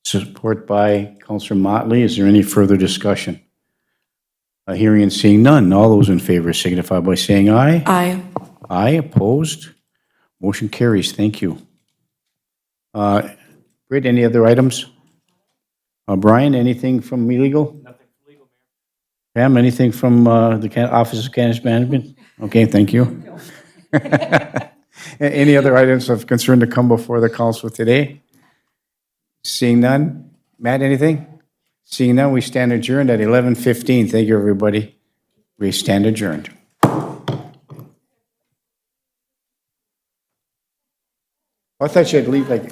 Support by Counselor Motley. Is there any further discussion? Hearing and seeing none. All those in favor signify by saying aye. Aye. Aye. Opposed? Motion carries. Thank you. Britt, any other items? Brian, anything from legal? Nothing from legal, Mayor. Pam, anything from the Office of Cannabis Management? Okay, thank you. Any other items of concern to come before the council today? Seeing none. Matt, anything? Seeing none, we stand adjourned at 11:15. Thank you, everybody. We stand adjourned. I thought you had to leave like